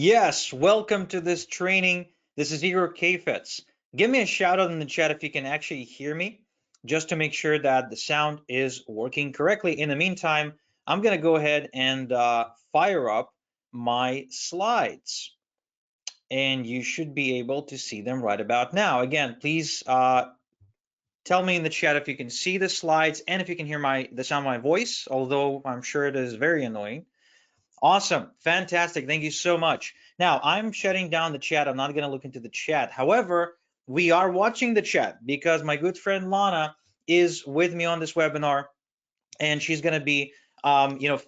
Yes, welcome to this training. This is Igor Kafetz. Give me a shout out in the chat if you can actually hear me, just to make sure that the sound is working correctly. In the meantime, I'm going to go ahead and fire up my slides, and you should be able to see them right about now. Again, please tell me in the chat if you can see the slides and if you can hear the sound of my voice, although I'm sure it is very annoying. Awesome. Fantastic. Thank you so much. Now, I'm shutting down the chat. I'm not going to look into the chat. However, we are watching the chat because my good friend Lana is with me on this webinar, and she's going to be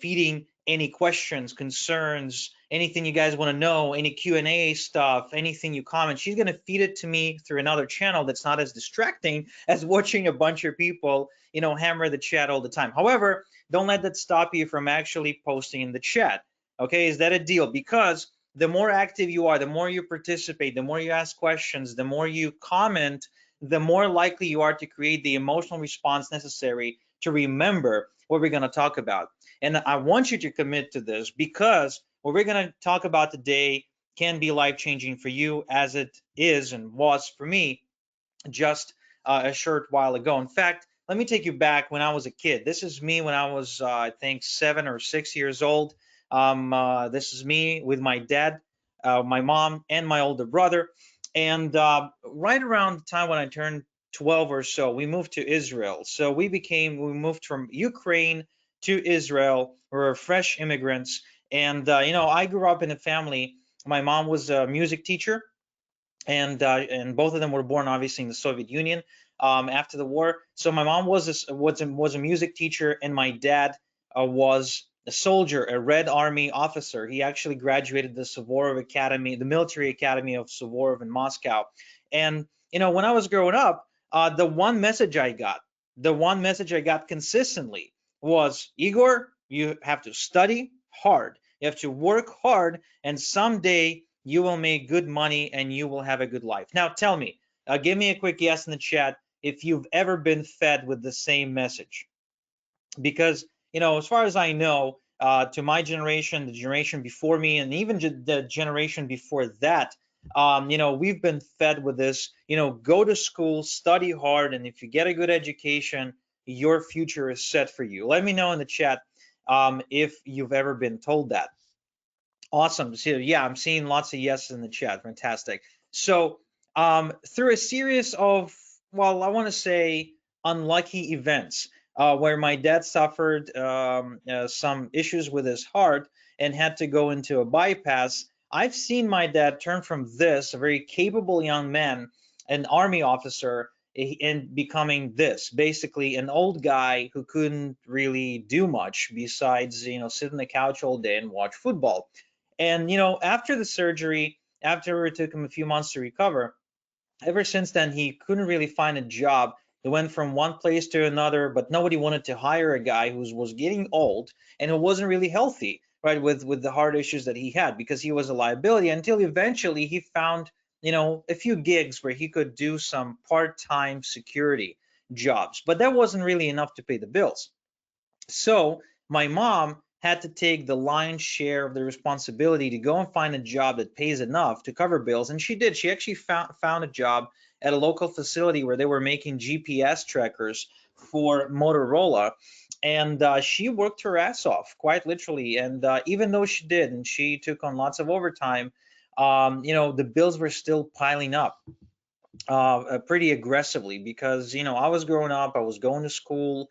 feeding any questions, concerns, anything you guys want to know, any Q&A stuff, anything you comment. She's going to feed it to me through another channel that's not as distracting as watching a bunch of people hammer the chat all the time. However, don't let that stop you from actually posting in the chat. Okay, is that a deal? Because the more active you are, the more you participate, the more you ask questions, the more you comment, the more likely you are to create the emotional response necessary to remember what we're going to talk about. And I want you to commit to this, because what we're going to talk about today can be life-changing for you, as it is and was for me just a short while ago. In fact, let me take you back when I was a kid. This is me when I was, I think, 7 or 6 years old. This is me with my dad, my mom, and my older brother. And right around the time when I turned 12 or so, we moved to Israel. So we moved from Ukraine to Israel. We were fresh immigrants. And, I grew up in a family. My mom was a music teacher, and both of them were born obviously in the Soviet Union after the war. So my mom was a music teacher, and my dad was a soldier, a Red Army officer. He actually graduated the Suvorov Academy, the military academy of Suvorov in Moscow. And when I was growing up, the one message I got consistently was, Igor, you have to study hard. You have to work hard, and someday you will make good money and you will have a good life. Now tell me, give me a quick yes in the chat if you've ever been fed with the same message. Because, as far as I know, to my generation, the generation before me, and even the generation before that, we've been fed with this, go to school, study hard, and if you get a good education, your future is set for you. Let me know in the chat if you've ever been told that. Awesome. So yeah, I'm seeing lots of yeses in the chat. Fantastic. So through a series of, well, I want to say unlucky events, where my dad suffered some issues with his heart and had to go into a bypass, I've seen my dad turn from this, a very capable young man, an army officer, and becoming this, basically an old guy who couldn't really do much besides, sit on the couch all day and watch football. And after the surgery, after it took him a few months to recover, ever since then he couldn't really find a job. He went from one place to another, but nobody wanted to hire a guy who was getting old and who wasn't really healthy, right, with the heart issues that he had, because he was a liability, until eventually he found, a few gigs where he could do some part-time security jobs, but that wasn't really enough to pay the bills. So my mom had to take the lion's share of the responsibility to go and find a job that pays enough to cover bills, and she did. She actually found a job at a local facility where they were making GPS trackers for Motorola, and she worked her ass off, quite literally. And even though she did, and she took on lots of overtime, the bills were still piling up pretty aggressively, because I was growing up, I was going to school,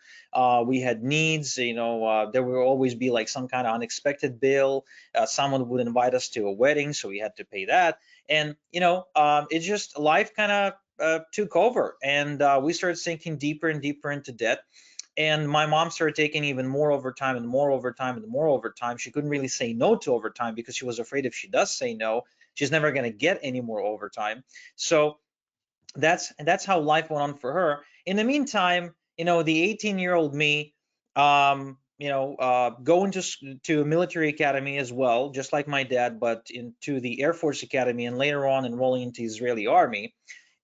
we had needs, there would always be like some kind of unexpected bill, someone would invite us to a wedding, so we had to pay that. And it just, life kind of took over, and we started sinking deeper and deeper into debt. And my mom started taking even more overtime and more overtime and more overtime. She couldn't really say no to overtime, because she was afraid if she does say no, she's never going to get any more overtime. So that's how life went on for her. In the meantime, the 18-year-old me, going to a military academy as well, just like my dad, but into the Air Force Academy, and later on enrolling into Israeli Army.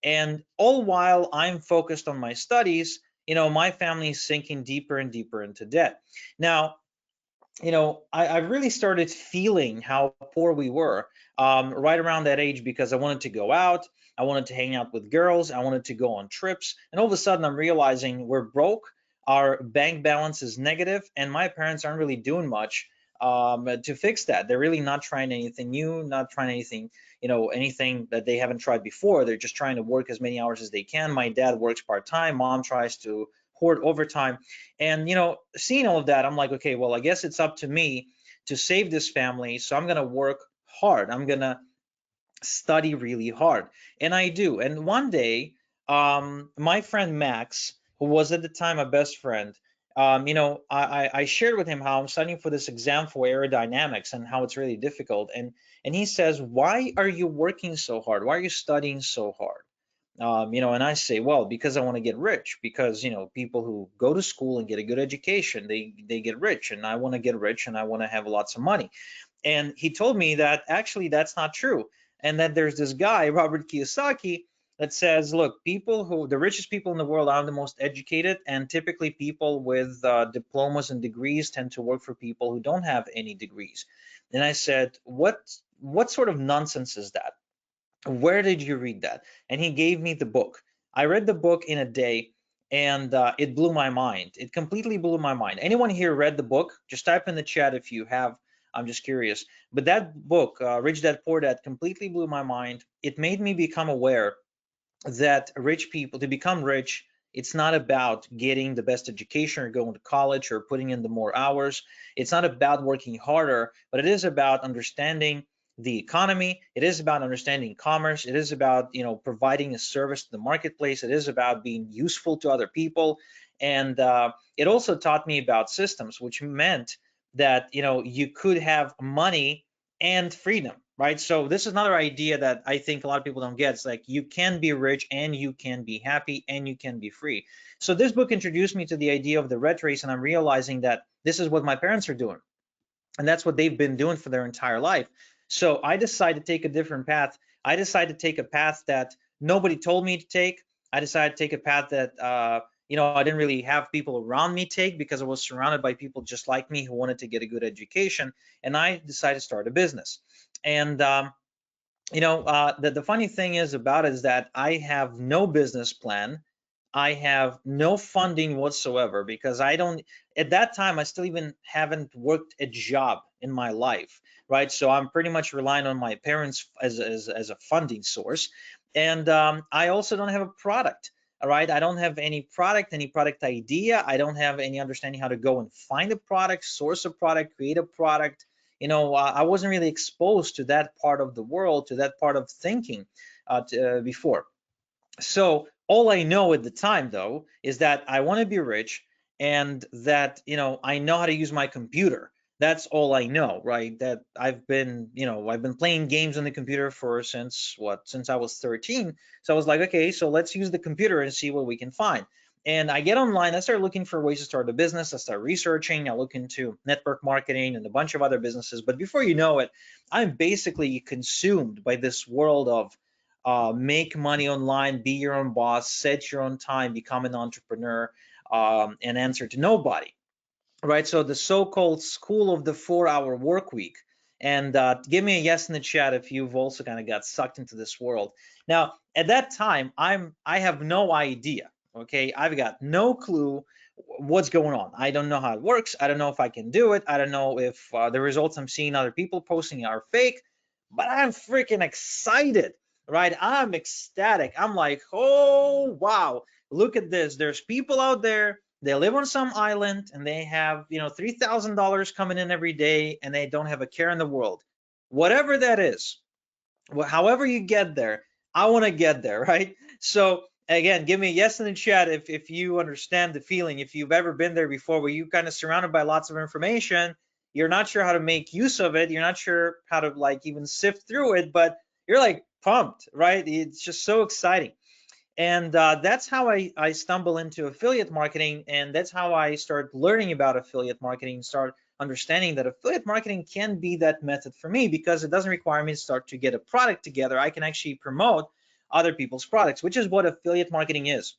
And all while I'm focused on my studies, my family is sinking deeper and deeper into debt. Now, I really started feeling how poor we were right around that age because I wanted to go out, I wanted to hang out with girls, I wanted to go on trips, and all of a sudden I'm realizing we're broke, our bank balance is negative, and my parents aren't really doing much to fix that. They're really not trying anything new, not trying anything, anything that they haven't tried before. They're just trying to work as many hours as they can. My dad works part-time, mom tries to hoard overtime. And seeing all of that, I'm like, okay, well, I guess it's up to me to save this family. So I'm gonna work hard. I'm gonna study really hard, and I do. And one day, my friend Max, who was at the time my best friend, I shared with him how I'm studying for this exam for aerodynamics and how it's really difficult. And he says, "Why are you working so hard? Why are you studying so hard?" And I say, well, because I want to get rich, because people who go to school and get a good education, they get rich, and I want to get rich, and I want to have lots of money. And he told me that actually that's not true, and that there's this guy, Robert Kiyosaki, that says, look, the richest people in the world are the most educated, and typically people with diplomas and degrees tend to work for people who don't have any degrees. And I said, what sort of nonsense is that? Where did you read that? And he gave me the book. I read the book in a day, and it blew my mind. It completely blew my mind. Anyone here read the book? Just type in the chat if you have. I'm just curious. But that book, Rich Dad Poor Dad, completely blew my mind. It made me become aware that rich people, to become rich, it's not about getting the best education or going to college or putting in the more hours. It's not about working harder, but it is about understanding the economy. It is about understanding commerce. It is about providing a service to the marketplace. It is about being useful to other people. And it also taught me about systems, which meant that you could have money and freedom, right? So this is another idea that I think a lot of people don't get. It's like you can be rich and you can be happy and you can be free. So this book introduced me to the idea of the rat race, and I'm realizing that this is what my parents are doing, and that's what they've been doing for their entire life. So I decided to take a different path. I decided to take a path that nobody told me to take. I decided to take a path that I didn't really have people around me take, because I was surrounded by people just like me who wanted to get a good education, and I decided to start a business. And the funny thing is about it is that I have no business plan. I have no funding whatsoever, because I don't, at that time, I still even haven't worked a job in my life, right? So I'm pretty much relying on my parents as a funding source. And I also don't have a product, all right? I don't have any product idea. I don't have any understanding how to go and find a product, source a product, create a product. I wasn't really exposed to that part of the world, to that part of thinking before. So all I know at the time, though, is that I want to be rich, and that I know how to use my computer. That's all I know, right? That I've been playing games on the computer for since I was 13. So I was like, okay, so let's use the computer and see what we can find. And I get online, I start looking for ways to start a business. I start researching, I look into network marketing and a bunch of other businesses. But before you know it, I'm basically consumed by this world of make money online, be your own boss, set your own time, become an entrepreneur, and answer to nobody, right? So the so-called school of the 4-hour work week. And give me a yes in the chat if you've also kind of got sucked into this world. Now, at that time, I have no idea. Okay, I've got no clue what's going on. I don't know how it works. I don't know if I can do it. I don't know if the results I'm seeing other people posting are fake. But I'm freaking excited, right? I'm ecstatic. I'm like, oh wow, look at this. There's people out there, they live on some island, and they have $3,000 coming in every day, and they don't have a care in the world. Whatever that is, however you get there, I want to get there, right? So again, give me a yes in the chat if you understand the feeling, if you've ever been there before, where you kind of surrounded by lots of information, you're not sure how to make use of it, you're not sure how to like even sift through it, but you're like pumped, right? It's just so exciting. And that's how I stumble into affiliate marketing, and that's how I start learning about affiliate marketing, start understanding that affiliate marketing can be that method for me, because it doesn't require me to start to get a product together. I can actually promote other people's products, which is what affiliate marketing is.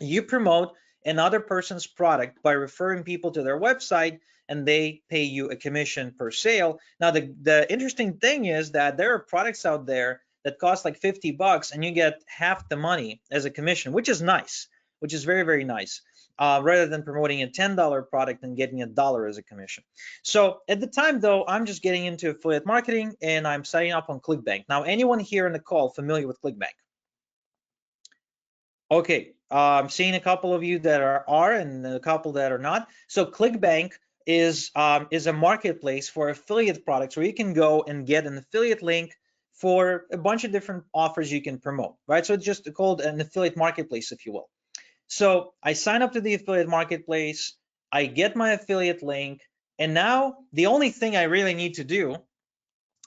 You promote another person's product by referring people to their website, and they pay you a commission per sale. Now, the interesting thing is that there are products out there that cost like 50 bucks and you get half the money as a commission, which is nice, which is very, very nice. Rather than promoting a $10 product and getting $1 as a commission. So at the time though, I'm just getting into affiliate marketing and I'm signing up on ClickBank. Now, anyone here in the call familiar with ClickBank? Okay, I'm seeing a couple of you that are and a couple that are not. So ClickBank is a marketplace for affiliate products where you can go and get an affiliate link for a bunch of different offers you can promote, right? So it's just called an affiliate marketplace, if you will. So I sign up to the affiliate marketplace, I get my affiliate link, and now the only thing I really need to do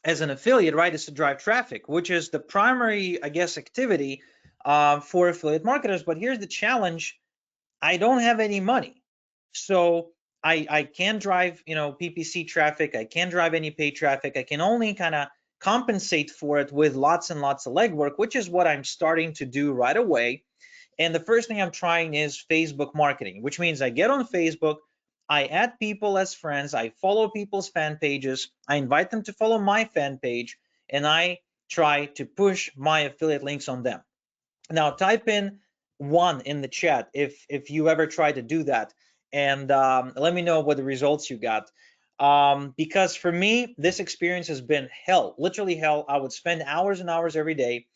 as an affiliate, right, is to drive traffic, which is the primary, I guess, activity for affiliate marketers. But here's the challenge: I don't have any money, so I can't drive, PPC traffic. I can't drive any paid traffic. I can only kind of compensate for it with lots and lots of legwork, which is what I'm starting to do right away. And the first thing I'm trying is Facebook marketing, which means I get on Facebook, I add people as friends, I follow people's fan pages, I invite them to follow my fan page, and I try to push my affiliate links on them. Now type in 1 in the chat if you ever try to do that, and let me know what the results you got. Because for me, this experience has been hell, literally hell. I would spend hours and hours every day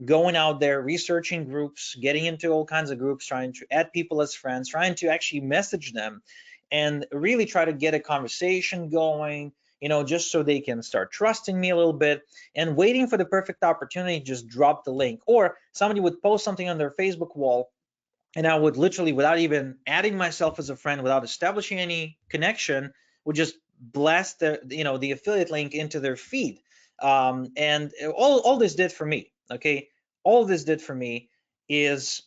going out there, researching groups, getting into all kinds of groups, trying to add people as friends, trying to actually message them and really try to get a conversation going, just so they can start trusting me a little bit, and waiting for the perfect opportunity, just drop the link. Or somebody would post something on their Facebook wall, and I would literally, without even adding myself as a friend, without establishing any connection, would just blast the affiliate link into their feed. And all this did for me, okay, all this did for me is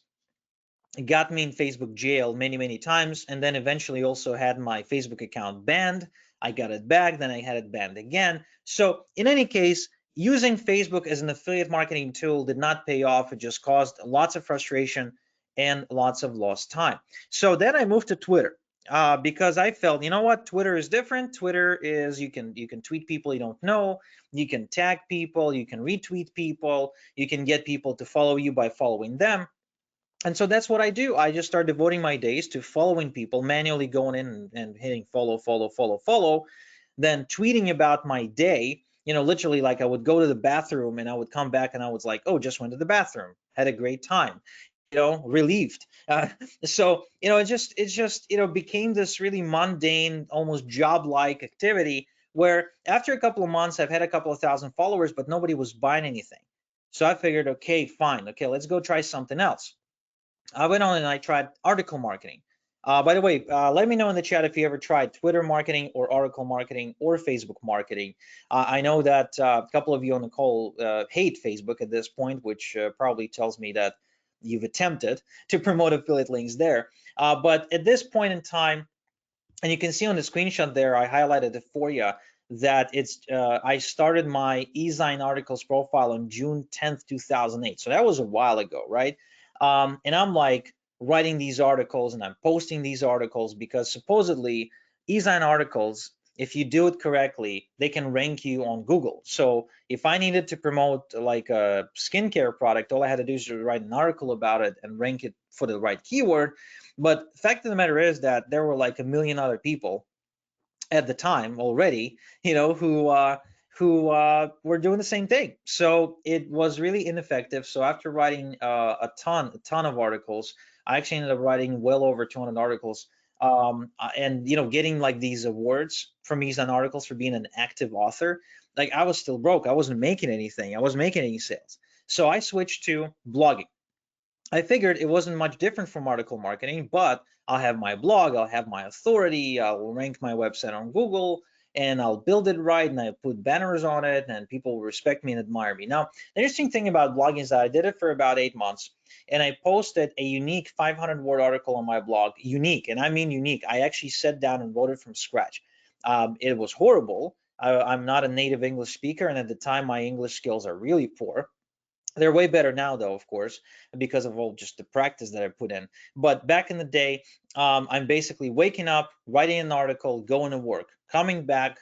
got me in Facebook jail many, many times, and then eventually also had my Facebook account banned. I got it back, then I had it banned again. So in any case, using Facebook as an affiliate marketing tool did not pay off. It just caused lots of frustration and lots of lost time. So then I moved to Twitter. Because I felt, you know what, Twitter is different. Twitter is you can tweet people you don't know, you can tag people, you can retweet people, you can get people to follow you by following them. And so that's what I do. I just start devoting my days to following people, manually going in and hitting follow, follow, follow, follow, then tweeting about my day. Literally, like I would go to the bathroom and I would come back and I was like, oh, just went to the bathroom, had a great time, relieved. So it just became this really mundane, almost job-like activity where after a couple of months I've had a couple of thousand followers, but nobody was buying anything. So I figured, okay, fine, okay, let's go try something else. I went on and I tried article marketing. By the way, let me know in the chat if you ever tried Twitter marketing or article marketing or Facebook marketing. I know that a couple of you on the call hate Facebook at this point, which probably tells me that you've attempted to promote affiliate links there. But at this point in time, and you can see on the screenshot there, I highlighted it for you, that I started my eZine articles profile on June 10th, 2008. So that was a while ago, right? And I'm like writing these articles and I'm posting these articles because supposedly eZine articles, if you do it correctly, they can rank you on Google. So if I needed to promote like a skincare product, all I had to do is to write an article about it and rank it for the right keyword. But the fact of the matter is that there were like a million other people at the time already, who were doing the same thing. So it was really ineffective. So after writing a ton of articles, I actually ended up writing well over 200 articles, and getting like these awards from eZine articles for being an active author. Like I was still broke. I wasn't making anything. I wasn't making any sales. So I switched to blogging. I figured it wasn't much different from article marketing, but I'll have my blog, I'll have my authority, I'll rank my website on Google, and I'll build it right, and I put banners on it, and people will respect me and admire me. Now, the interesting thing about blogging is that I did it for about 8 months, and I posted a unique 500-word article on my blog. Unique, and I mean unique. I actually sat down and wrote it from scratch. It was horrible. I'm not a native English speaker, and at the time, my English skills are really poor. They're way better now, though, of course, because of all just the practice that I put in. But back in the day, I'm basically waking up, writing an article, going to work, coming back,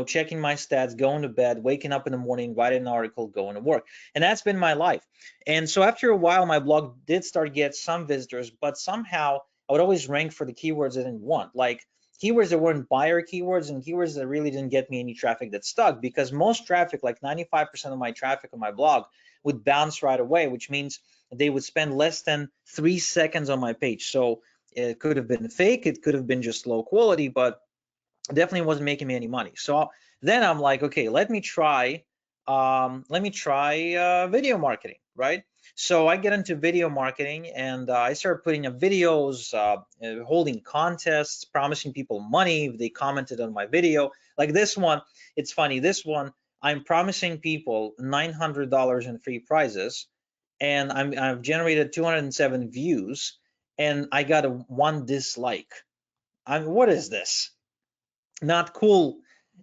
checking my stats, going to bed, waking up in the morning, writing an article, going to work. And that's been my life. And so after a while, my blog did start to get some visitors, but somehow I would always rank for the keywords I didn't want. Like keywords that weren't buyer keywords and keywords that really didn't get me any traffic that stuck, because most traffic, like 95% of my traffic on my blog, would bounce right away, which means they would spend less than 3 seconds on my page. So it could have been fake, it could have been just low quality, but definitely wasn't making me any money. So then I'm like, okay, let me try video marketing, right? So I get into video marketing, and I start putting up videos, holding contests, promising people money if they commented on my video. Like this one, it's funny. This one, I'm promising people $900 in free prizes, and I've generated 207 views, and I got one dislike. What is this? Not cool.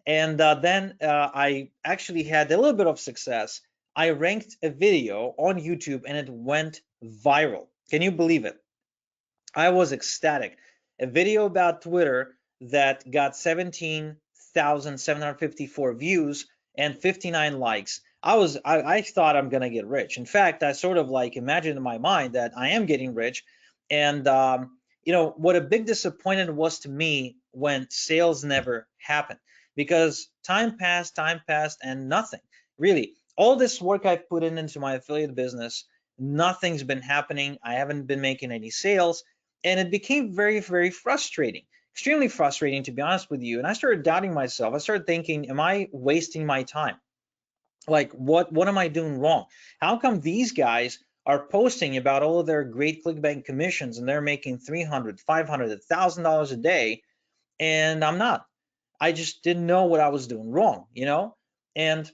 And then I actually had a little bit of success. I ranked a video on YouTube and it went viral. Can you believe it? I was ecstatic. A video about Twitter that got 17,754 views and 59 likes. I thought I'm gonna get rich. In fact, I sort of like imagined in my mind that I am getting rich. And what a big disappointment was to me when sales never happened, because time passed, and nothing. Really, all this work I've put into my affiliate business, nothing's been happening. I haven't been making any sales, and it became very, very frustrating, extremely frustrating, to be honest with you. And I started doubting myself. I started thinking, am I wasting my time? Like, what am I doing wrong? How come these guys are posting about all of their great ClickBank commissions and they're making 300, 500, $1,000 a day, and I'm not? I just didn't know what I was doing wrong. And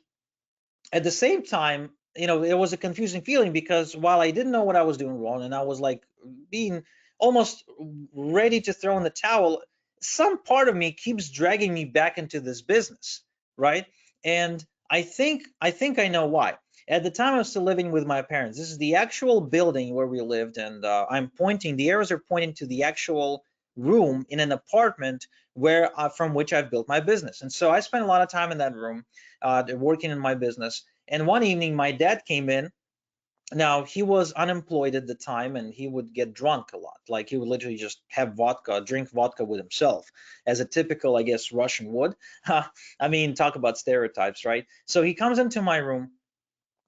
at the same time, it was a confusing feeling, because while I didn't know what I was doing wrong and I was like being almost ready to throw in the towel, some part of me keeps dragging me back into this business, right? And I think I know why. At the time, I was still living with my parents. This is the actual building where we lived, and the arrows are pointing to the actual room in an apartment from which I've built my business. And so I spent a lot of time in that room, working in my business. And one evening, my dad came in. Now, he was unemployed at the time, and he would get drunk a lot. Like, he would literally just have vodka, drink vodka with himself, as a typical, I guess, Russian would. I mean, talk about stereotypes, right? So he comes into my room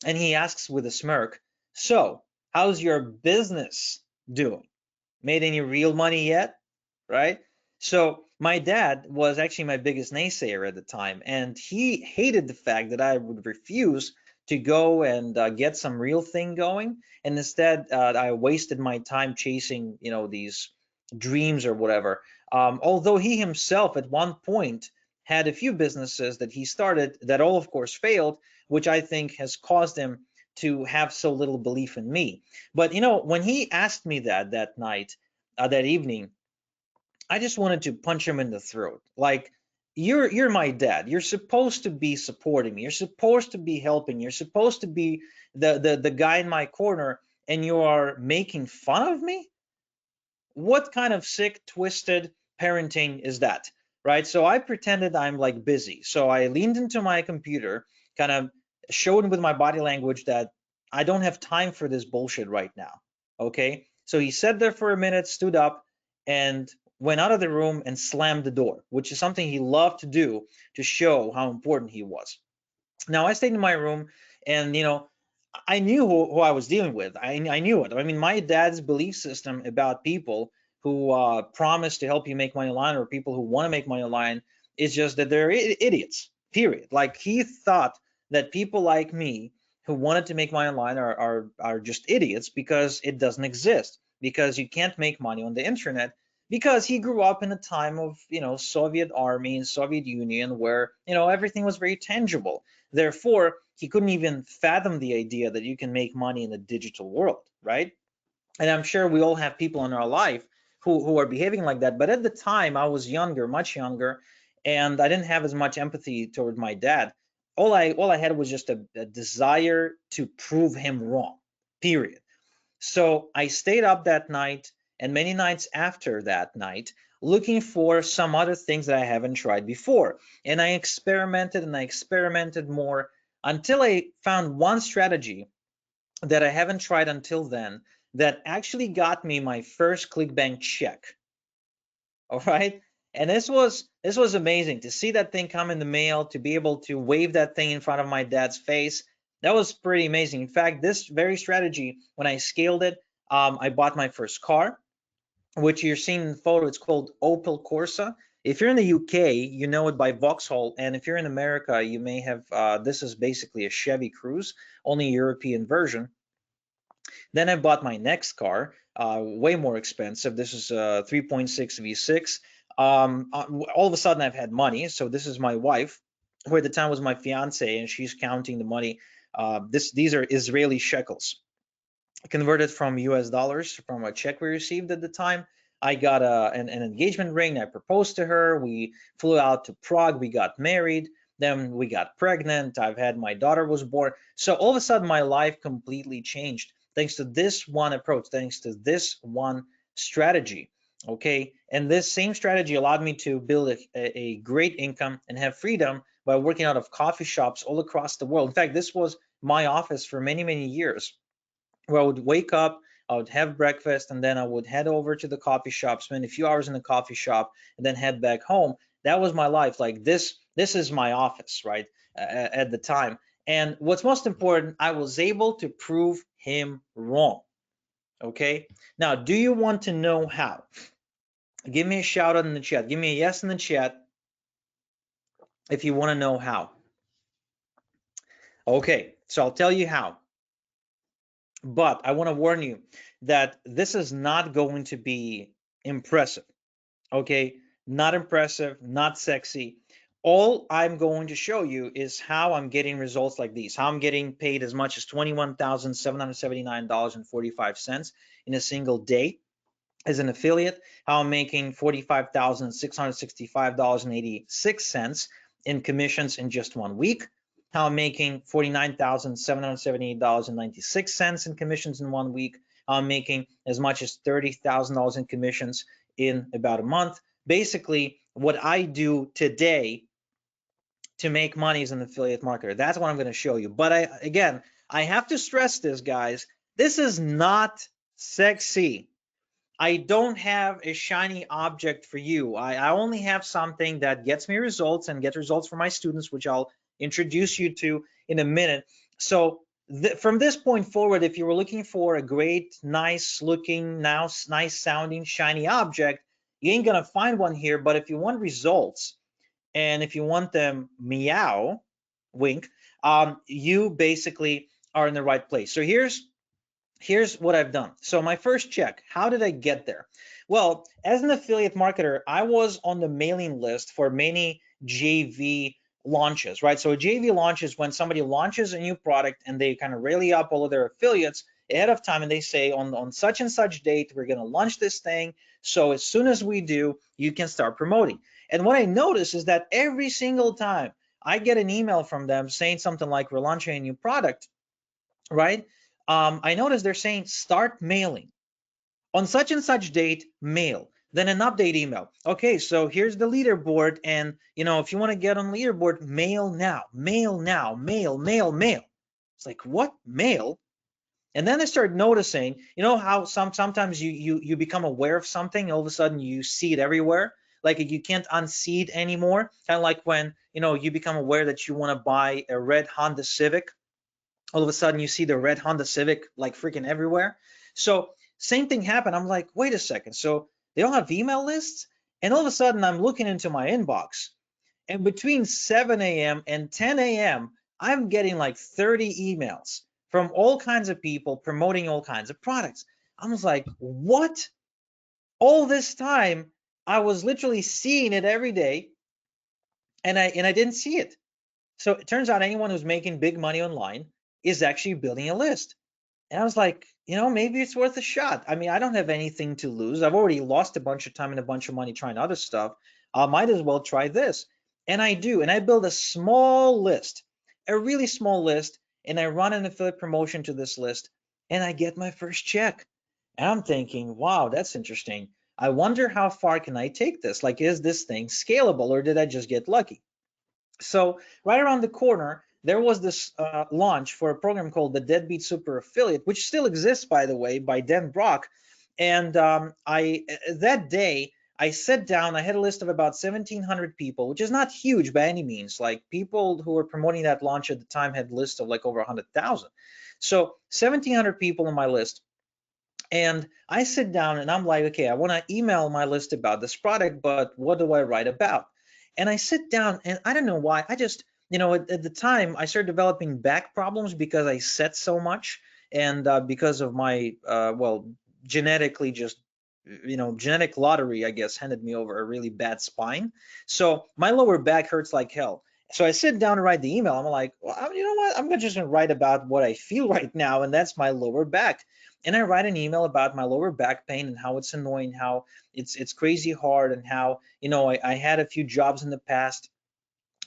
and he asks with a smirk, "So, how's your business doing? Made any real money yet?" Right? So my dad was actually my biggest naysayer at the time, and he hated the fact that I would refuse to go and get some real thing going, and instead I wasted my time chasing, these dreams or whatever. Although he himself at one point had a few businesses that he started that all, of course, failed, which I think has caused him to have so little belief in me. But when he asked me that night, that evening, I just wanted to punch him in the throat. Like, you're my dad. You're supposed to be supporting me. You're supposed to be helping. You're supposed to be the guy in my corner, and you are making fun of me? What kind of sick, twisted parenting is that? Right? So I pretended I'm like busy. So I leaned into my computer, kind of showed with my body language that I don't have time for this bullshit right now. Okay. So he sat there for a minute, stood up, and went out of the room and slammed the door, which is something he loved to do to show how important he was. Now I stayed in my room, and I knew who I was dealing with. I knew it. I mean, my dad's belief system about people who promise to help you make money online, or people who want to make money online, is just that they're idiots. Period. Like, he thought that people like me who wanted to make money online are just idiots, because it doesn't exist. Because you can't make money on the internet, because he grew up in a time of Soviet army and Soviet Union, where everything was very tangible. Therefore, he couldn't even fathom the idea that you can make money in the digital world, right? And I'm sure we all have people in our life who are behaving like that. But at the time, I was younger, much younger, and I didn't have as much empathy toward my dad. all I had was just a desire to prove him wrong, period. So I stayed up that night and many nights after that night looking for some other things that I haven't tried before. And I experimented and I experimented more until I found one strategy that I haven't tried until then that actually got me my first ClickBank check. All right. And this was amazing to see that thing come in the mail, to be able to wave that thing in front of my dad's face. That was pretty amazing. In fact, this very strategy, when I scaled it, I bought my first car, which you're seeing in the photo. It's called Opel Corsa. If you're in the UK, you know it by Vauxhall, and if you're in America, you may have this is basically a Chevy Cruze, only a European version. Then I bought my next car, way more expensive. This is a 3.6 V6. All of a sudden, I've had money. So this is my wife, who at the time was my fiance, and she's counting the money. These are Israeli shekels, converted from US dollars from a check we received at the time. I got an engagement ring. I proposed to her. We flew out to Prague. We got married. Then we got pregnant. I've had my daughter was born. So all of a sudden, my life completely changed thanks to this one approach, thanks to this one strategy. Okay. And this same strategy allowed me to build a great income and have freedom by working out of coffee shops all across the world. In fact, this was my office for many, many years, where I would wake up, I would have breakfast, and then I would head over to the coffee shop, spend a few hours in the coffee shop, and then head back home. That was my life. Like this is my office, right? At the time. And what's most important, I was able to prove him wrong. Okay. Now, do you want to know how? Give me a shout out in the chat. Give me a yes in the chat if you want to know how. Okay, so I'll tell you how. But I want to warn you that this is not going to be impressive. Okay, not impressive, not sexy. All I'm going to show you is how I'm getting results like these, how I'm getting paid as much as $21,779.45 in a single day as an affiliate, how I'm making $45,665.86 in commissions in just 1 week, how I'm making $49,778.96 in commissions in 1 week, how I'm making as much as $30,000 in commissions in about a month. Basically, what I do today to make money as an affiliate marketer. That's what I'm going to show you. But I have to stress this, guys. This is not sexy. I don't have a shiny object for you. I only have something that gets me results and gets results for my students, which I'll introduce you to in a minute. So from this point forward, if you were looking for a great, nice looking, nice sounding, shiny object, you ain't gonna find one here. But if you want results, and if you want them meow, wink, you basically are in the right place. So here's what I've done. So my first check, how did I get there? Well, as an affiliate marketer, I was on the mailing list for many JV launches, right? So a JV launch is when somebody launches a new product and they kind of rally up all of their affiliates ahead of time, and they say on such and such date, we're going to launch this thing. So as soon as we do, you can start promoting. And what I notice is that every single time I get an email from them saying something like, we're launching a new product, right? I notice they're saying start mailing on such and such date, mail, then an update email. Okay, so here's the leaderboard, and if you want to get on leaderboard, mail now, mail now, mail, mail, mail. It's like, what, mail? And then I started noticing, how sometimes you become aware of something, all of a sudden you see it everywhere, like you can't unsee it anymore. Kind of like when you become aware that you want to buy a red Honda Civic, all of a sudden you see the red Honda Civic like freaking everywhere. So same thing happened. I'm like, wait a second. So they don't have email lists? And all of a sudden I'm looking into my inbox, and between 7 a.m. and 10 a.m., I'm getting like 30 emails from all kinds of people promoting all kinds of products. I was like, what? All this time, I was literally seeing it every day, and I didn't see it. So it turns out anyone who's making big money online is actually building a list. And I was like, maybe it's worth a shot. I mean, I don't have anything to lose. I've already lost a bunch of time and a bunch of money trying other stuff. I might as well try this. And I do. And I build a small list. a really small list, and I run an affiliate promotion to this list, and I get my first check. And I'm thinking, wow, that's interesting. I wonder how far can I take this? Like, is this thing scalable, or did I just get lucky? So right around the corner, there was this launch for a program called the Deadbeat Super Affiliate, which still exists, by the way, by Dan Brock. And that day, I sat down. I had a list of about 1,700 people, which is not huge by any means. Like, people who were promoting that launch at the time had lists of like over 100,000. So 1,700 people on my list. And I sit down and I'm like, okay, I want to email my list about this product, but what do I write about? And I sit down and I don't know why. I just, at the time I started developing back problems because I sat so much, and because of my, genetically just, genetic lottery, I guess, handed me over a really bad spine. So my lower back hurts like hell. So I sit down to write the email. I'm like, well, you know what? I'm just going to write about what I feel right now, and that's my lower back. And I write an email about my lower back pain and how it's annoying, how it's crazy hard, and how I had a few jobs in the past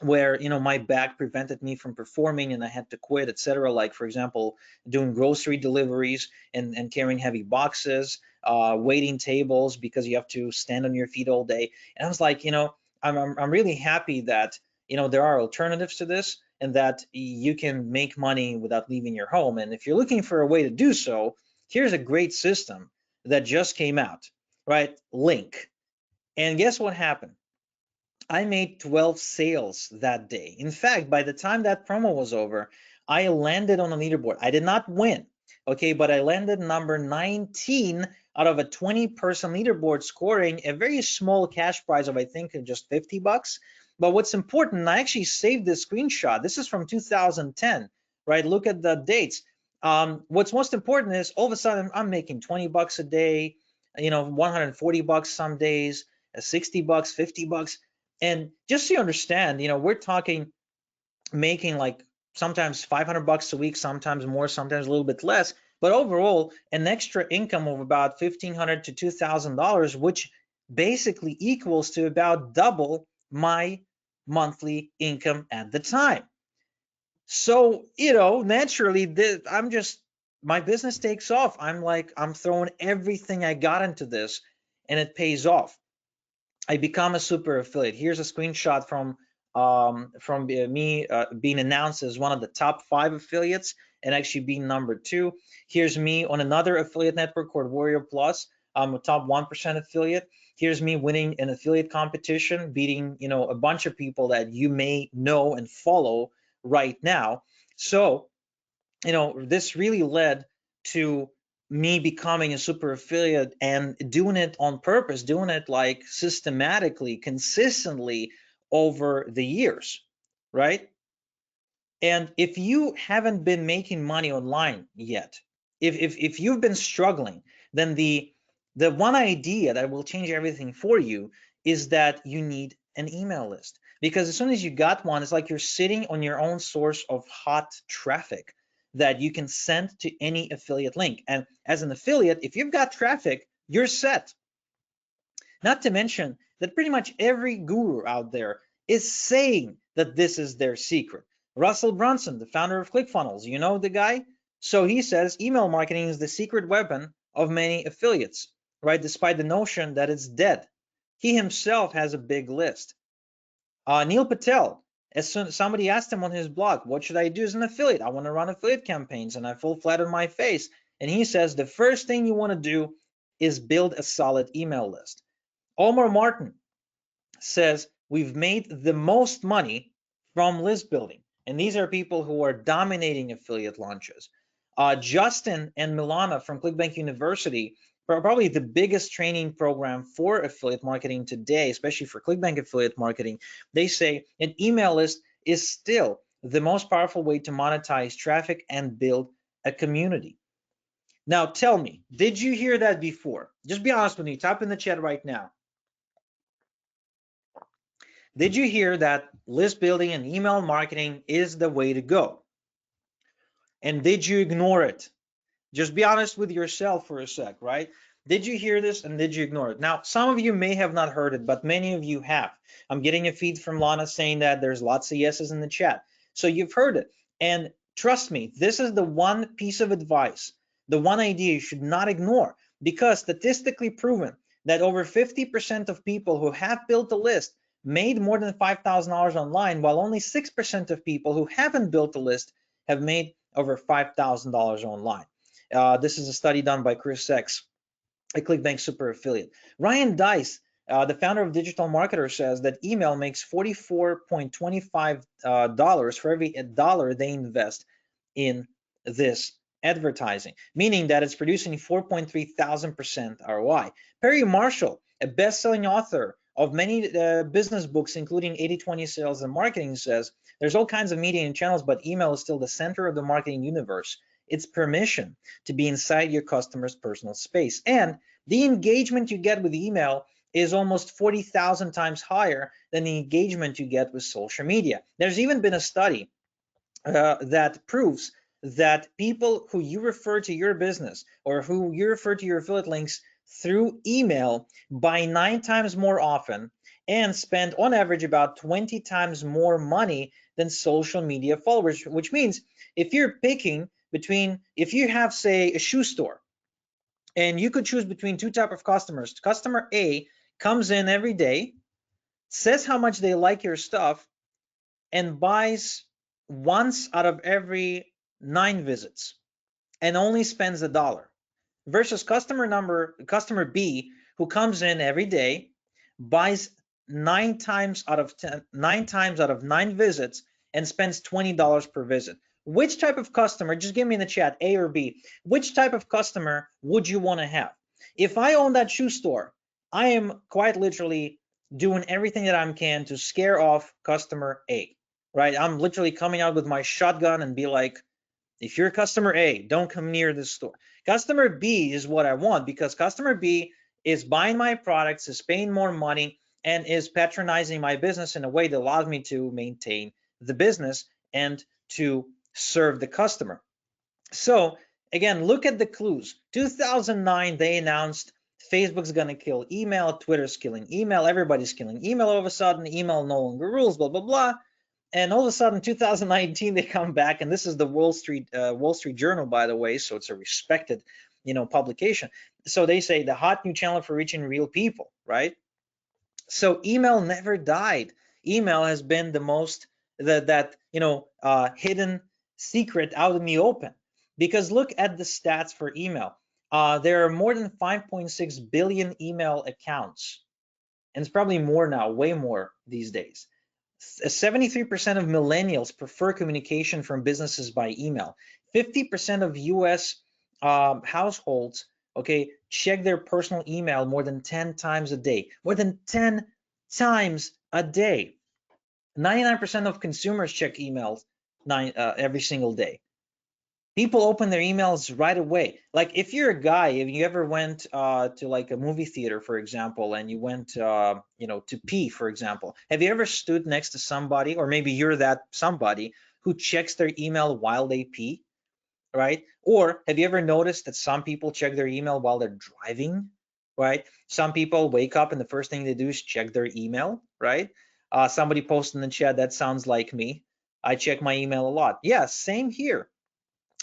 where my back prevented me from performing and I had to quit, etc. Like, for example, doing grocery deliveries and carrying heavy boxes, waiting tables because you have to stand on your feet all day. And I was like, I'm really happy that there are alternatives to this, and that you can make money without leaving your home. And if you're looking for a way to do so, here's a great system that just came out, right? Link. And guess what happened? I made 12 sales that day. In fact, by the time that promo was over, I landed on a leaderboard. I did not win, okay, but I landed number 19 out of a 20-person leaderboard, scoring a very small cash prize of, I think, just $50. But what's important, I actually saved this screenshot. This is from 2010, right? Look at the dates. What's most important is all of a sudden I'm making $20 a day, $140 some days, $60, $50. And just so you understand, we're talking making like sometimes $500 a week, sometimes more, sometimes a little bit less, but overall an extra income of about $1,500 to $2,000, which basically equals to about double my monthly income at the time. So, naturally, my business takes off. I'm throwing everything I got into this, and it pays off. I become a super affiliate. Here's a screenshot from me being announced as one of the top 5 affiliates and actually being number 2. Here's me on another affiliate network called Warrior Plus. I'm a top 1% affiliate. Here's me winning an affiliate competition, beating a bunch of people that you may know and follow right now. So this really led to me becoming a super affiliate and doing it on purpose, doing it like systematically, consistently over the years, right? And if you haven't been making money online yet, if you've been struggling, then the one idea that will change everything for you is that you need an email list. Because as soon as you got one, it's like you're sitting on your own source of hot traffic that you can send to any affiliate link. And as an affiliate, if you've got traffic, you're set. Not to mention that pretty much every guru out there is saying that this is their secret. Russell Brunson, the founder of ClickFunnels, you know the guy? So he says email marketing is the secret weapon of many affiliates, right? Despite the notion that it's dead. He himself has a big list. Neil Patel, as soon as somebody asked him on his blog, what should I do as an affiliate? I want to run affiliate campaigns, and I fall flat on my face. And he says the first thing you want to do is build a solid email list. Omar Martin says we've made the most money from list building. And these are people who are dominating affiliate launches. Justin and Milana from ClickBank University, probably the biggest training program for affiliate marketing today, especially for ClickBank affiliate marketing, they say an email list is still the most powerful way to monetize traffic and build a community. Now tell me, did you hear that before? Just be honest with me, type in the chat right now. Did you hear that list building and email marketing is the way to go? And did you ignore it? Just be honest with yourself for a sec, right? Did you hear this and did you ignore it? Now, some of you may have not heard it, but many of you have. I'm getting a feed from Lana saying that there's lots of yeses in the chat. So you've heard it. And trust me, this is the one piece of advice, the one idea you should not ignore, because statistically proven that over 50% of people who have built a list made more than $5,000 online, while only 6% of people who haven't built a list have made over $5,000 online. This is a study done by Chris Sachs, a ClickBank super affiliate. Ryan Deiss, the founder of Digital Marketer, says that email makes $44.25 for every dollar they invest in this advertising, meaning that it's producing 4.3,000% ROI. Perry Marshall, a best-selling author of many business books, including 80/20 Sales and Marketing, says there's all kinds of media and channels, but email is still the center of the marketing universe. It's permission to be inside your customer's personal space. And the engagement you get with email is almost 40,000 times higher than the engagement you get with social media. There's even been a study that proves that people who you refer to your business or who you refer to your affiliate links through email buy 9 times more often and spend on average about 20 times more money than social media followers, which means if you're picking between, if you have, say, a shoe store, and you could choose between two types of customers. Customer A comes in every day, says how much they like your stuff, and buys once out of every 9 visits and only spends $1. Versus customer B, who comes in every day, buys 9 times out of 9 visits and spends $20 per visit. Which type of customer, just give me in the chat, A or B, which type of customer would you want to have? If I own that shoe store, I am quite literally doing everything that I can to scare off customer A, right? I'm literally coming out with my shotgun and be like, if you're customer A, don't come near this store. Customer B is what I want, because customer B is buying my products, is paying more money, and is patronizing my business in a way that allows me to maintain the business and to serve the customer. So again, look at the clues. 2009, they announced Facebook's going to kill email, Twitter's killing email, everybody's killing email. All of a sudden, email no longer rules, blah, blah, blah. And all of a sudden, 2019, they come back, and this is the Wall Street Journal, by the way, so it's a respected, publication. So they say the hot new channel for reaching real people, right? So email never died. Email has been the most hidden secret out in the open. Because look at the stats for email. There are more than 5.6 billion email accounts, and it's probably more now, way more these days. 73% of millennials prefer communication from businesses by email. 50% of US households, okay, check their personal email more than 10 times a day. More than 10 times a day. 99% of consumers check emails every single day. People open their emails right away. Like if you're a guy, if you ever went to like a movie theater, for example, and you went to pee, for example, have you ever stood next to somebody, or maybe you're that somebody who checks their email while they pee, right? Or have you ever noticed that some people check their email while they're driving, right? Some people wake up and the first thing they do is check their email, right? Somebody posted in the chat, that sounds like me. I check my email a lot. Yeah, same here.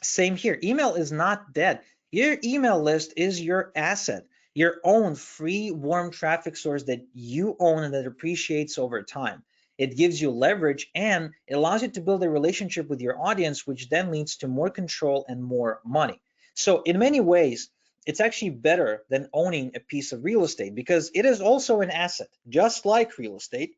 Same here. Email is not dead. Your email list is your asset, your own free warm traffic source that you own and that appreciates over time. It gives you leverage, and it allows you to build a relationship with your audience, which then leads to more control and more money. So in many ways, it's actually better than owning a piece of real estate, because it is also an asset, just like real estate.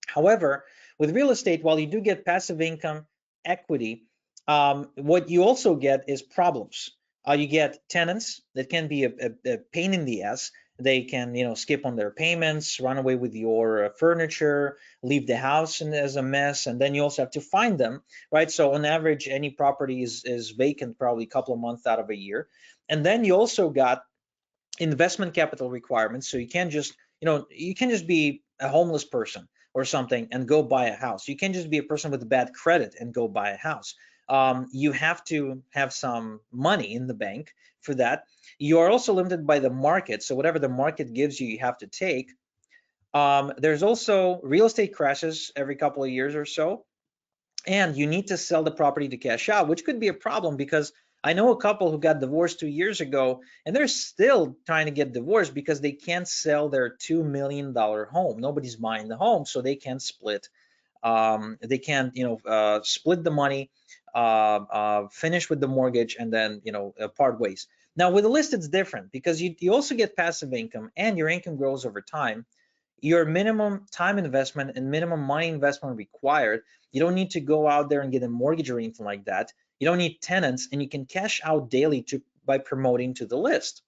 However, with real estate, while you do get passive income, equity, what you also get is problems. You get tenants that can be a pain in the ass. They can, skip on their payments, run away with your furniture, leave the house as a mess, and then you also have to find them, right? So on average, any property is vacant probably a couple of months out of a year. And then you also got investment capital requirements. So you can't just be a homeless person or something and go buy a house. You can't just be a person with bad credit and go buy a house. You have to have some money in the bank for that. You are also limited by the market. So whatever the market gives you, you have to take. There's also real estate crashes every couple of years or so. and you need to sell the property to cash out, which could be a problem because I know a couple who got divorced 2 years ago and they're still trying to get divorced because they can't sell their $2 million home. Nobody's buying the home, so they can't split. They can't, split the money, finish with the mortgage, and then, part ways. Now with a list, it's different because you also get passive income and your income grows over time. Your minimum time investment and minimum money investment required. You don't need to go out there and get a mortgage or anything like that. You don't need tenants, and you can cash out daily by promoting to the list.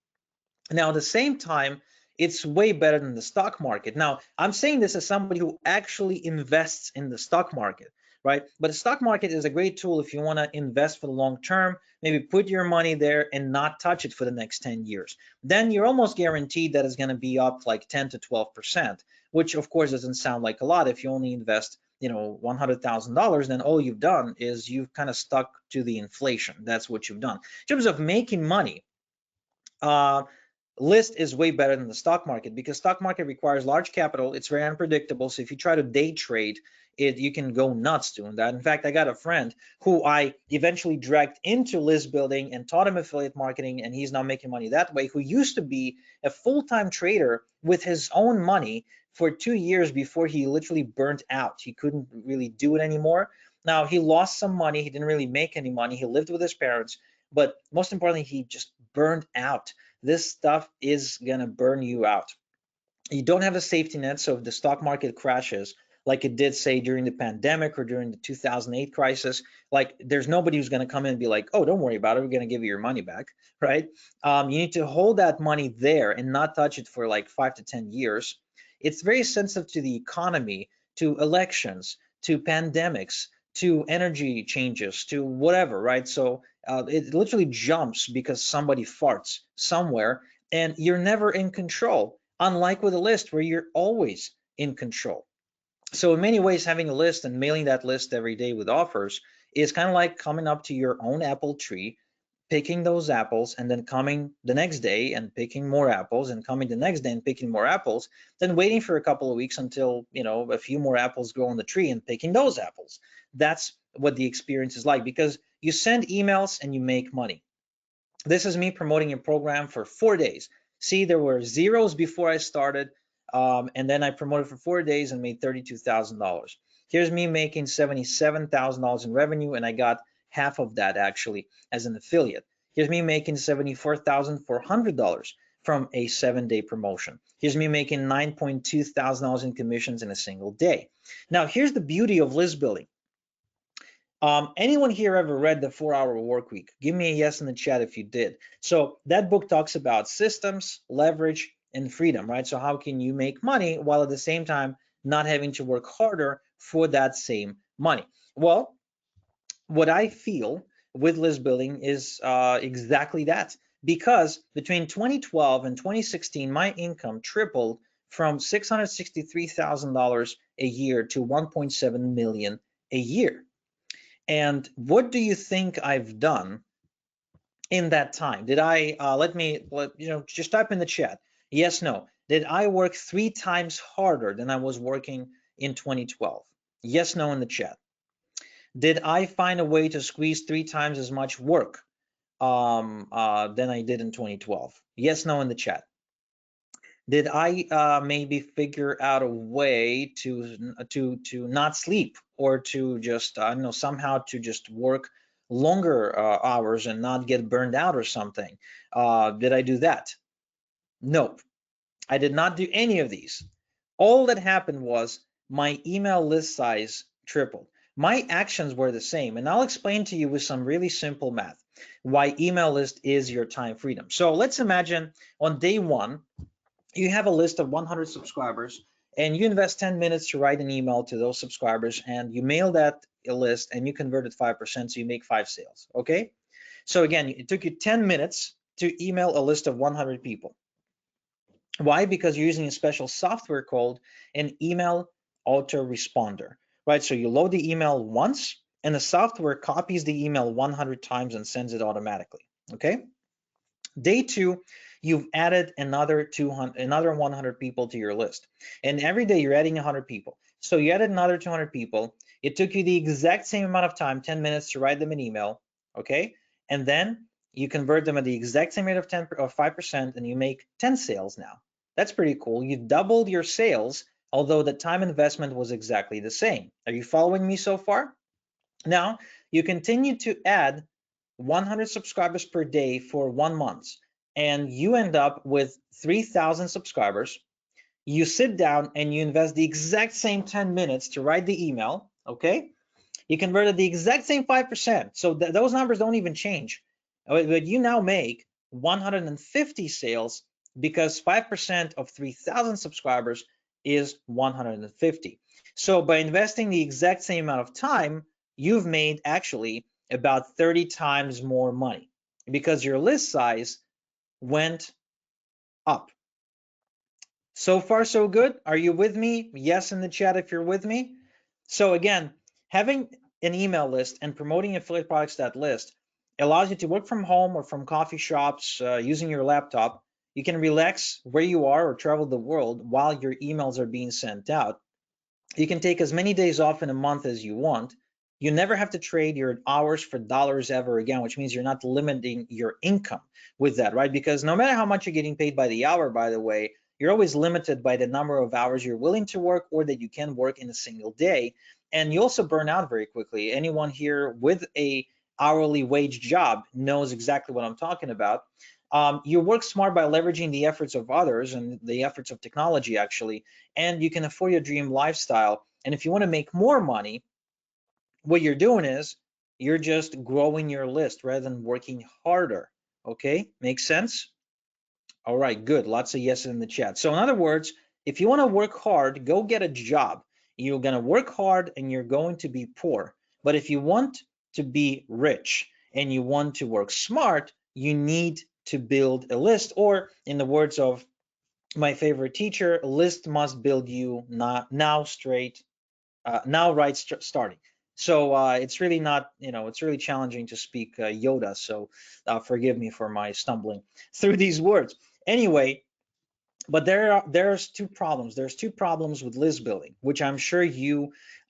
Now, at the same time, it's way better than the stock market. Now, I'm saying this as somebody who actually invests in the stock market, right? But the stock market is a great tool if you want to invest for the long term, maybe put your money there and not touch it for the next 10 years. Then you're almost guaranteed that it's going to be up like 10 to 12%, which of course doesn't sound like a lot. If you only invest, $100,000, then all you've done is you've kind of stuck to the inflation. That's what you've done. In terms of making money, uh, list is way better than the stock market because stock market requires large capital. It's very unpredictable. So if you try to day trade it, you can go nuts doing that. In fact, I got a friend who I eventually dragged into list building and taught him affiliate marketing, and he's now making money that way, who used to be a full-time trader with his own money for 2 years before he literally burnt out. He couldn't really do it anymore. Now he lost some money. He didn't really make any money. He lived with his parents, but most importantly, he just burned out. This stuff is gonna burn you out. You don't have a safety net, so if the stock market crashes, like it did say during the pandemic or during the 2008 crisis, like there's nobody who's gonna come in and be like, oh, don't worry about it, we're gonna give you your money back, right? You need to hold that money there and not touch it for like 5 to 10 years. It's very sensitive to the economy, to elections, to pandemics, to energy changes, to whatever, right? So it literally jumps because somebody farts somewhere, and you're never in control, unlike with a list where you're always in control. So in many ways, having a list and mailing that list every day with offers is kind of like coming up to your own apple tree, picking those apples, and then coming the next day and picking more apples, and coming the next day and picking more apples, then waiting for a couple of weeks until a few more apples grow on the tree and picking those apples. That's what the experience is like, because you send emails and you make money. This is me promoting a program for 4 days. See, there were zeros before I started, and then I promoted for 4 days and made $32,000. Here's me making $77,000 in revenue, and I got half of that actually as an affiliate. Here's me making $74,400 from a 7-day promotion. Here's me making $9,200 in commissions in a single day. Now, here's the beauty of list building. Anyone here ever read the 4-Hour Workweek? Give me a yes in the chat if you did. So that book talks about systems, leverage, and freedom, right? So how can you make money while at the same time not having to work harder for that same money? Well, what I feel with list building is exactly that. Because between 2012 and 2016, my income tripled from $663,000 a year to 1.7 million a year. And what do you think I've done in that time? Did I, just type in the chat, yes, no. Did I work 3 times harder than I was working in 2012? Yes, no in the chat. Did I find a way to squeeze 3 times as much work than I did in 2012? Yes, no in the chat. Did I maybe figure out a way to not sleep, or to just somehow to just work longer hours and not get burned out or something? Did I do that? Nope, I did not do any of these. All that happened was my email list size tripled. My actions were the same, and I'll explain to you with some really simple math why email list is your time freedom. So let's imagine on day 1 you have a list of 100 subscribers, and you invest 10 minutes to write an email to those subscribers, and you mail that list and you converted 5%, so you make 5 sales. Okay, so again, it took you 10 minutes to email a list of 100 people. Why? Because you're using a special software called an email autoresponder, right? So you load the email once and the software copies the email 100 times and sends it automatically. Okay, day 2, you've added another 100 people to your list, and every day you're adding 100 people. So you added another 200 people. It took you the exact same amount of time, 10 minutes, to write them an email, okay? And then you convert them at the exact same rate of 10 or 5%, and you make 10 sales now. That's pretty cool. You doubled your sales, although the time investment was exactly the same. Are you following me so far? Now, you continue to add 100 subscribers per day for 1 month, and you end up with 3,000 subscribers. You sit down and you invest the exact same 10 minutes to write the email, okay? You converted the exact same 5%. So those numbers don't even change. But you now make 150 sales because 5% of 3,000 subscribers is 150. So by investing the exact same amount of time, you've made actually about 30 times more money because your list size went up. So far, so good. Are you with me? Yes in the chat if you're with me. So again, having an email list and promoting affiliate products to that list allows you to work from home or from coffee shops using your laptop. You can relax where you are or travel the world while your emails are being sent out. You can take as many days off in a month as you want. You never have to trade your hours for dollars ever again, which means you're not limiting your income with that, right? Because no matter how much you're getting paid by the hour, by the way, you're always limited by the number of hours you're willing to work or that you can work in a single day. And you also burn out very quickly. Anyone here with a hourly wage job knows exactly what I'm talking about. You work smart by leveraging the efforts of others and the efforts of technology, actually, and you can afford your dream lifestyle. And if you want to make more money, what you're doing is you're just growing your list rather than working harder. Okay, makes sense? All right, good. Lots of yeses in the chat. So in other words, if you want to work hard, go get a job. You're going to work hard and you're going to be poor. But if you want to be rich and you want to work smart, you need to build a list, or in the words of my favorite teacher, a list must build you now straight, now right starting. So it's really not, it's really challenging to speak Yoda. So forgive me for my stumbling through these words. Anyway, but there's two problems. There's two problems with list building, which I'm sure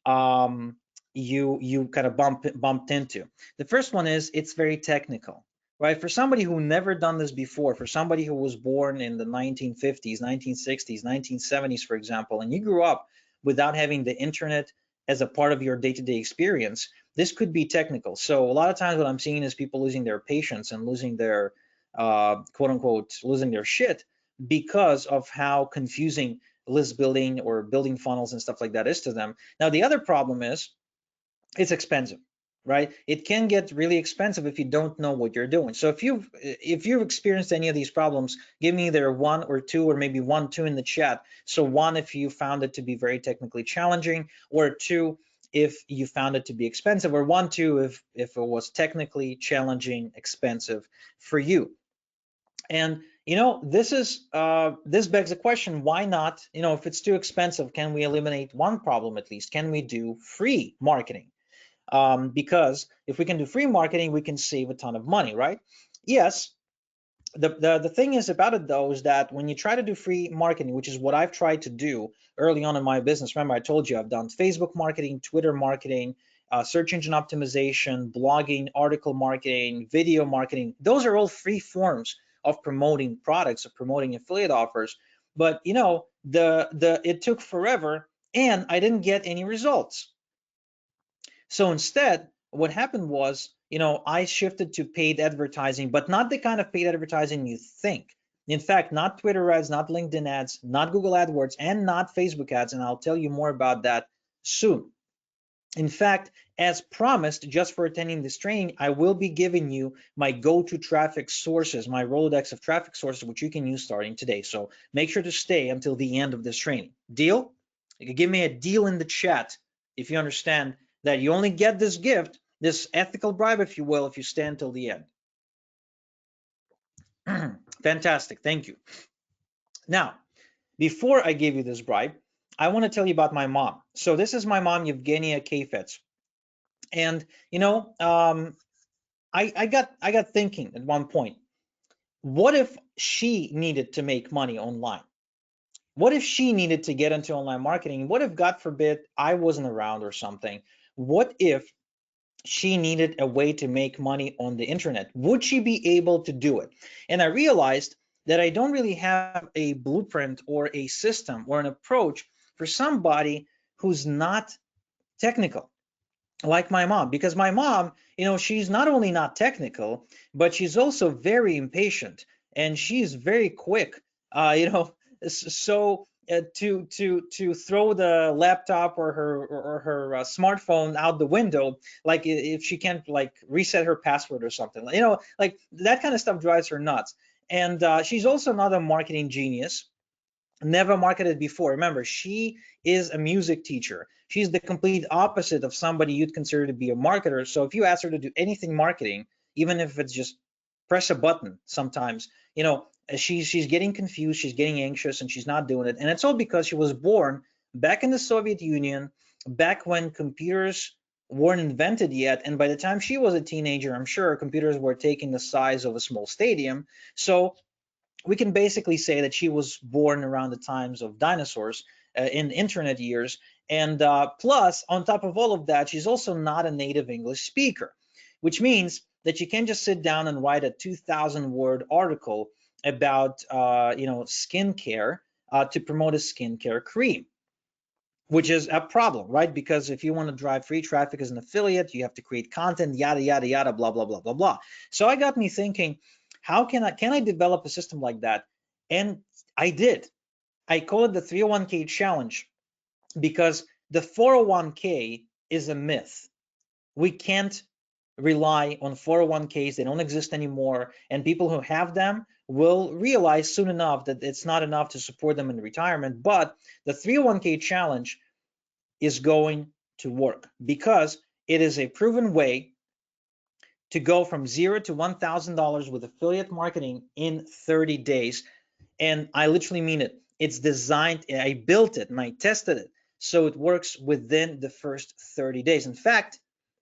um, you kind of bumped into. The first one is it's very technical, right? For somebody who never done this before, for somebody who was born in the 1950s, 1960s, 1970s, for example, and you grew up without having the internet as a part of your day-to-day experience, this could be technical. So a lot of times what I'm seeing is people losing their patience and losing their quote unquote losing their shit because of how confusing list building or building funnels and stuff like that is to them. Now, the other problem is it's expensive, right? It can get really expensive if you don't know what you're doing. So if you've experienced any of these problems, give me either one or two, or maybe 1, 2 in the chat. So one, if you found it to be very technically challenging, or two, if you found it to be expensive, or 1, 2, if it was technically challenging, expensive for you. And this begs the question, why not, if it's too expensive, can we eliminate one problem at least? Can we do free marketing? Because if we can do free marketing, we can save a ton of money, right? Yes. The thing is about it though is that when you try to do free marketing, which is what I've tried to do early on in my business, remember I told you I've done Facebook marketing, Twitter marketing, search engine optimization, blogging, article marketing, video marketing. Those are all free forms of promoting products, of promoting affiliate offers. But it took forever and I didn't get any results. So instead, what happened was, I shifted to paid advertising, but not the kind of paid advertising you think. In fact, not Twitter ads, not LinkedIn ads, not Google AdWords, and not Facebook ads. And I'll tell you more about that soon. In fact, as promised, just for attending this training, I will be giving you my go-to traffic sources, my Rolodex of traffic sources, which you can use starting today. So make sure to stay until the end of this training. Deal? You can give me a deal in the chat if you understand that you only get this gift, this ethical bribe, if you will, if you stay until the end. Fantastic. Thank you. Now, before I give you this bribe, I want to tell you about my mom. So this is my mom, Yevgenia Kayfets. And I got thinking at one point, what if she needed to make money online? What if she needed to get into online marketing? What if, God forbid, I wasn't around or something? What if she needed a way to make money on the internet? Would she be able to do it? And I realized that I don't really have a blueprint or a system or an approach for somebody who's not technical, like my mom. Because my mom, she's not only not technical, but she's also very impatient, and she's very quick. So to throw the laptop or her smartphone out the window, like if she can't like reset her password or something, like that kind of stuff drives her nuts. And she's also not a marketing genius, never marketed before. Remember, she is a music teacher. She's the complete opposite of somebody you'd consider to be a marketer. So if you ask her to do anything marketing, even if it's just press a button, sometimes, she's getting confused, she's getting anxious, and she's not doing it. And it's all because she was born back in the Soviet Union, back when computers weren't invented yet. And by the time she was a teenager, I'm sure computers were taking the size of a small stadium. So we can basically say that she was born around the times of dinosaurs, in internet years. And plus, on top of all of that, she's also not a native English speaker, which means that you can't just sit down and write a 2,000-word article about skincare, to promote a skincare cream, which is a problem, right? Because if you want to drive free traffic as an affiliate, you have to create content, yada yada yada, blah blah blah blah blah. So I got me thinking, how can I develop a system like that? And I did. I call it the 301k challenge, because the 401k is a myth. We can't rely on 401ks. They don't exist anymore, and people who have them will realize soon enough that it's not enough to support them in retirement. But the 301k challenge is going to work, because it is a proven way to go from $0 to $1,000 with affiliate marketing in 30 days. And I literally mean it. It's designed, I built it and I tested it, so it works within the first 30 days. In fact,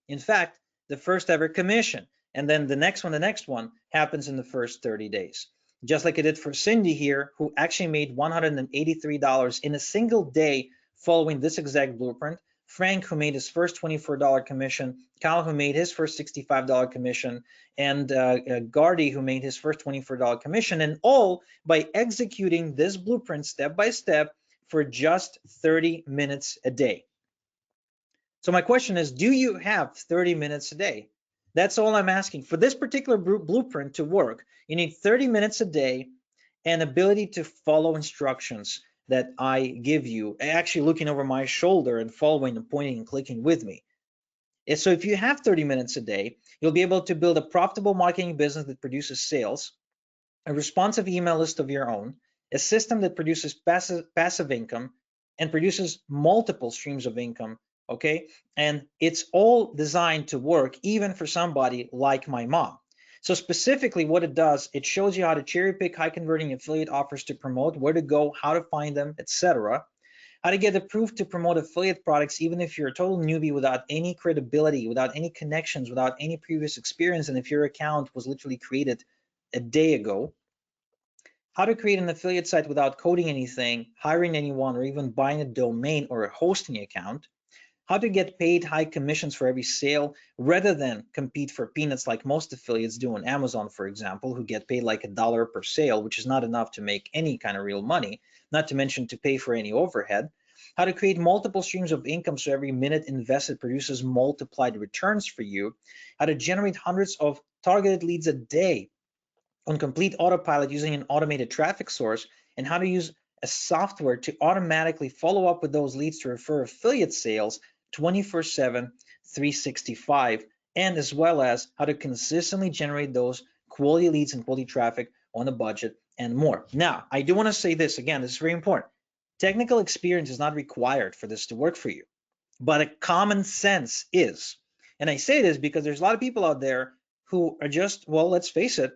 the first ever commission, and then the next one happens in the first 30 days. Just like I did for Cindy here, who actually made $183 in a single day following this exact blueprint. Frank, who made his first $24 commission, Kyle, who made his first $65 commission, and Gardy, who made his first $24 commission, and all by executing this blueprint step by step for just 30 minutes a day. So my question is, do you have 30 minutes a day? That's all I'm asking. For this particular blueprint to work, you need 30 minutes a day and ability to follow instructions that I give you, actually looking over my shoulder and following and pointing and clicking with me. And so if you have 30 minutes a day, you'll be able to build a profitable marketing business that produces sales, a responsive email list of your own, a system that produces passive income and produces multiple streams of income. Okay, and it's all designed to work even for somebody like my mom. So specifically what it does, it shows you how to cherry pick high converting affiliate offers to promote, where to go, how to find them, etc. How to get approved to promote affiliate products even if you're a total newbie without any credibility, without any connections, without any previous experience, and if your account was literally created a day ago. How to create an affiliate site without coding anything, hiring anyone, or even buying a domain or a hosting account. How to get paid high commissions for every sale rather than compete for peanuts like most affiliates do on Amazon, for example, who get paid like $1 per sale, which is not enough to make any kind of real money, not to mention to pay for any overhead. How to create multiple streams of income so every minute invested produces multiplied returns for you. How to generate hundreds of targeted leads a day on complete autopilot using an automated traffic source, and how to use a software to automatically follow up with those leads to refer affiliate sales 24/7, 365, and as well as how to consistently generate those quality leads and quality traffic on a budget and more. Now, I do want to say this again, this is very important. Technical experience is not required for this to work for you, but a common sense is. And I say this because there's a lot of people out there who are just, well, let's face it,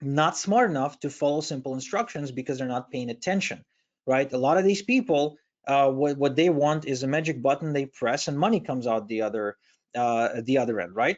not smart enough to follow simple instructions because they're not paying attention, right? A lot of these people, what they want is a magic button they press and money comes out the other end, right?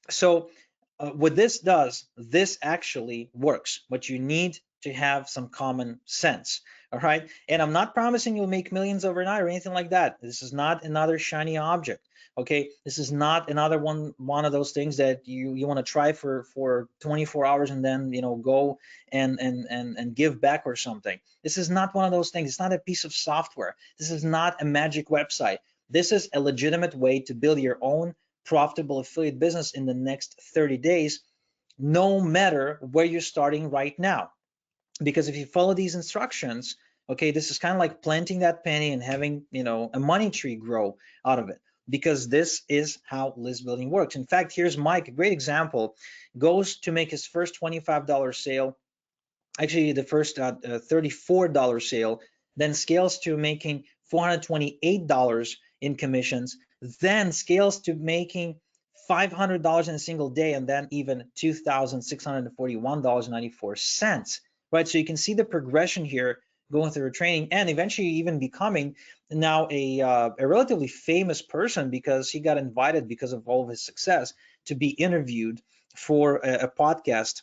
So what this does, this actually works, but you need to have some common sense. All right. And I'm not promising you'll make millions overnight or anything like that. This is not another shiny object. Okay. This is not another one of those things that you want to try for 24 hours and then go and give back or something. This is not one of those things. It's not a piece of software. This is not a magic website. This is a legitimate way to build your own profitable affiliate business in the next 30 days, no matter where you're starting right now. Because if you follow these instructions, okay, this is kind of like planting that penny and having a money tree grow out of it, because this is how list building works. In fact, here's Mike, a great example. Goes to make his first $25 sale, actually the first $34 sale, then scales to making $428 in commissions, then scales to making $500 in a single day, and then even $2,641.94, right? So you can see the progression here, going through training and eventually even becoming now a relatively famous person, because he got invited, because of all of his success, to be interviewed for a podcast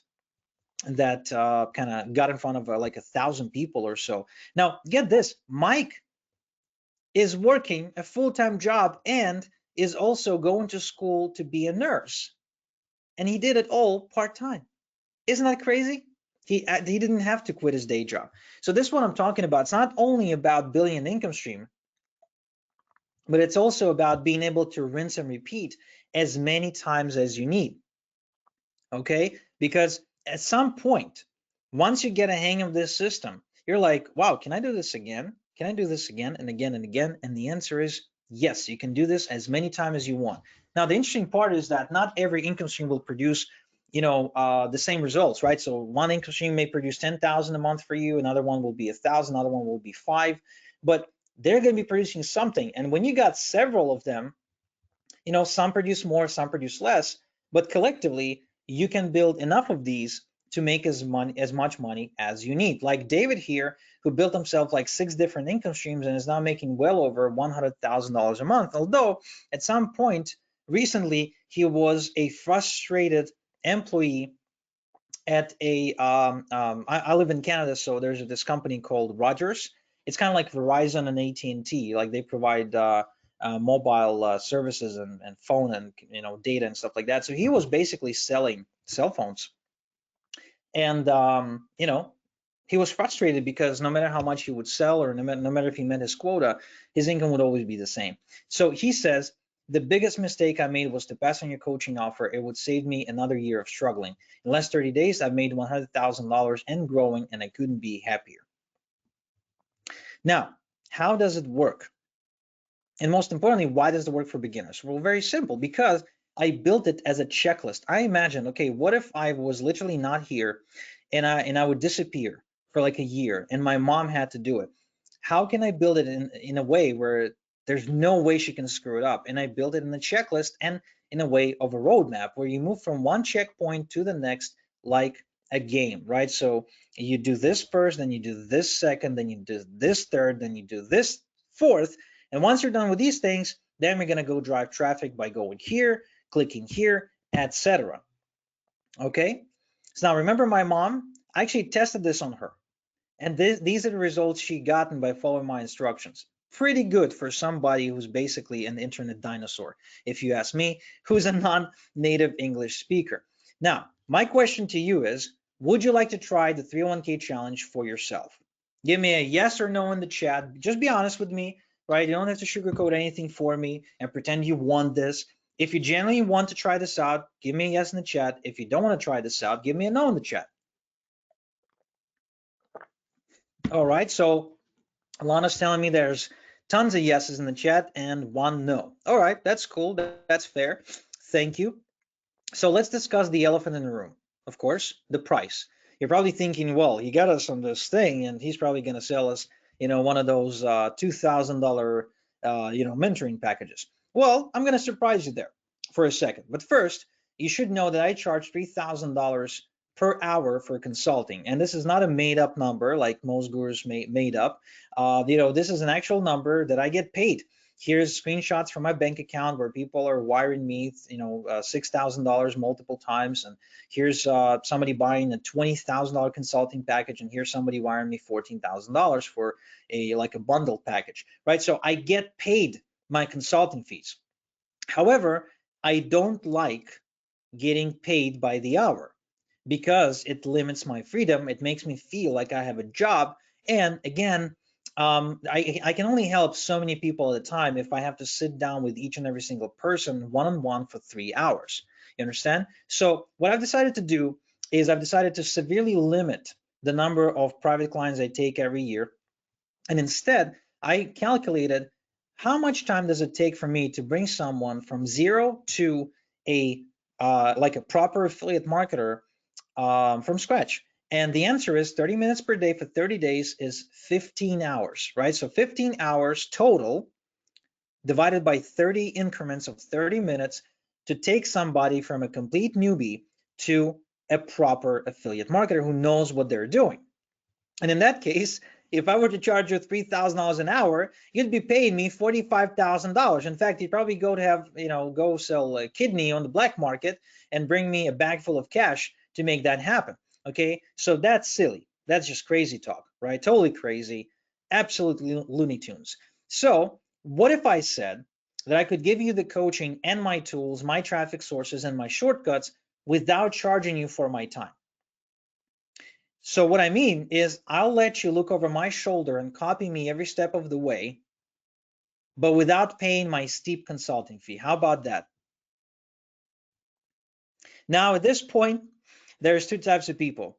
that kind of got in front of like 1,000 people or so. Now, get this, Mike is working a full-time job and is also going to school to be a nurse. And he did it all part-time. Isn't that crazy? He didn't have to quit his day job. So this one I'm talking about, it's not only about building an income stream, but it's also about being able to rinse and repeat as many times as you need. Okay? Because at some point, once you get a hang of this system, you're like, wow, can I do this again? Can I do this again and again and again? And the answer is yes, you can do this as many times as you want. Now, the interesting part is that not every income stream will produce, the same results, right? So one income stream may produce 10,000 a month for you, another one will be 1,000, another one will be 5, but they're going to be producing something. And when you got several of them, some produce more, some produce less, but collectively you can build enough of these to make as much money as you need. Like David here, who built himself like 6 different income streams and is now making well over $100,000 a month. Although at some point recently he was a frustrated employee at I live in Canada, so there's this company called Rogers. It's kind of like Verizon and AT&T. Like they provide mobile services and phone and data and stuff like that. So he was basically selling cell phones, and he was frustrated because no matter how much he would sell, or no matter if he met his quota, his income would always be the same. So he says, the biggest mistake I made was to pass on your coaching offer. It would save me another year of struggling. In less 30 days, I've made $100,000 and growing, and I couldn't be happier. Now, how does it work? And most importantly, why does it work for beginners? Well, very simple, because I built it as a checklist. I imagined, okay, what if I was literally not here and I would disappear for like a year and my mom had to do it? How can I build it in a way where there's no way she can screw it up? And I built it in a checklist and in a way of a roadmap where you move from one checkpoint to the next like a game, right? So you do this first, then you do this second, then you do this third, then you do this fourth. And once you're done with these things, then we're going to go drive traffic by going here, clicking here, etc. Okay. So now remember my mom, I actually tested this on her. And these are the results she gotten by following my instructions. Pretty good for somebody who's basically an internet dinosaur, if you ask me, who's a non-native English speaker. Now, my question to you is, would you like to try the 301k challenge for yourself? Give me a yes or no in the chat. Just be honest with me, right? You don't have to sugarcoat anything for me and pretend you want this. If you genuinely want to try this out, give me a yes in the chat. If you don't want to try this out, give me a no in the chat. All right, so Alana's telling me there's tons of yeses in the chat and one no. All right, that's cool. That's fair. Thank you. So let's discuss the elephant in the room. Of course, the price. You're probably thinking, well, he got us on this thing and he's probably going to sell us, one of those $2,000, mentoring packages. Well, I'm going to surprise you there for a second. But first, you should know that I charge $3,000 per hour for consulting. And this is not a made up number like most gurus made up. This is an actual number that I get paid. Here's screenshots from my bank account where people are wiring me, $6,000 multiple times. And here's somebody buying a $20,000 consulting package, and here's somebody wiring me $14,000 for like a bundle package, right? So I get paid my consulting fees. However, I don't like getting paid by the hour because it limits my freedom. It makes me feel like I have a job. And again, I can only help so many people at a time if I have to sit down with each and every single person one-on-one for 3 hours. You understand? So what I've decided to do is I've decided to severely limit the number of private clients I take every year. And instead, I calculated how much time does it take for me to bring someone from zero to a like a proper affiliate marketer from scratch. And the answer is 30 minutes per day for 30 days is 15 hours, right? So 15 hours total divided by 30 increments of 30 minutes to take somebody from a complete newbie to a proper affiliate marketer who knows what they're doing. And in that case, if I were to charge you $3,000 an hour, you'd be paying me $45,000. In fact, you'd probably go sell a kidney on the black market and bring me a bag full of cash to make that happen. Okay, so that's silly. That's just crazy talk, right? Totally crazy, absolutely Looney Tunes. So what if I said that I could give you the coaching and my tools, my traffic sources, and my shortcuts without charging you for my time? So what I mean is I'll let you look over my shoulder and copy me every step of the way, but without paying my steep consulting fee. How about that? Now, at this point, there's two types of people.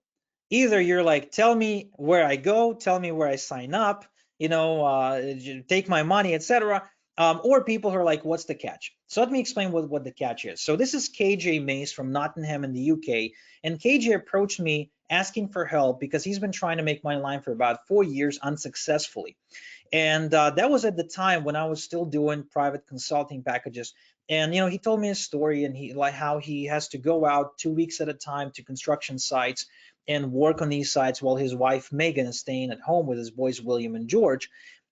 Either you're like, tell me where I go, tell me where I sign up, take my money, etc. Or people who are like, what's the catch? So let me explain what the catch is. So this is KJ Mace from Nottingham in the UK. And KJ approached me asking for help because he's been trying to make money online for about 4 years unsuccessfully. And that was at the time when I was still doing private consulting packages. And he told me a story, and he like how he has to go out 2 weeks at a time to construction sites and work on these sites while his wife Megan is staying at home with his boys William and George.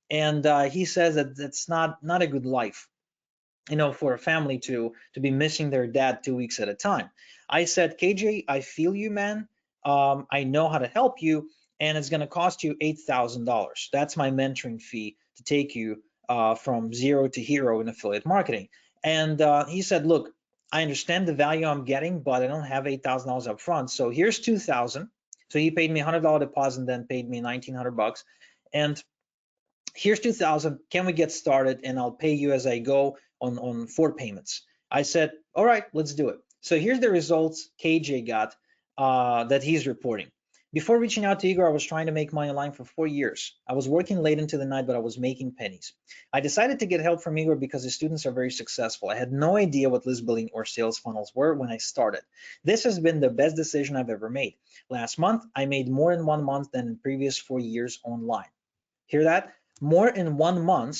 And he says that that's not a good life, for a family to be missing their dad 2 weeks at a time. I said, KJ, I feel you, man. I know how to help you, and it's going to cost you $8,000. That's my mentoring fee to take you from zero to hero in affiliate marketing. And he said, look, I understand the value I'm getting, but I don't have $8,000 up front. So here's $2,000. So he paid me $100 deposit, and then paid me $1,900. And here's $2,000. Can we get started? And I'll pay you as I go on 4 payments. I said, all right, let's do it. So here's the results KJ got that he's reporting. Before reaching out to Igor, I was trying to make money online for 4 years. I was working late into the night, but I was making pennies. I decided to get help from Igor because his students are very successful. I had no idea what list building or sales funnels were when I started. This has been the best decision I've ever made. Last month, I made more in 1 month than in previous 4 years online. Hear that? More in 1 month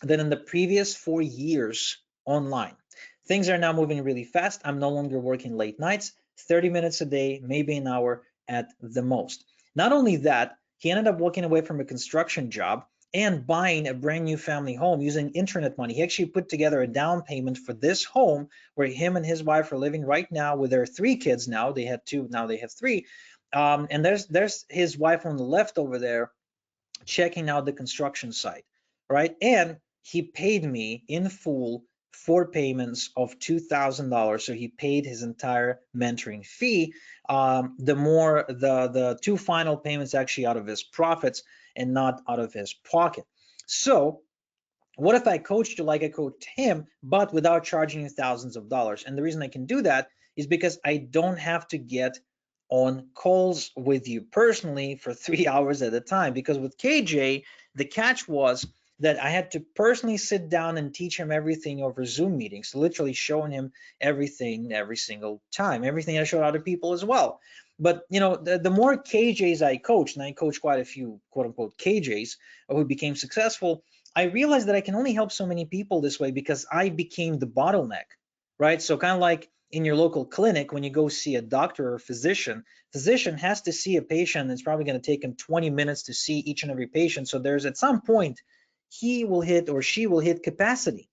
than in the previous 4 years online. Things are now moving really fast. I'm no longer working late nights, 30 minutes a day, maybe an hour at the most. Not only that, he ended up walking away from a construction job and buying a brand new family home using internet money. He actually put together a down payment for this home where him and his wife are living right now with their 3 kids now. They had 2, now they have 3. And there's his wife on the left over there checking out the construction site, right? And he paid me in full 4 payments of $2,000. So he paid his entire mentoring fee. The 2 final payments actually out of his profits and not out of his pocket. So what if I coached you like I coached him, but without charging you thousands of dollars? And the reason I can do that is because I don't have to get on calls with you personally for 3 hours at a time. Because with KJ, the catch was that I had to personally sit down and teach him everything over Zoom meetings, literally showing him everything every single time, everything I showed other people as well. But the more KJs I coached, and I coached quite a few quote unquote KJs who became successful, I realized that I can only help so many people this way because I became the bottleneck, right? So kind of like in your local clinic, when you go see a doctor or physician has to see a patient. It's probably going to take him 20 minutes to see each and every patient. So there's at some point he will hit or she will hit capacity.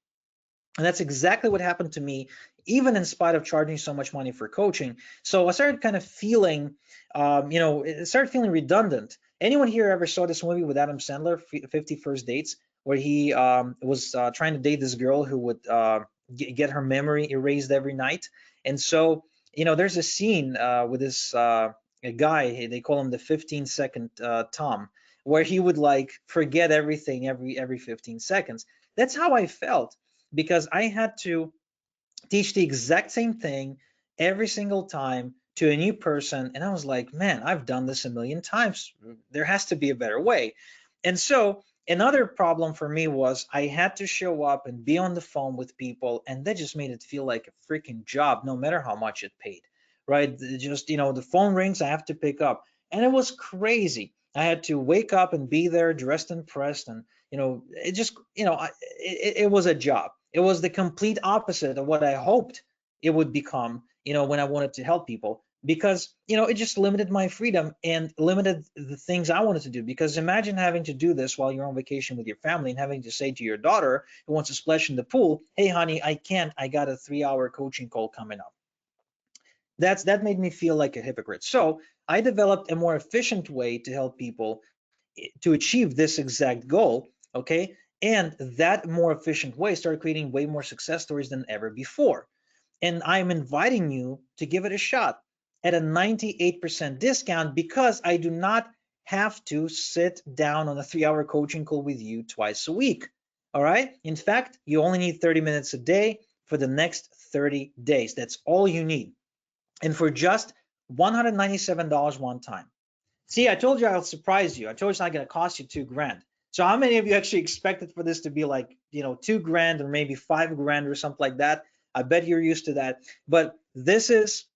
And that's exactly what happened to me, even in spite of charging so much money for coaching. So I started kind of feeling, it started feeling redundant. Anyone here ever saw this movie with Adam Sandler, 50 First Dates, where he was trying to date this girl who would get her memory erased every night? And so, there's a scene with this a guy, they call him the 15-second Tom, where he would like forget everything every 15 seconds. That's how I felt, because I had to teach the exact same thing every single time to a new person. And I was like, man, I've done this a million times. There has to be a better way. And so another problem for me was I had to show up and be on the phone with people, and that just made it feel like a freaking job, no matter how much it paid, right? Just, the phone rings, I have to pick up. And it was crazy. I had to wake up and be there dressed and pressed. And, it just, it was a job. It was the complete opposite of what I hoped it would become, when I wanted to help people, because, it just limited my freedom and limited the things I wanted to do. Because imagine having to do this while you're on vacation with your family and having to say to your daughter who wants to splash in the pool, hey, honey, I can't, I got a 3-hour coaching call coming up. That made me feel like a hypocrite. So I developed a more efficient way to help people to achieve this exact goal. Okay. And that more efficient way started creating way more success stories than ever before. And I'm inviting you to give it a shot at a 98% discount, because I do not have to sit down on a 3-hour coaching call with you twice a week. All right. In fact, you only need 30 minutes a day for the next 30 days. That's all you need. And for just $197 one time. See, I told you I'll surprise you. I told you it's not going to cost you 2 grand. So how many of you actually expected for this to be like, 2 grand or maybe 5 grand or something like that? I bet you're used to that. But this is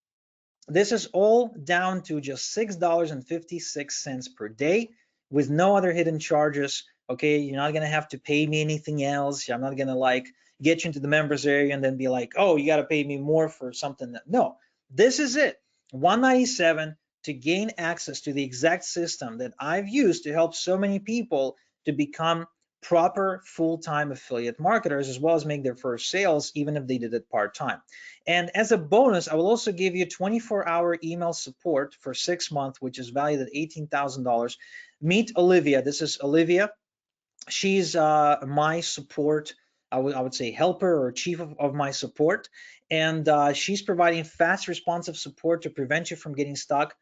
all down to just $6.56 per day with no other hidden charges. Okay, you're not gonna have to pay me anything else. I'm not gonna like get you into the members area and then be like, oh, you gotta pay me more for something that, no, this is it. 197 to gain access to the exact system that I've used to help so many people to become proper full-time affiliate marketers, as well as make their first sales, even if they did it part-time. And as a bonus, I will also give you 24-hour email support for 6 months, which is valued at $18,000. Meet Olivia. This is Olivia. She's my support, I would say helper or chief of my support. And she's providing fast, responsive support to prevent you from getting stuck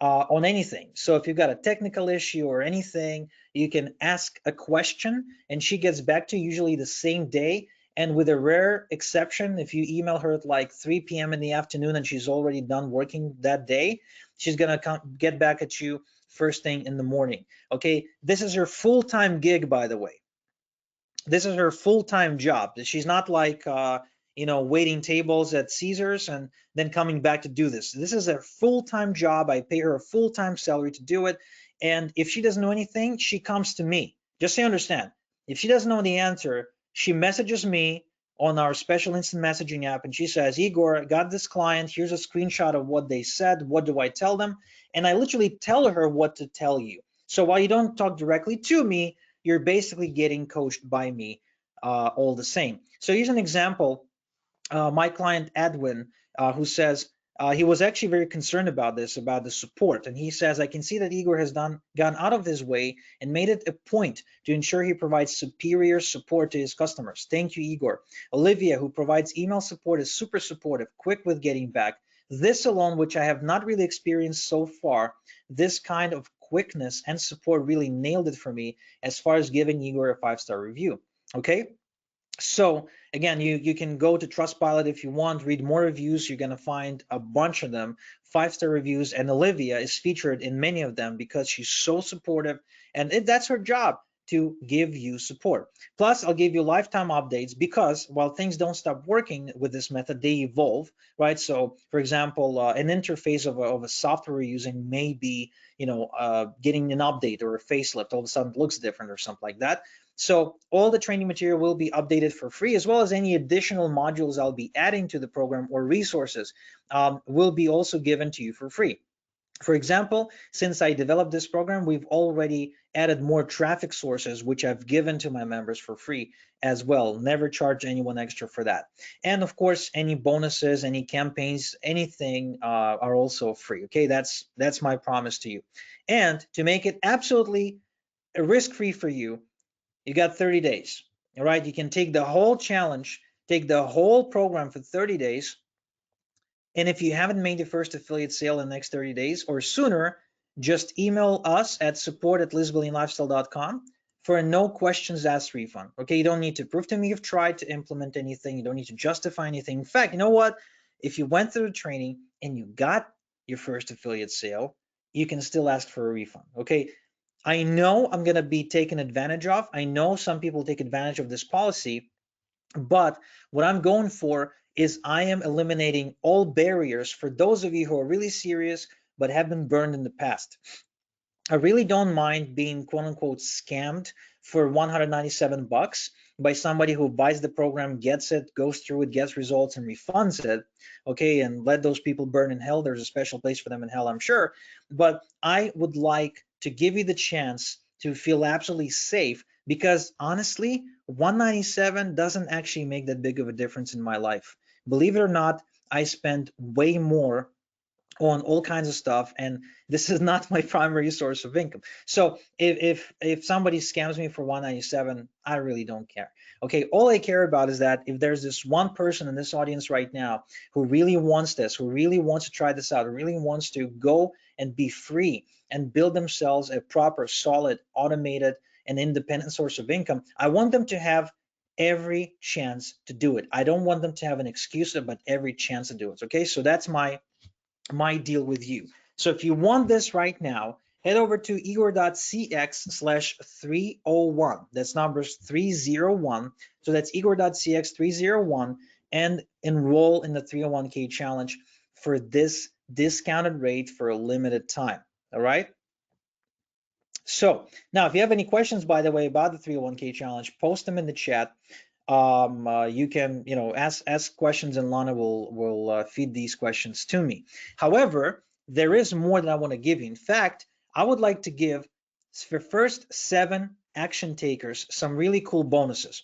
on anything. So if you've got a technical issue or anything, you can ask a question and she gets back to you usually the same day. And with a rare exception, if you email her at like 3 p.m. in the afternoon and she's already done working that day, she's going to get back at you first thing in the morning. Okay, this is her full-time gig, by the way. This is her full-time job. She's not like waiting tables at Caesars and then coming back to do this. This is a full-time job. I pay her a full-time salary to do it. And if she doesn't know anything, she comes to me. Just so you understand, if she doesn't know the answer, she messages me on our special instant messaging app and she says, Igor, I got this client. Here's a screenshot of what they said. What do I tell them? And I literally tell her what to tell you. So while you don't talk directly to me, you're basically getting coached by me all the same. So here's an example. My client Edwin, who says he was actually very concerned about this, about the support. And he says, I can see that Igor has gone out of his way and made it a point to ensure he provides superior support to his customers. Thank you, Igor. Olivia, who provides email support, is super supportive, quick with getting back. This alone, which I have not really experienced so far, this kind of quickness and support really nailed it for me as far as giving Igor a 5-star review. Okay. So again, you can go to Trustpilot if you want, read more reviews. You're going to find a bunch of them, 5-star reviews, and Olivia is featured in many of them because she's so supportive, and that's her job, to give you support. Plus, I'll give you lifetime updates, because while things don't stop working with this method, they evolve, right? So for example, an interface of a software we're using may be, getting an update or a facelift. All of a sudden it looks different or something like that. So all the training material will be updated for free, as well as any additional modules I'll be adding to the program or resources will be also given to you for free. For example, since I developed this program, we've already added more traffic sources, which I've given to my members for free as well. Never charge anyone extra for that. And of course, any bonuses, any campaigns, anything are also free. Okay, that's my promise to you. And to make it absolutely risk-free for you, you got 30 days. All right, you can take the whole challenge, take the whole program for 30 days. And if you haven't made your first affiliate sale in the next 30 days or sooner, just email us at support@lizbillionlifestyle.com for a no questions asked refund. Okay, you don't need to prove to me you've tried to implement anything. You don't need to justify anything. In fact, you know what? If you went through the training and you got your first affiliate sale, you can still ask for a refund. Okay, I know I'm going to be taken advantage of. I know some people take advantage of this policy, but what I'm going for is I am eliminating all barriers for those of you who are really serious but have been burned in the past. I really don't mind being quote unquote scammed for 197 bucks by somebody who buys the program, gets it, goes through it, gets results, and refunds it. Okay, and let those people burn in hell. There's a special place for them in hell, I'm sure. But I would like to give you the chance to feel absolutely safe because honestly, 197 doesn't actually make that big of a difference in my life. Believe it or not, I spend way more on all kinds of stuff, and this is not my primary source of income. So if somebody scams me for 197, I really don't care. Okay, all I care about is that if there's this one person in this audience right now who really wants this, who really wants to try this out, who really wants to go and be free and build themselves a proper, solid, automated, and independent source of income, I want them to have every chance to do it. I don't want them to have an excuse, but every chance to do it. Okay, so that's my deal with you. So if you want this right now, head over to igor.cx/301. That's numbers 301. So that's igor.cx301 and enroll in the 301k challenge for this discounted rate for a limited time. All right. So now, if you have any questions, by the way, about the 301k challenge, post them in the chat. You can, ask questions, and Lana will feed these questions to me. However, there is more that I want to give you. In fact, I would like to give for first 7 action takers some really cool bonuses.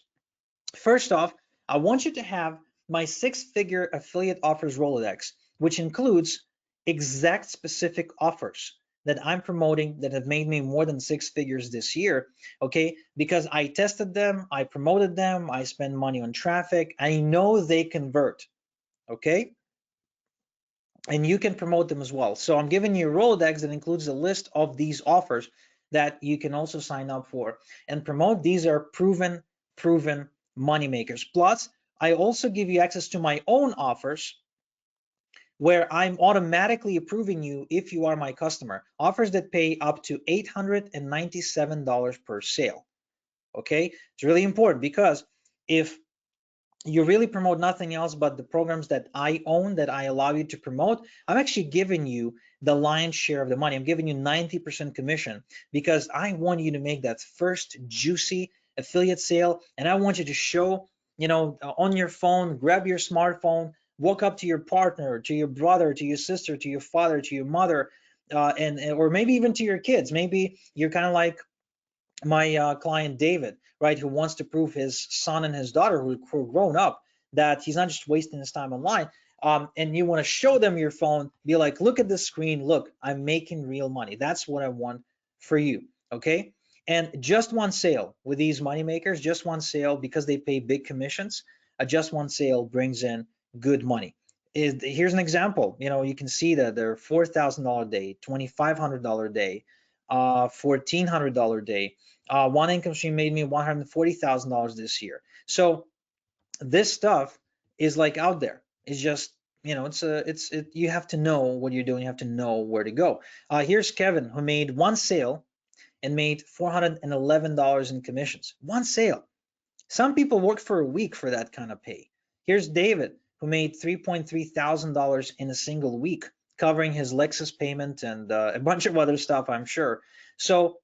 First off, I want you to have my 6-figure affiliate offers Rolodex, which includes exact specific offers that I'm promoting that have made me more than 6 figures this year. Okay, because I tested them, I promoted them, I spend money on traffic, I know they convert. Okay, and you can promote them as well. So I'm giving you a Rolodex that includes a list of these offers that you can also sign up for and promote. These are proven money makers. Plus, I also give you access to my own offers where I'm automatically approving you if you are my customer. Offers that pay up to $897 per sale. Okay, it's really important because if you really promote nothing else but the programs that I own, that I allow you to promote, I'm actually giving you the lion's share of the money. I'm giving you 90% commission because I want you to make that first juicy affiliate sale, and I want you to show, on your phone, grab your smartphone, walk up to your partner, to your brother, to your sister, to your father, to your mother, and or maybe even to your kids. Maybe you're kind of like my client David, right, who wants to prove his son and his daughter who are grown up that he's not just wasting his time online. And you want to show them your phone, be like, look at the screen, look, I'm making real money. That's what I want for you. Okay. And just one sale with these money makers, just one sale, because they pay big commissions, just one sale brings in good money. Here's an example. You can see that they're $4,000 a day, $2,500 a day, $1,400 a day. One income stream made me $140,000 this year. So this stuff is like out there. It's just, you have to know what you're doing. You have to know where to go. Here's Kevin, who made one sale and made $411 in commissions. One sale. Some people work for a week for that kind of pay. Here's David, who made $3,300 in a single week, covering his Lexus payment and a bunch of other stuff, I'm sure. So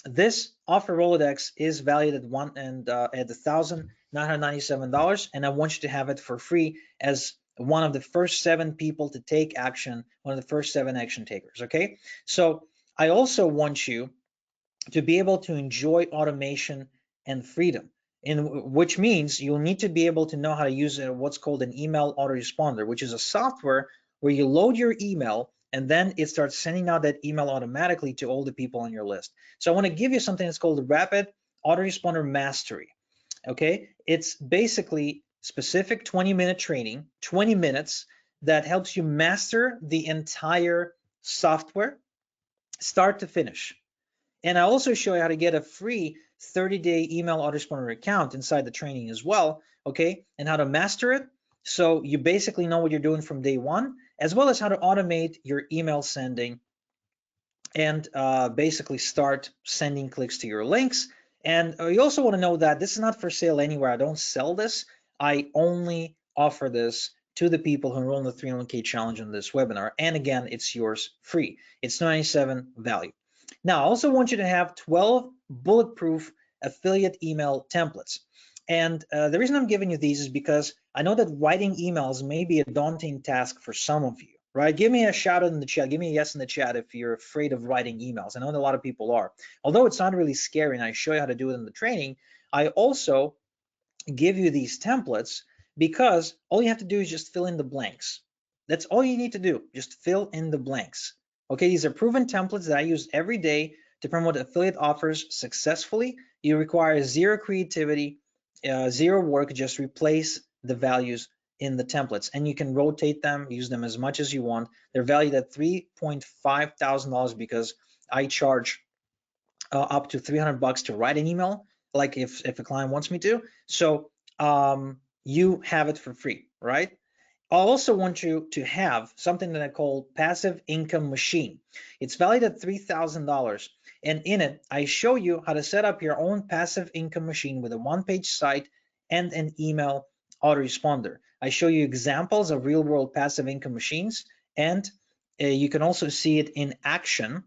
this offer Rolodex is valued at $1,997, and I want you to have it for free as one of the first 7 people to take action, one of the first 7 action takers. Okay, so I also want you to be able to enjoy automation and freedom, which means you'll need to be able to know how to use what's called an email autoresponder, which is a software where you load your email and then it starts sending out that email automatically to all the people on your list. So I want to give you something that's called Rapid Autoresponder Mastery. Okay, it's basically specific 20-minute training, 20 minutes that helps you master the entire software, start to finish. And I also show you how to get a free 30-day email autoresponder account inside the training as well, okay, and how to master it. So you basically know what you're doing from day one, as well as how to automate your email sending and basically start sending clicks to your links. And you also want to know that this is not for sale anywhere. I don't sell this. I only offer this to the people who enroll in the 301k challenge in this webinar. And again, it's yours free. It's $97 value. Now, I also want you to have 12 bulletproof affiliate email templates. And the reason I'm giving you these is because I know that writing emails may be a daunting task for some of you, right? Give me a shout out in the chat. Give me a yes in the chat if you're afraid of writing emails. I know that a lot of people are. Although it's not really scary and I show you how to do it in the training, I also give you these templates because all you have to do is just fill in the blanks. That's all you need to do. Just fill in the blanks. Okay, these are proven templates that I use every day to promote affiliate offers successfully. You require zero creativity, zero work, just replace the values in the templates and you can rotate them, use them as much as you want. They're valued at $3.5 thousand because I charge up to $300 to write an email, like if a client wants me to. So you have it for free, right? I also want you to have something that I call passive income machine. It's valued at $3,000. And in it, I show you how to set up your own passive income machine with a one-page site and an email autoresponder. I show you examples of real-world passive income machines, and you can also see it in action,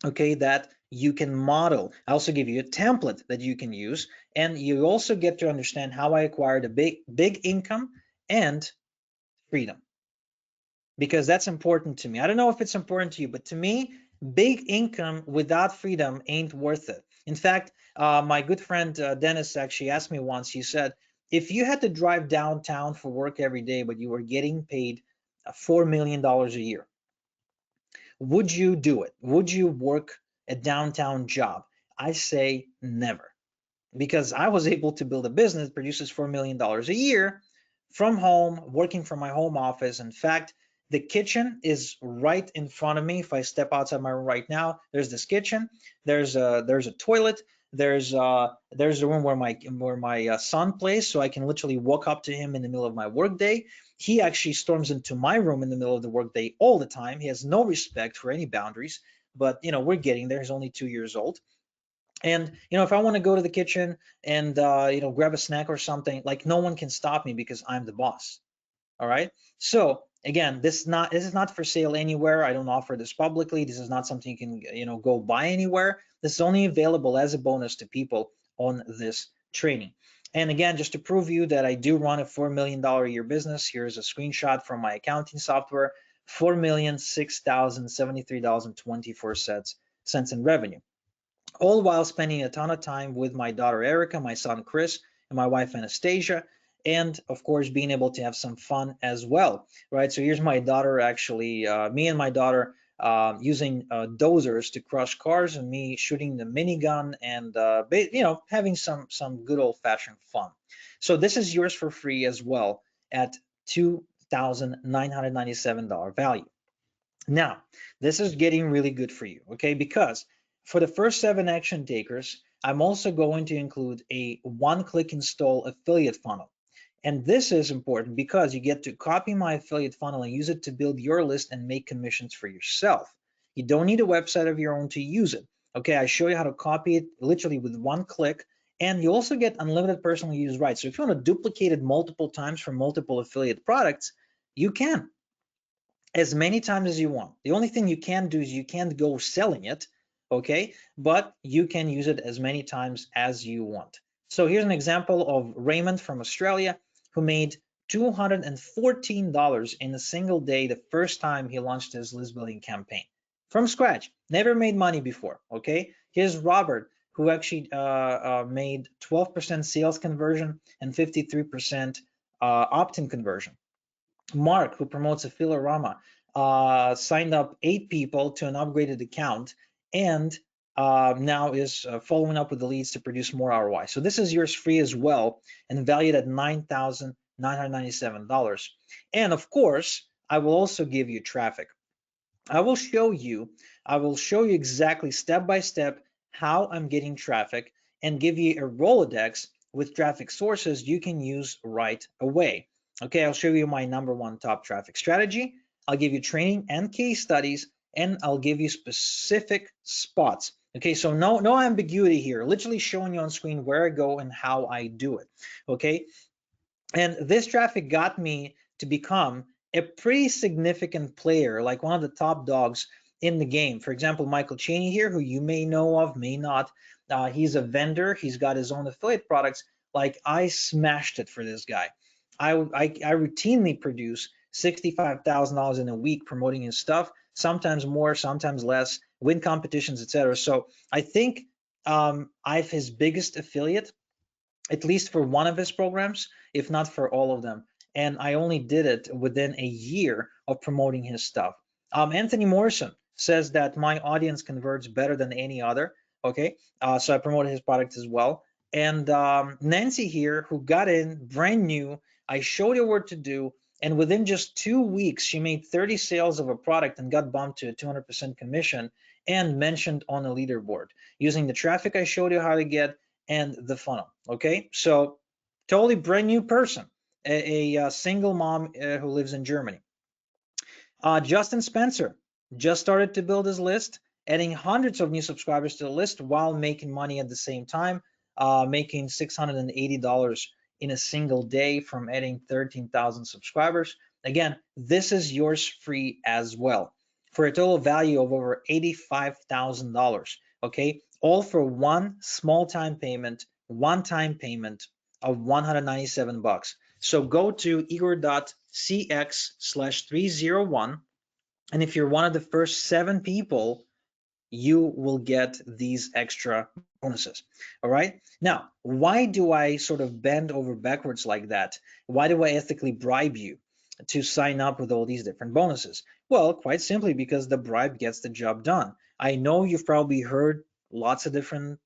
okay, that you can model. I also give you a template that you can use, and you also get to understand how I acquired a big income and freedom, because that's important to me. I don't know if it's important to you, but to me, big income without freedom ain't worth it. In fact, my good friend Dennis actually asked me once, he said, if you had to drive downtown for work every day, but you were getting paid $4 million a year, would you do it? Would you work a downtown job? I say never, because I was able to build a business that produces $4 million a year from home, working from my home office. In fact, the kitchen is right in front of me. If I step outside my room right now, there's this kitchen. There's a toilet. There's the room where my son plays, so I can literally walk up to him in the middle of my workday. He actually storms into my room in the middle of the workday all the time. He has no respect for any boundaries, but we're getting there. He's only 2 years old. And if I want to go to the kitchen and grab a snack or something, like, no one can stop me because I'm the boss. All right. So again, this is not for sale anywhere. I don't offer this publicly. This is not something you can go buy anywhere. This is only available as a bonus to people on this training. And again, just to prove you that I do run a $4 million a year business, here's a screenshot from my accounting software: $4,006,073.24 in revenue, all while spending a ton of time with my daughter Erica, my son Chris, and my wife Anastasia, and of course being able to have some fun as well, right? So here's my daughter, actually, me and my daughter using dozers to crush cars, and me shooting the minigun, and having some good old-fashioned fun. So this is yours for free as well at $2,997 value. Now, this is getting really good for you, okay? Because for the first 7 action takers, I'm also going to include a one-click install affiliate funnel. And this is important because you get to copy my affiliate funnel and use it to build your list and make commissions for yourself. You don't need a website of your own to use it. Okay, I show you how to copy it literally with one click, and you also get unlimited personal use rights. So if you want to duplicate it multiple times for multiple affiliate products, you can, as many times as you want. The only thing you can't do is you can't go selling it, okay? But you can use it as many times as you want. So here's an example of Raymond from Australia, who made $214 in a single day the first time he launched his list building campaign from scratch. Never made money before. Okay, here's Robert, who actually made 12% sales conversion and 53% opt-in conversion. Mark, who promotes Affiliarama, signed up 8 people to an upgraded account and now is following up with the leads to produce more ROI. So this is yours free as well and valued at $9,997. And of course, I will also give you traffic. I will show you exactly step by step how I'm getting traffic and give you a Rolodex with traffic sources you can use right away. Okay, I'll show you my #1 top traffic strategy. I'll give you training and case studies, and I'll give you specific spots. Okay, so no ambiguity here, literally showing you on screen where I go and how I do it. Okay, and this traffic got me to become a pretty significant player, like one of the top dogs in the game. For example, Michael Cheney here, who you may know of, may not. He's a vendor. He's got his own affiliate products. Like, I smashed it for this guy. I routinely produce $65,000 in a week promoting his stuff, sometimes more, sometimes less, win competitions, etc. So I think I'm his biggest affiliate, at least for one of his programs, if not for all of them. And I only did it within a year of promoting his stuff. Anthony Morrison says that my audience converts better than any other. Okay, so I promoted his product as well. And Nancy here, who got in brand new, I showed her what to do. And within just 2 weeks, she made 30 sales of a product and got bumped to a 200% commission and mentioned on a leaderboard using the traffic I showed you how to get and the funnel. Okay, so totally brand new person, a single mom who lives in Germany. Justin Spencer just started to build his list, adding hundreds of new subscribers to the list while making money at the same time, making $680 in a single day from adding 13,000 subscribers. Again, this is yours free as well for a total value of over $85,000. Okay, all for one one-time payment of $197. So go to igor.cx/301, and if you're one of the first 7 people, you will get these extra bonuses. All right, now, why do I sort of bend over backwards like that? Why do I ethically bribe you to sign up with all these different bonuses? Well, quite simply because the bribe gets the job done. I know you've probably heard lots of different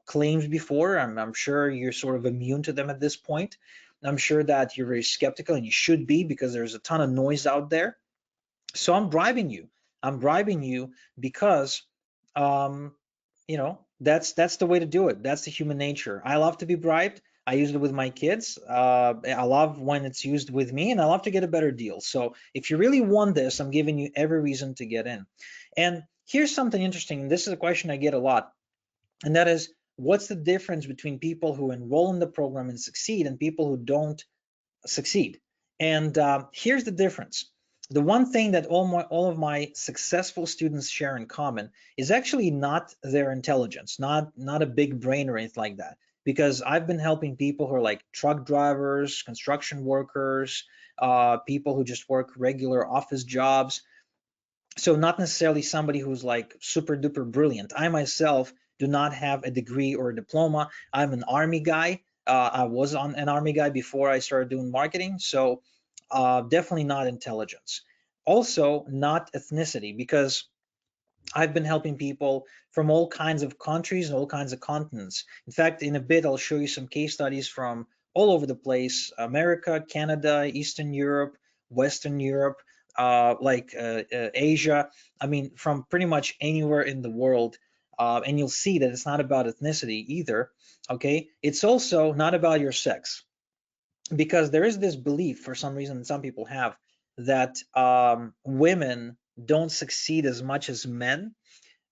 claims before. I'm sure you're sort of immune to them at this point. I'm sure that you're very skeptical, and you should be, because there's a ton of noise out there. So I'm bribing you. I'm bribing you because that's the way to do it. That's the human nature. I love to be bribed. I use it with my kids. I love when it's used with me, and I love to get a better deal. So if you really want this, I'm giving you every reason to get in. And here's something interesting, and this is a question I get a lot, and that is, what's the difference between people who enroll in the program and succeed and people who don't succeed? And here's the difference. The one thing that all of my successful students share in common is actually not their intelligence, not a big brain or anything like that, because I've been helping people who are like truck drivers, construction workers, people who just work regular office jobs. So not necessarily somebody who's like super duper brilliant. I myself do not have a degree or a diploma. I'm an Army guy. I was an Army guy before I started doing marketing. So definitely not intelligence. Also not ethnicity, because I've been helping people from all kinds of countries and all kinds of continents. In fact, in a bit, I'll show you some case studies from all over the place: America, Canada, Eastern Europe, Western Europe, Asia. I mean, from pretty much anywhere in the world. And you'll see that it's not about ethnicity either. Okay, it's also not about your sex, because there is this belief, for some reason, that some people have, that women don't succeed as much as men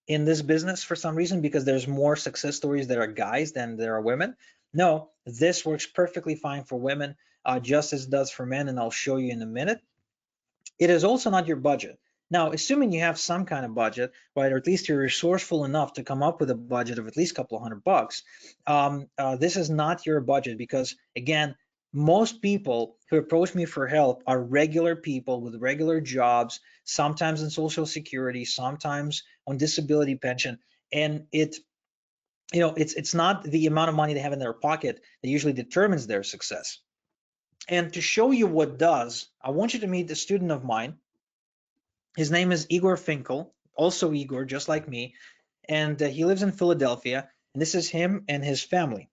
in this business for some reason, because there's more success stories that are guys than there are women. No, this works perfectly fine for women, just as it does for men, and I'll show you in a minute. It is also not your budget. Now, assuming you have some kind of budget, right, or at least you're resourceful enough to come up with a budget of at least a couple of $100, this is not your budget, because again, Most people who approach me for help are regular people with regular jobs, sometimes in Social Security, sometimes on disability pension, and it's not the amount of money they have in their pocket that usually determines their success. And to show you what does, I want you to meet a student of mine. His name is Igor Finkel, also Igor, just like me, and he lives in Philadelphia. And this is him and his family.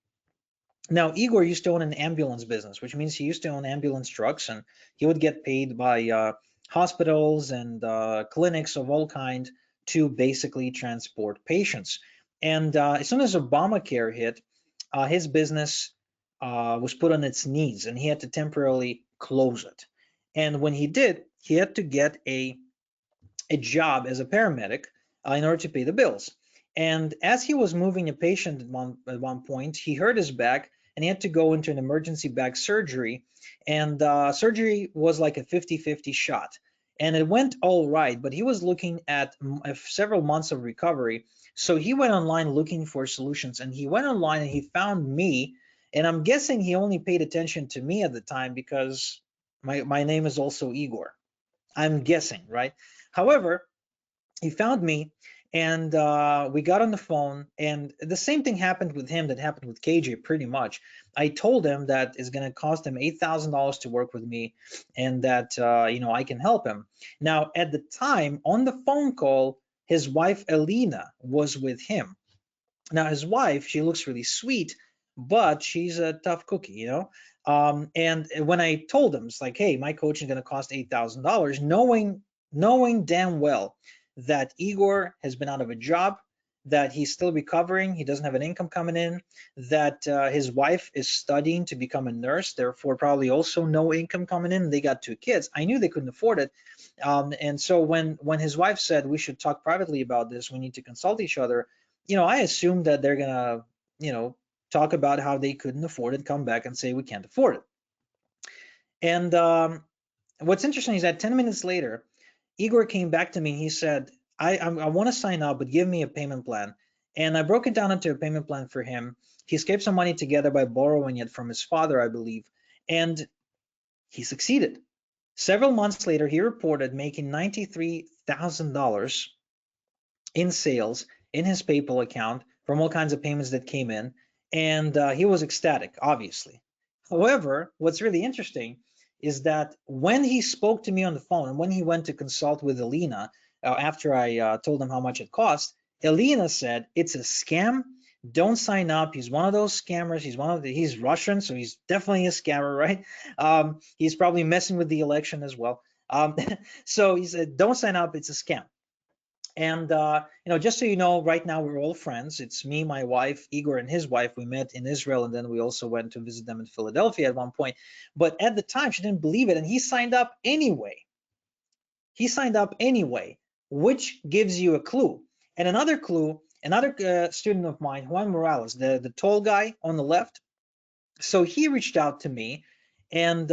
Now, Igor used to own an ambulance business, which means he used to own ambulance trucks, and he would get paid by hospitals and clinics of all kind to basically transport patients. And as soon as Obamacare hit, his business was put on its knees, and he had to temporarily close it. And when he did, he had to get a job as a paramedic in order to pay the bills. And as he was moving a patient at one point, he hurt his back and he had to go into an emergency back surgery. And surgery was like a 50-50 shot. And it went all right, but he was looking at several months of recovery. So he went online looking for solutions, and he went online and he found me. And I'm guessing he only paid attention to me at the time because my name is also Igor. I'm guessing, right? However, he found me, and we got on the phone, and the same thing happened with him that happened with KJ pretty much. I told him that it's going to cost him $8,000 to work with me, and that I can help him. Now, at the time on the phone call, his wife Elena was with him. Now, his wife, she looks really sweet, but she's a tough cookie. And when I told him, it's like, hey, my coaching is going to cost $8,000, knowing damn well that Igor has been out of a job, that he's still recovering, he doesn't have an income coming in, that his wife is studying to become a nurse, therefore probably also no income coming in. They got 2 kids. I knew they couldn't afford it. And so when his wife said we should talk privately about this, we need to consult each other, I assumed that they're gonna, talk about how they couldn't afford it, come back and say we can't afford it. And what's interesting is that 10 minutes later, Igor came back to me and he said, I want to sign up, but give me a payment plan. And I broke it down into a payment plan for him. He scraped some money together by borrowing it from his father, I believe, and he succeeded. Several months later, he reported making $93,000 in sales in his PayPal account from all kinds of payments that came in, and he was ecstatic, obviously. However, what's really interesting is that when he spoke to me on the phone and when he went to consult with Elena after I told him how much it cost, Elena said it's a scam. Don't sign up. He's one of those scammers. He's Russian, so he's definitely a scammer, right? He's probably messing with the election as well. So he said, don't sign up. It's a scam. And just so you know, right now we're all friends. It's me, my wife, Igor, and his wife. We met in Israel, and then we also went to visit them in Philadelphia at one point. But at the time, she didn't believe it, and he signed up anyway. Which gives you a clue. And another clue, another student of mine, Juan Morales, the tall guy on the left. So he reached out to me, and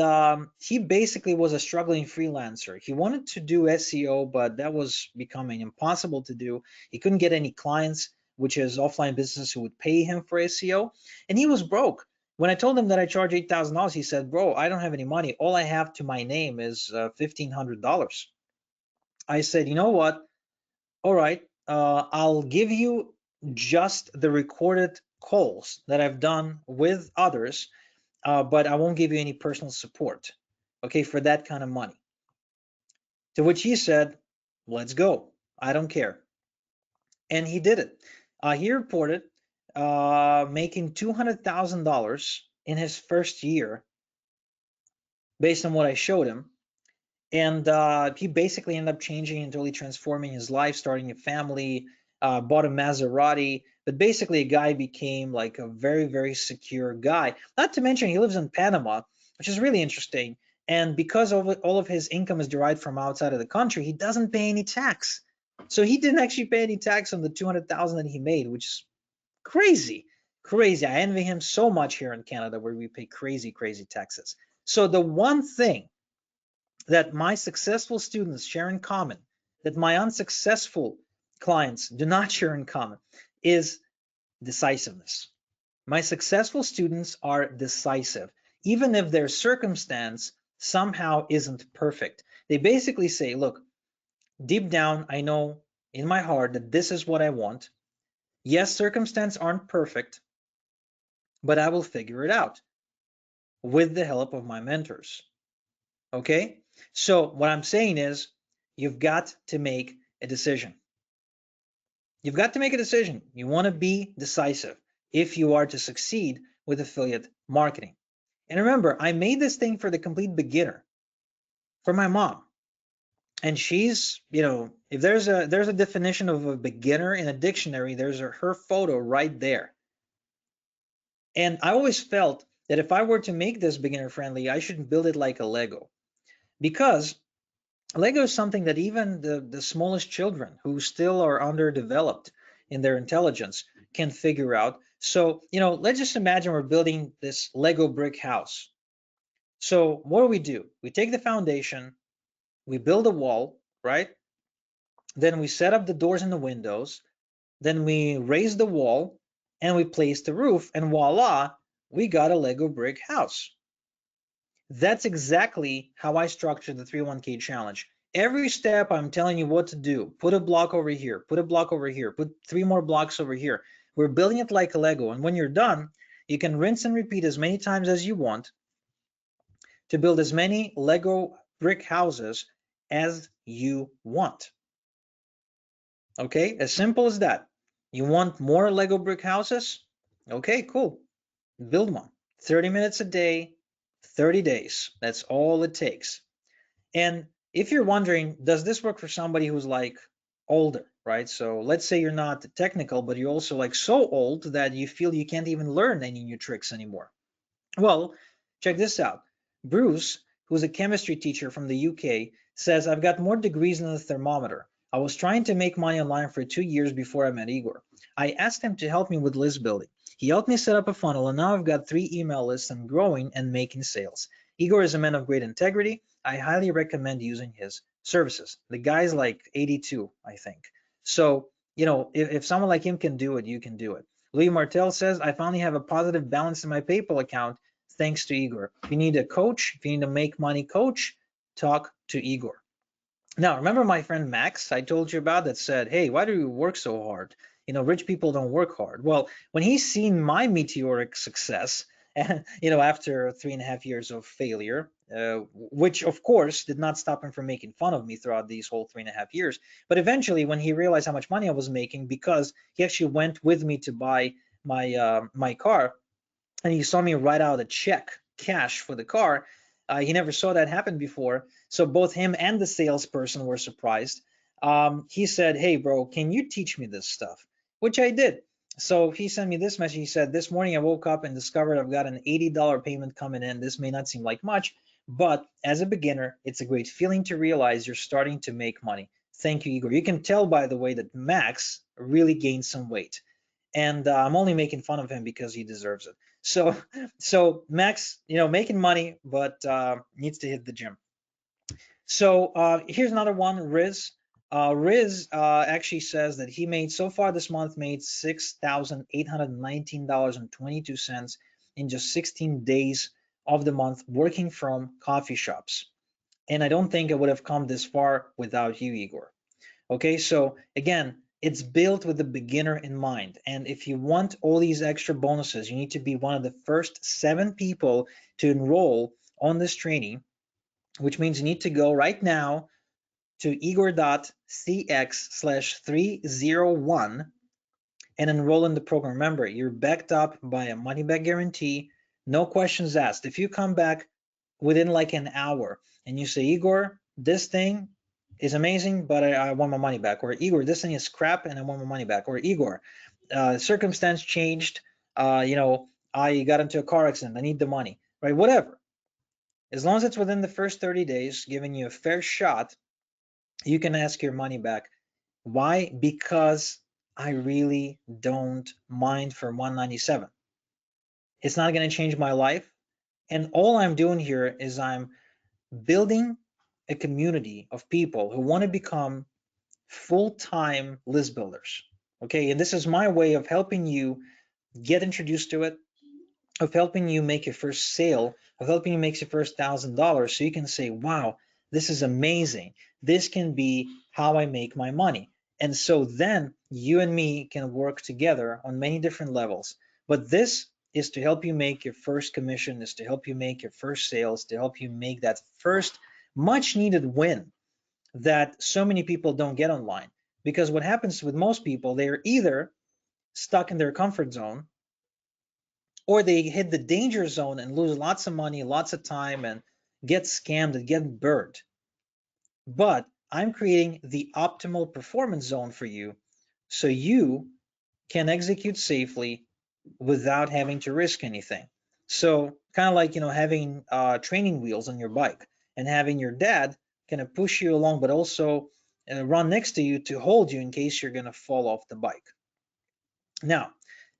he basically was a struggling freelancer. He wanted to do SEO, but that was becoming impossible to do. He couldn't get any clients, which is offline businesses who would pay him for SEO, and he was broke. When I told him that I charge $8,000, he said, bro, I don't have any money. All I have to my name is $1,500. I said, you know what? All right, I'll give you just the recorded calls that I've done with others, but I won't give you any personal support, okay, for that kind of money. To which he said, let's go. I don't care. And he did it. He reported making $200,000 in his first year based on what I showed him. And he basically ended up changing and totally transforming his life, starting a family, bought a Maserati. But basically, a guy became like a very, very secure guy. Not to mention, he lives in Panama, which is really interesting. And because all of his income is derived from outside of the country, he doesn't pay any tax. So he didn't actually pay any tax on the 200,000 that he made, which is crazy, crazy. I envy him so much here in Canada, where we pay crazy, crazy taxes. So the one thing that my successful students share in common, that my unsuccessful clients do not share in common, is decisiveness. My successful students are decisive. even if their circumstance somehow isn't perfect. They basically say, look, deep down, I know in my heart that this is what I want. Yes, circumstances aren't perfect, but I will figure it out with the help of my mentors. Okay? So what I'm saying is you've got to make a decision. You've got to make a decision. You want to be decisive if you are to succeed with affiliate marketing. And remember, I made this thing for the complete beginner, for my mom. And she's, if there's a definition of a beginner in a dictionary, there's her photo right there. And I always felt that if I were to make this beginner friendly, I should build it like a Lego, because Lego is something that even the smallest children who still are underdeveloped in their intelligence can figure out. So, let's just imagine we're building this Lego brick house. So what do? We take the foundation, we build a wall, right? Then we set up the doors and the windows, then we raise the wall and we place the roof, and voila, we got a Lego brick house. That's exactly how I structure the 301k challenge. Every step I'm telling you what to do. Put a block over here, put a block over here, put 3 more blocks over here. We're building it like a Lego. And when you're done, you can rinse and repeat as many times as you want to build as many Lego brick houses as you want. Okay, as simple as that. You want more Lego brick houses? Okay, cool. Build one. 30 minutes a day, 30 days. That's all it takes. And if you're wondering, does this work for somebody who's like older, right? So let's say you're not technical, but you're also like so old that you feel you can't even learn any new tricks anymore. Well, check this out. Bruce, who's a chemistry teacher from the UK, says, I've got more degrees than a thermometer. I was trying to make money online for 2 years before I met Igor. I asked him to help me with list building. He helped me set up a funnel, and now I've got 3 email lists. I'm growing and making sales. Igor is a man of great integrity. I highly recommend using his services. The guy's like 82, I think. So, if someone like him can do it, you can do it. Louis Martel says, I finally have a positive balance in my PayPal account thanks to Igor. If you need a coach, if you need a make money coach, talk to Igor. Now, remember my friend Max I told you about that said, hey, why do you work so hard? Rich people don't work hard. Well, when he's seen my meteoric success, and after 3.5 years of failure, which of course did not stop him from making fun of me throughout these whole 3.5 years, but eventually when he realized how much money I was making, because he actually went with me to buy my car, and he saw me write out a check, cash for the car. He never saw that happen before. So both him and the salesperson were surprised. He said, hey, bro, can you teach me this stuff? Which I did. So he sent me this message. He said, this morning I woke up and discovered I've got an $80 payment coming in. This may not seem like much, but as a beginner, it's a great feeling to realize you're starting to make money. Thank you, Igor. You can tell, by the way, that Max really gained some weight. And I'm only making fun of him because he deserves it. So Max, making money, but needs to hit the gym. So here's another one, Riz. Riz actually says that he made so far this month made $6,819.22 in just 16 days of the month working from coffee shops. And I don't think I would have come this far without you, Igor. Okay, so again, it's built with the beginner in mind. And if you want all these extra bonuses, you need to be one of the first 7 people to enroll on this training, which means you need to go right now to igor.cx/301 and enroll in the program. Remember, you're backed up by a money back guarantee, no questions asked. If you come back within like an hour and you say, Igor, this thing is amazing, but I want my money back, or Igor, this thing is crap and I want my money back, or Igor, circumstance changed, I got into a car accident, I need the money, right? Whatever. As long as it's within the first 30 days, giving you a fair shot, you can ask your money back. Why? Because I really don't mind for 197. It's not going to change my life. And all I'm doing here is I'm building a community of people who want to become full-time list builders. Okay, and this is my way of helping you get introduced to it, of helping you make your first sale, of helping you make your first $1,000, so you can say, wow, this is amazing. This can be how I make my money. And so then you and me can work together on many different levels. But this is to help you make your first commission, is to help you make your first sales, to help you make that first much needed win that so many people don't get online. Because what happens with most people, they're either stuck in their comfort zone, or they hit the danger zone and lose lots of money, lots of time, and get scammed and get burned. But I'm creating the optimal performance zone for you so you can execute safely without having to risk anything. So kind of like, having training wheels on your bike and having your dad kind of push you along, but also run next to you to hold you in case you're going to fall off the bike. Now,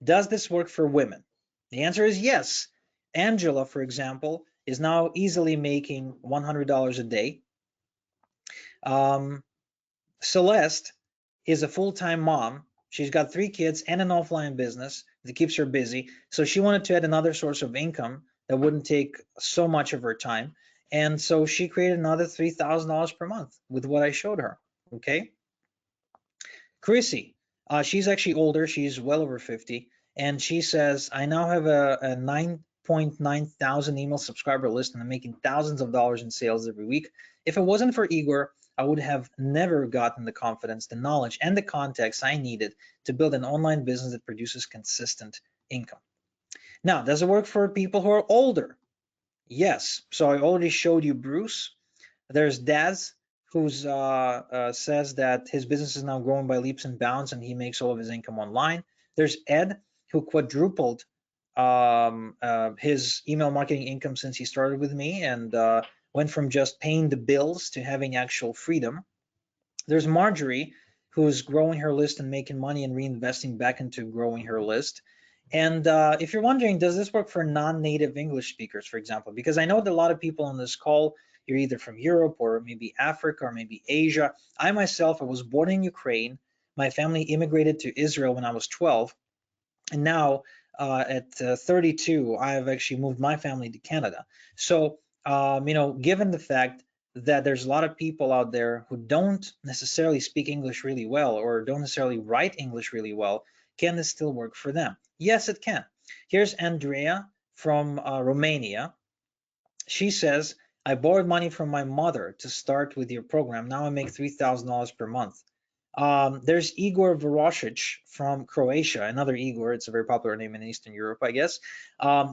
does this work for women? The answer is yes. Angela, for example, is now easily making $100 a day. Celeste is a full-time mom. She's got 3 kids and an offline business that keeps her busy. So she wanted to add another source of income that wouldn't take so much of her time. And so she created another $3,000 per month with what I showed her. Okay. Chrissy, she's actually older. She's well over 50. And she says, I now have a 9.9 thousand email subscriber list and I'm making thousands of dollars in sales every week. If it wasn't for Igor, I would have never gotten the confidence, the knowledge, and the context I needed to build an online business that produces consistent income. Now, does it work for people who are older? Yes. So I already showed you Bruce. There's Daz, who says that his business is now growing by leaps and bounds and he makes all of his income online. There's Ed, who quadrupled his email marketing income since he started with me and went from just paying the bills to having actual freedom. There's Marjorie, who's growing her list and making money and reinvesting back into growing her list. And if you're wondering, does this work for non-native English speakers, for example? Because I know that a lot of people on this call, you're either from Europe or maybe Africa or maybe Asia. I myself, I was born in Ukraine. My family immigrated to Israel when I was 12. And now at 32, I have actually moved my family to Canada. So, given the fact that there's a lot of people out there who don't necessarily speak English really well or don't necessarily write English really well, can this still work for them? Yes, it can. Here's Andrea from Romania. She says, I borrowed money from my mother to start with your program. Now I make $3,000 per month. There's Igor Vorosic from Croatia, another Igor. It's a very popular name in Eastern Europe, I guess.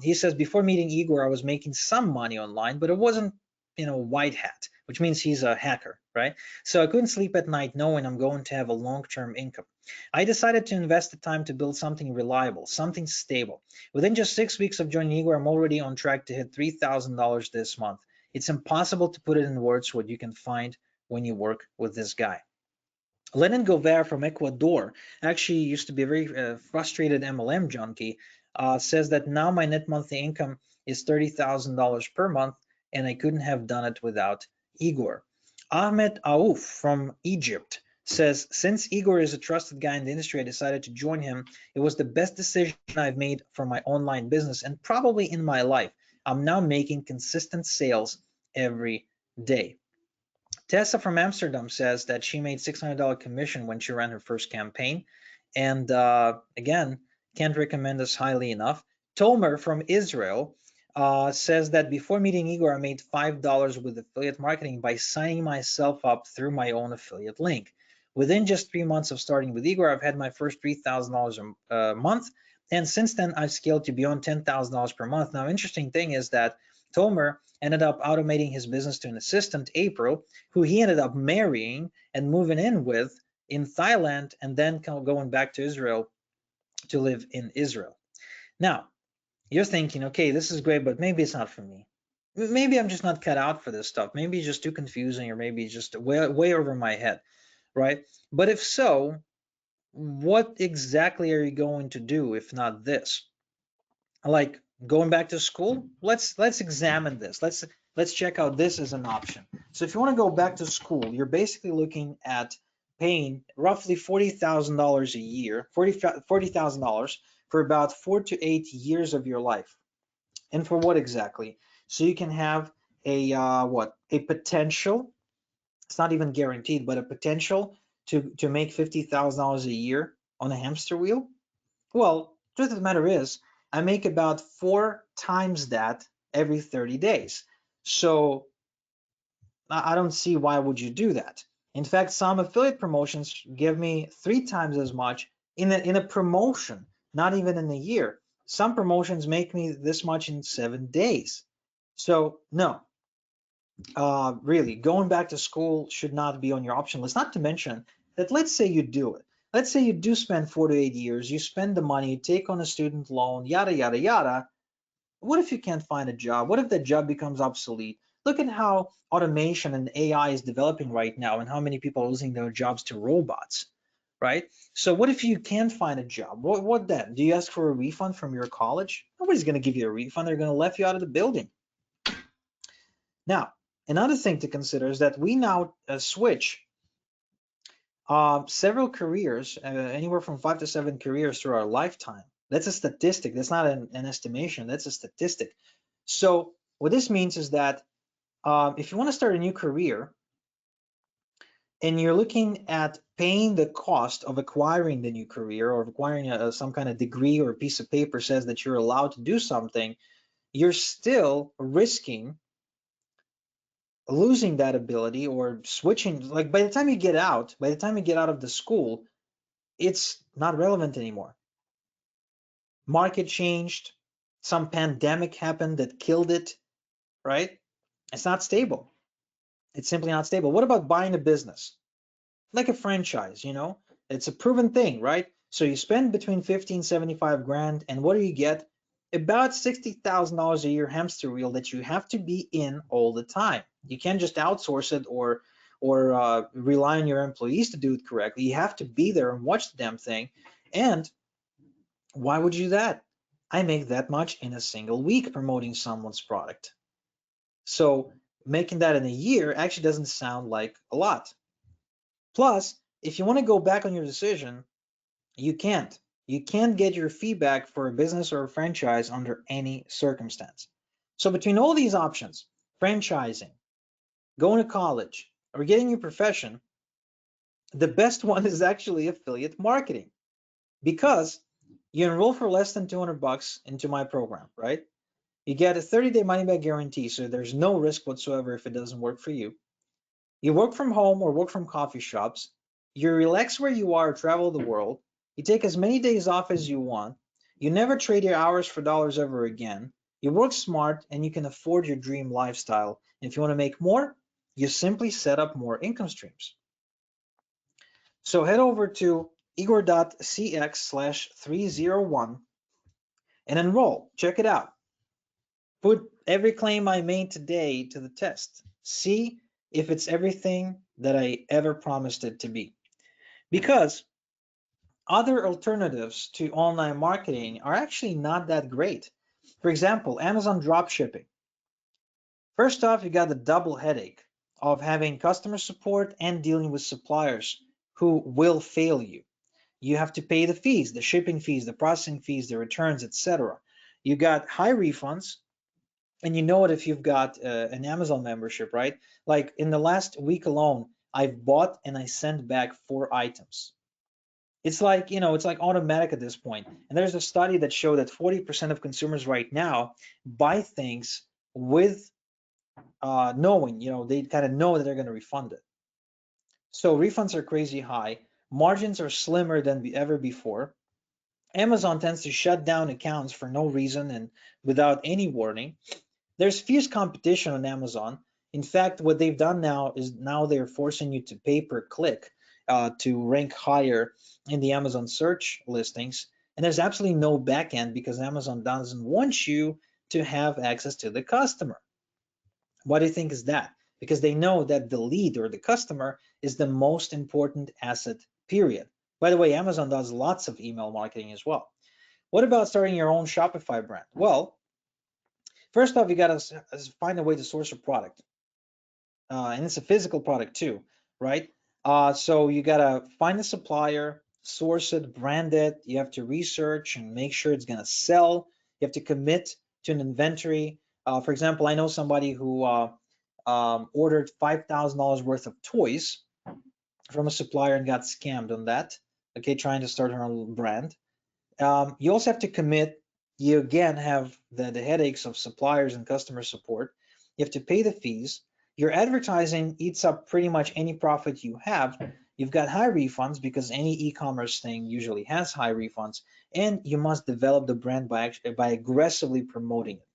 He says, before meeting Igor, I was making some money online, but it wasn't, white hat, which means he's a hacker, right? So I couldn't sleep at night knowing I'm going to have a long-term income. I decided to invest the time to build something reliable, something stable. Within just 6 weeks of joining Igor, I'm already on track to hit $3,000 this month. It's impossible to put it in words what you can find when you work with this guy. Lenin Gover from Ecuador actually used to be a very frustrated MLM junkie, says that now my net monthly income is $30,000 per month, and I couldn't have done it without Igor. Ahmed Aouf from Egypt says, since Igor is a trusted guy in the industry, I decided to join him. It was the best decision I've made for my online business and probably in my life. I'm now making consistent sales every day. Tessa from Amsterdam says that she made $600 commission when she ran her first campaign. And again, can't recommend this highly enough. Tomer from Israel says that before meeting Igor, I made $5 with affiliate marketing by signing myself up through my own affiliate link. Within just 3 months of starting with Igor, I've had my first $3,000 a month. And since then, I've scaled to beyond $10,000 per month. Now, interesting thing is that Tomer ended up automating his business to an assistant, April, who he ended up marrying and moving in with in Thailand, and then going back to Israel to live in Israel. Now, you're thinking, okay, this is great, but maybe it's not for me. Maybe I'm just not cut out for this stuff. Maybe it's just too confusing, or maybe it's just way over my head, right? But if so, what exactly are you going to do if not this? Like going back to school? Let's examine this. Let's check out this as an option. So if you want to go back to school, you're basically looking at paying roughly $40,000 a year, $40,000 for about 4 to 8 years of your life. And for what exactly? So you can have a a potential, it's not even guaranteed, but a potential to make $50,000 a year on a hamster wheel. Well, truth of the matter is, I make about 4 times that every 30 days. So I don't see why would you do that. In fact, some affiliate promotions give me 3 times as much in a promotion, not even in a year. Some promotions make me this much in 7 days. So no, really, going back to school should not be on your option list. Not to mention that, let's say you do it. Let's say you do spend 4 to 8 years, you spend the money, you take on a student loan, yada, yada, yada. What if you can't find a job? What if that job becomes obsolete? Look at how automation and AI is developing right now and how many people are losing their jobs to robots, right? So what if you can't find a job? What then? Do you ask for a refund from your college? Nobody's going to give you a refund. They're going to let you out of the building. Now, another thing to consider is that we now switch several careers, anywhere from 5 to 7 careers through our lifetime. That's a statistic. That's not an estimation. That's a statistic. So what this means is that if you want to start a new career and you're looking at paying the cost of acquiring the new career or acquiring some kind of degree or a piece of paper says that you're allowed to do something, you're still risking losing that ability or switching. Like by the time you get out, of the school, it's not relevant anymore. Market changed, some pandemic happened that killed it, right? It's not stable. It's simply not stable. What about buying a business? Like a franchise, it's a proven thing, right? So you spend between 50 and 75 grand, and what do you get? About $60,000 a year hamster wheel that you have to be in all the time. You can't just outsource it or rely on your employees to do it correctly. You have to be there and watch the damn thing. And why would you do that? I make that much in a single week promoting someone's product. So making that in a year actually doesn't sound like a lot. Plus, if you want to go back on your decision, you can't. You can't get your feedback for a business or a franchise under any circumstance. So between all these options, franchising, going to college, or getting your profession, the best one is actually affiliate marketing, because you enroll for less than 200 bucks into my program, right? You get a 30-day money-back guarantee, so there's no risk whatsoever if it doesn't work for you. You work from home or work from coffee shops. You relax where you are, travel the world. You take as many days off as you want. You never trade your hours for dollars ever again. You work smart and you can afford your dream lifestyle. And if you want to make more, you simply set up more income streams. So head over to igor.cx/301 and enroll. Check it out. Put every claim I made today to the test. See if it's everything that I ever promised it to be. Because other alternatives to online marketing are actually not that great. For example, Amazon dropshipping. First off, you got the double headache of having customer support and dealing with suppliers who will fail you. You have to pay the fees, the shipping fees, the processing fees, the returns, etc. You got high refunds, and you know it if you've got an Amazon membership, right? Like in the last week alone, I've bought and I sent back 4 items. It's like, it's like automatic at this point. And there's a study that showed that 40% of consumers right now buy things with knowing, they kind of know that they're going to refund it. So refunds are crazy high. Margins are slimmer than ever before. Amazon tends to shut down accounts for no reason and without any warning. There's fierce competition on Amazon. In fact, what they've done now is they're forcing you to pay per click to rank higher in the Amazon search listings. And there's absolutely no backend because Amazon doesn't want you to have access to the customer. Why do you think is that? Because they know that the lead or the customer is the most important asset, period. By the way, Amazon does lots of email marketing as well. What about starting your own Shopify brand? Well, first off, you got to find a way to source a product. And it's a physical product too, right? So you got to find a supplier, source it, brand it. You have to research and make sure it's going to sell. You have to commit to an inventory. For example, I know somebody who ordered $5,000 worth of toys from a supplier and got scammed on that. Okay, trying to start her own brand. You also have to commit. You again have the headaches of suppliers and customer support. You have to pay the fees. Your advertising eats up pretty much any profit you have. You've got high refunds because any e-commerce thing usually has high refunds, and you must develop the brand by aggressively promoting it.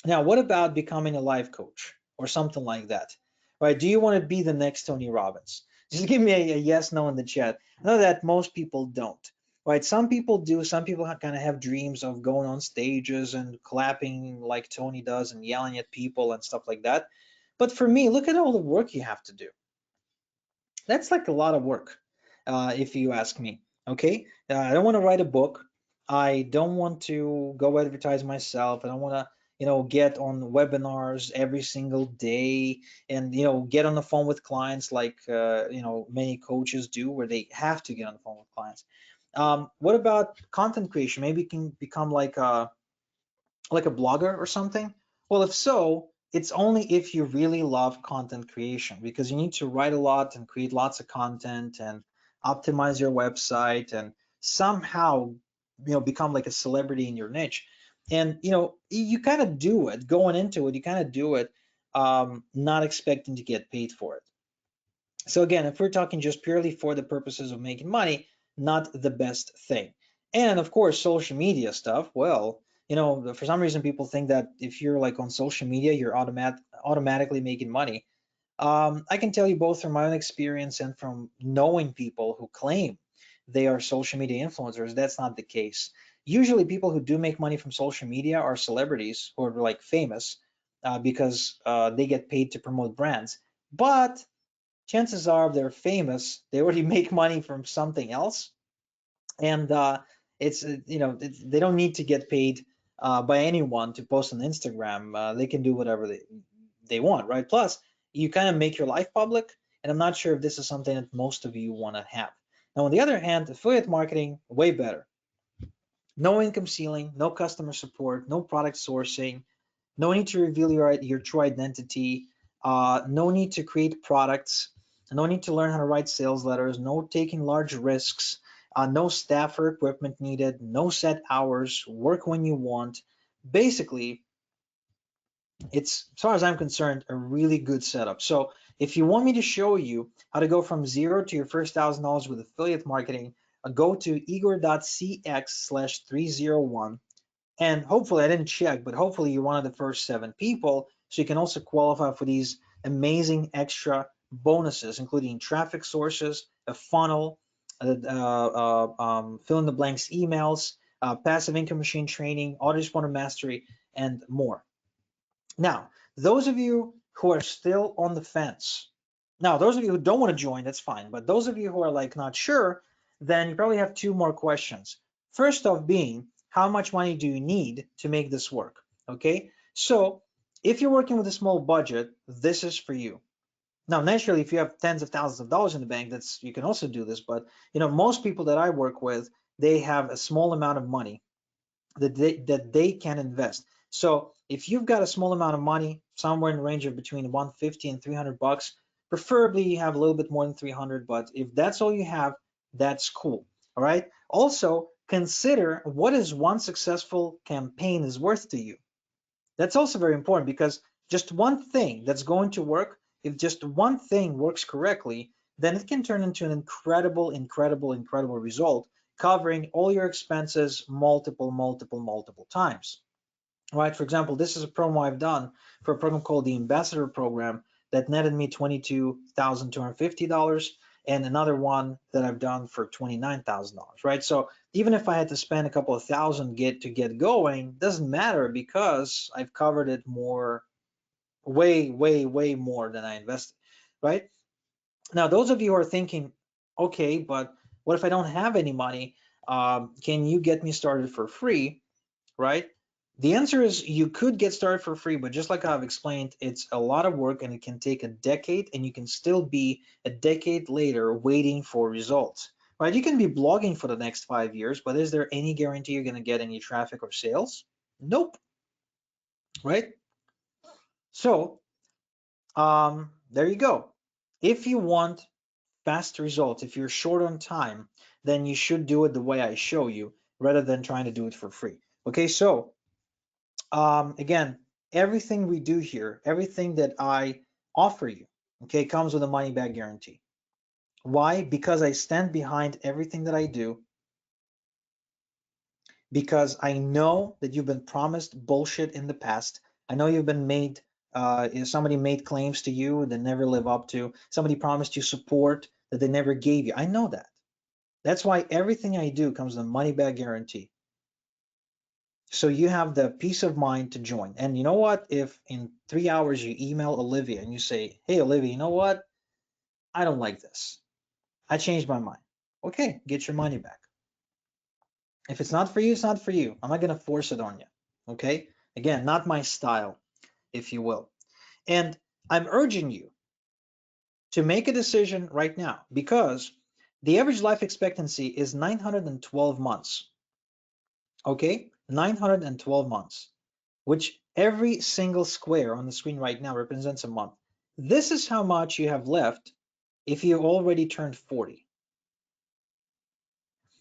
Now, what about becoming a life coach or something like that? Right? Do you want to be the next Tony Robbins? Just give me a yes, no in the chat. I know that most people don't. Right? Some people do. Some people kind of have dreams of going on stages and clapping like Tony does and yelling at people and stuff like that. But for me, look at all the work you have to do. That's like a lot of work, if you ask me. Okay, I don't want to write a book. I don't want to go advertise myself. I don't want to, get on webinars every single day and get on the phone with clients like many coaches do, where they have to get on the phone with clients. What about content creation? Maybe you can become like a blogger or something? Well, if so, it's only if you really love content creation, because you need to write a lot and create lots of content and optimize your website and somehow, become like a celebrity in your niche. And, you kind of do it going into it, you kind of do it not expecting to get paid for it. So again, if we're talking just purely for the purposes of making money, not the best thing. And of course, social media stuff, well, for some reason people think that if you're like on social media, you're automatically making money. I can tell you both from my own experience and from knowing people who claim they are social media influencers, that's not the case. Usually people who do make money from social media are celebrities who are like famous because they get paid to promote brands. But chances are if they're famous, they already make money from something else. And they don't need to get paid by anyone to post on Instagram. They can do whatever they want, right? Plus, you kind of make your life public, and I'm not sure if this is something that most of you want to have. Now, on the other hand, affiliate marketing, way better. No income ceiling, no customer support, no product sourcing, no need to reveal your true identity, no need to create products, no need to learn how to write sales letters, no taking large risks, no staff or equipment needed, no set hours, work when you want. Basically, it's, as far as I'm concerned, a really good setup. So if you want me to show you how to go from zero to your first $1,000 with affiliate marketing, go to igor.cx/301. And hopefully, I didn't check, but hopefully you're one of the first 7 people. So you can also qualify for these amazing extra bonuses, including traffic sources, a funnel, fill in the blanks emails, passive income machine training, autoresponder mastery, and more. Now, those of you who are still on the fence, now those of you who don't want to join, that's fine. But those of you who are like not sure, then you probably have 2 more questions. First off being, how much money do you need to make this work? Okay, so if you're working with a small budget, this is for you. Now, naturally, if you have tens of thousands of dollars in the bank, you can also do this. But most people that I work with, they have a small amount of money that they can invest. So if you've got a small amount of money, somewhere in the range of between 150 and 300 bucks, preferably you have a little bit more than 300, but if that's all you have, that's cool. All right. Also, consider what is one successful campaign is worth to you. That's also very important, because just one thing that's going to work, if just one thing works correctly, then it can turn into an incredible, incredible, incredible result, covering all your expenses multiple times. Right? For example, this is a promo I've done for a program called the Ambassador Program that netted me $22,250, and another one that I've done for $29,000, right? So even if I had to spend a couple of thousand to get going, doesn't matter, because I've covered it more, way more than I invested, right? Now, those of you who are thinking, okay, but what if I don't have any money? Can you get me started for free, right? The answer is you could get started for free, but just like I've explained, it's a lot of work and it can take a decade, and you can still be a decade later waiting for results, right? You can be blogging for the next 5 years, but is there any guarantee you're going to get any traffic or sales? Nope. right? So there you go. If you want fast results, if you're short on time, then you should do it the way I show you rather than trying to do it for free. Okay, so again, everything we do here, everything that I offer you, okay, comes with a money back guarantee. Why? Because I stand behind everything that I do, because I know that you've been promised bullshit in the past. I know you've been made, somebody made claims to you that never live up to. Somebody promised you support that they never gave you. I know that. That's why everything I do comes with a money back guarantee. So you have the peace of mind to join. And you know what? If in 3 hours you email Olivia and you say, hey, Olivia, you know what? I don't like this. I changed my mind. Okay, get your money back. If it's not for you, it's not for you. I'm not going to force it on you. Okay? Again, not my style, if you will. And I'm urging you to make a decision right now, because the average life expectancy is 912 months. Okay? 912 months, which every single square on the screen right now represents a month. This is how much you have left if you already turned 40.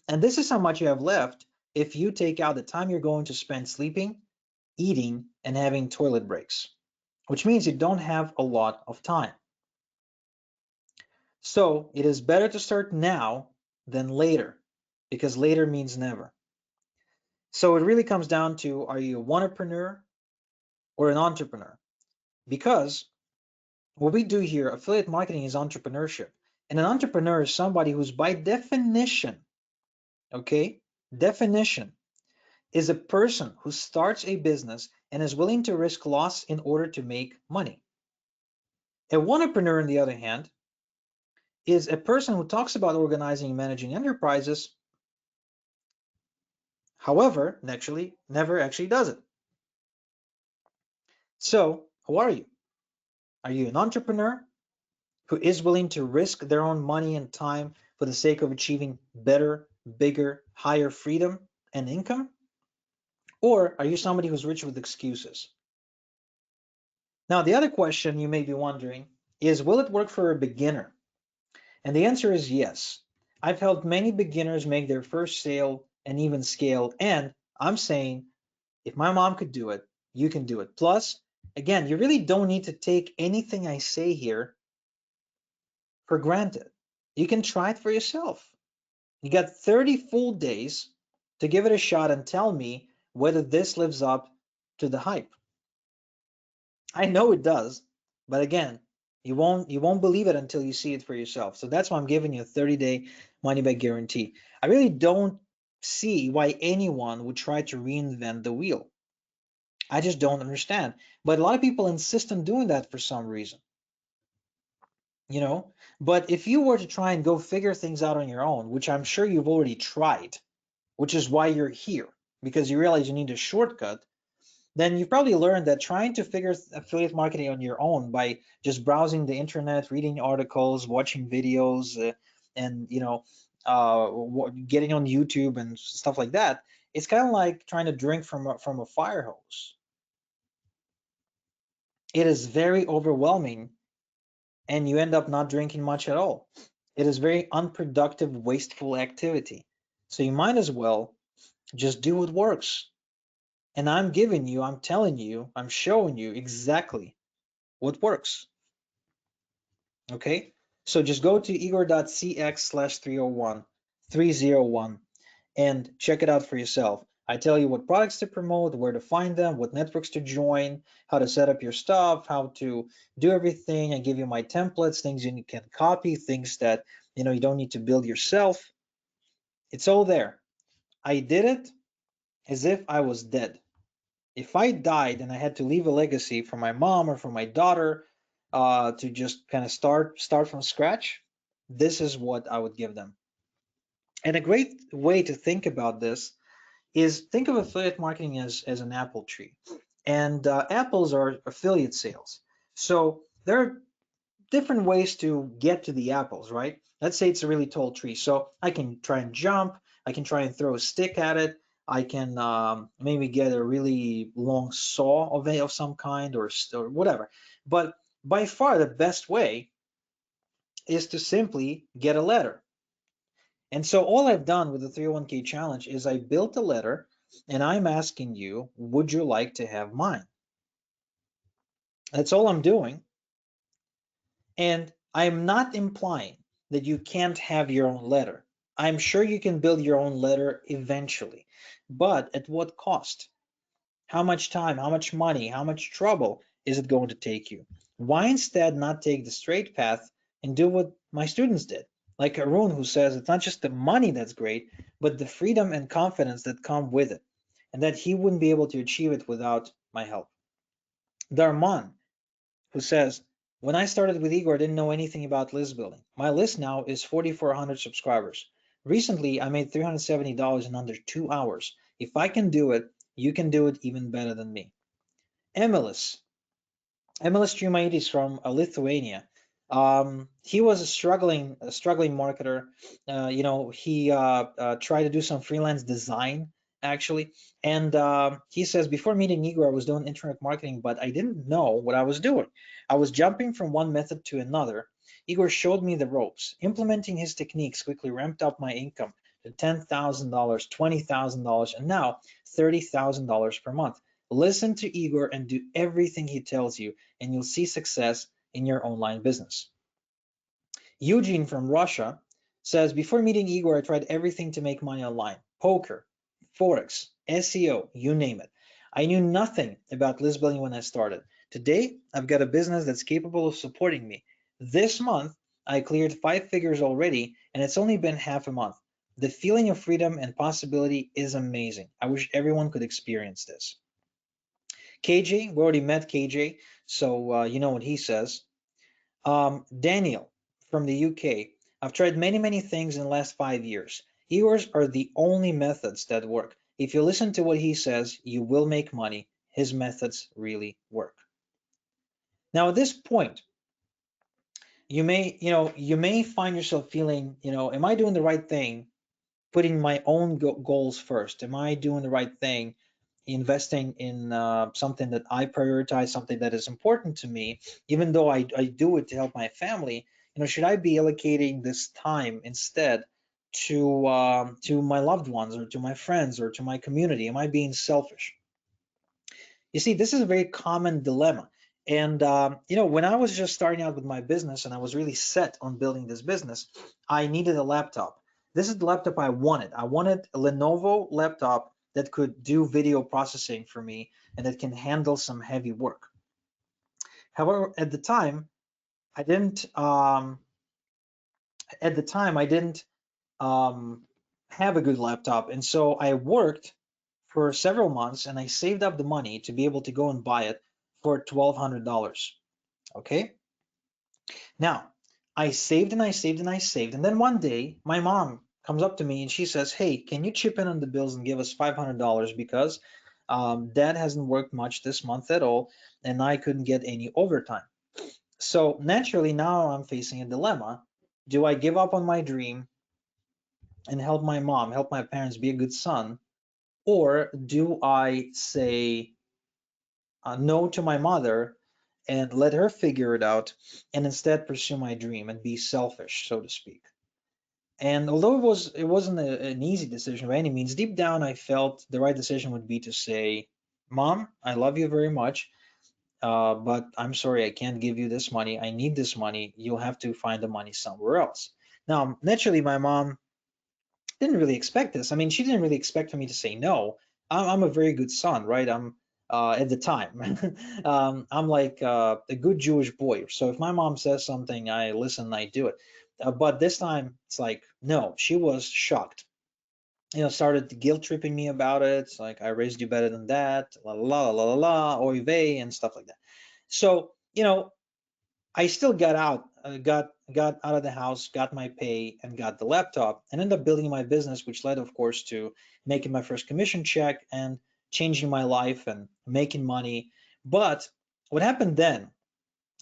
And this is how much you have left if you take out the time you're going to spend sleeping, eating, and having toilet breaks, which means you don't have a lot of time. So it is better to start now than later, because later means never. So it really comes down to, are you a wantrepreneur or an entrepreneur? Because what we do here, affiliate marketing, is entrepreneurship. And an entrepreneur is somebody who's by definition, okay, definition, is a person who starts a business and is willing to risk loss in order to make money. A wantrepreneur, on the other hand, is a person who talks about organizing and managing enterprises, however, naturally, never actually does it. So, who are you? Are you an entrepreneur who is willing to risk their own money and time for the sake of achieving better, bigger, higher freedom and income? Or are you somebody who's rich with excuses? Now, the other question you may be wondering is, will it work for a beginner? And the answer is yes. I've helped many beginners make their first sale and even scale. And I'm saying, if my mom could do it, you can do it. Plus, again, you really don't need to take anything I say here for granted. You can try it for yourself. You got 30 full days to give it a shot and tell me whether this lives up to the hype. I know it does, but again, you won't believe it until you see it for yourself. So that's why I'm giving you a 30-day money back guarantee. I really don't see why anyone would try to reinvent the wheel. I just don't understand. But a lot of people insist on doing that for some reason. You know, but if you were to try and go figure things out on your own, which I'm sure you've already tried, which is why you're here, because you realize you need a shortcut, then you've probably learned that trying to figure affiliate marketing on your own by just browsing the internet, reading articles, watching videos, and getting on YouTube and stuff like that, it's kind of like trying to drink from a fire hose. It is very overwhelming, and you end up not drinking much at all. It is very unproductive, wasteful activity. So you might as well just do what works. And I'm telling you, I'm showing you exactly what works. Okay, so just go to igor.cx/301 and check it out for yourself. I tell you what products to promote, where to find them, what networks to join, how to set up your stuff, how to do everything. I give you my templates, things you can copy, things that you don't need to build yourself. It's all there. I did it as if I was dead. If I died and I had to leave a legacy for my mom or for my daughter, to just kind of start from scratch, this is what I would give them. And a great way to think about this is, think of affiliate marketing as an apple tree, and apples are affiliate sales. So there are different ways to get to the apples, right? Let's say it's a really tall tree, so I can try and jump, I can try and throw a stick at it, I can maybe get a really long saw of some kind, or whatever. But by far the best way is to simply get a letter. And so all I've done with the 301k challenge is I built a letter, and I'm asking you, would you like to have mine? That's all I'm doing. And I'm not implying that you can't have your own letter. I'm sure you can build your own letter eventually, but at what cost? How much time, how much money, how much trouble is it going to take you? Why instead not take the straight path and do what my students did? Like Arun, who says it's not just the money that's great, but the freedom and confidence that come with it, and that he wouldn't be able to achieve it without my help. Darman, who says, when I started with Igor, I didn't know anything about list building. My list now is 4,400 subscribers. Recently, I made $370 in under 2 hours. If I can do it, you can do it even better than me. Emilis. Emilis Triumaitis from Lithuania. He was a struggling marketer. He tried to do some freelance design actually, and he says before meeting Igor, I was doing internet marketing, but I didn't know what I was doing. I was jumping from one method to another. Igor showed me the ropes. Implementing his techniques quickly ramped up my income to $10,000, $20,000, and now $30,000 per month. Listen to Igor and do everything he tells you, and you'll see success in your online business. Eugene from Russia says, before meeting Igor, I tried everything to make money online: poker, Forex, SEO, you name it. I knew nothing about list building when I started. Today, I've got a business that's capable of supporting me. This month, I cleared 5 figures already, and it's only been half a month. The feeling of freedom and possibility is amazing. I wish everyone could experience this. KJ, we already met KJ, so you know what he says. Daniel from the UK. I've tried many things in the last 5 years. Yours are the only methods that work. If you listen to what he says, you will make money. His methods really work. Now, at this point, you may find yourself feeling, am I doing the right thing? Putting my own goals first. Am I doing the right thing? Investing in something that I prioritize, something that is important to me, even though I do it to help my family. Should I be allocating this time instead to my loved ones, or to my friends, or to my community? Am I being selfish? You see, this is a very common dilemma. And when I was just starting out with my business and I was really set on building this business, I needed a laptop. This is the laptop I wanted. I wanted a Lenovo laptop that could do video processing for me and that can handle some heavy work. However, at the time, I didn't. Have a good laptop, and so I worked for several months and I saved up the money to be able to go and buy it for $1,200. Okay. Now, I saved and I saved and I saved. And then one day, my mom comes up to me and she says, hey, can you chip in on the bills and give us $500 because dad hasn't worked much this month at all and I couldn't get any overtime. So naturally, now I'm facing a dilemma. Do I give up on my dream and help my mom, help my parents, be a good son? Or do I say no to my mother and let her figure it out, and instead pursue my dream and be selfish, so to speak? And although it wasn't an easy decision by any means, deep down I felt the right decision would be to say, Mom, I love you very much, but I'm sorry, I can't give you this money. I need this money. You'll have to find the money somewhere else. Now, naturally, my mom didn't really expect this. I mean, she didn't really expect for me to say no. I'm a very good son, right? I'm at the time, I'm like a good Jewish boy. So if my mom says something, I listen and I do it. But this time, it's like no. She was shocked. Started guilt tripping me about it. It's like I raised you better than that, la la la la la la, oy vey, and stuff like that. So I still got out of the house, got my pay, and got the laptop, and ended up building my business, which led, of course, to making my first commission check and changing my life and making money. But what happened then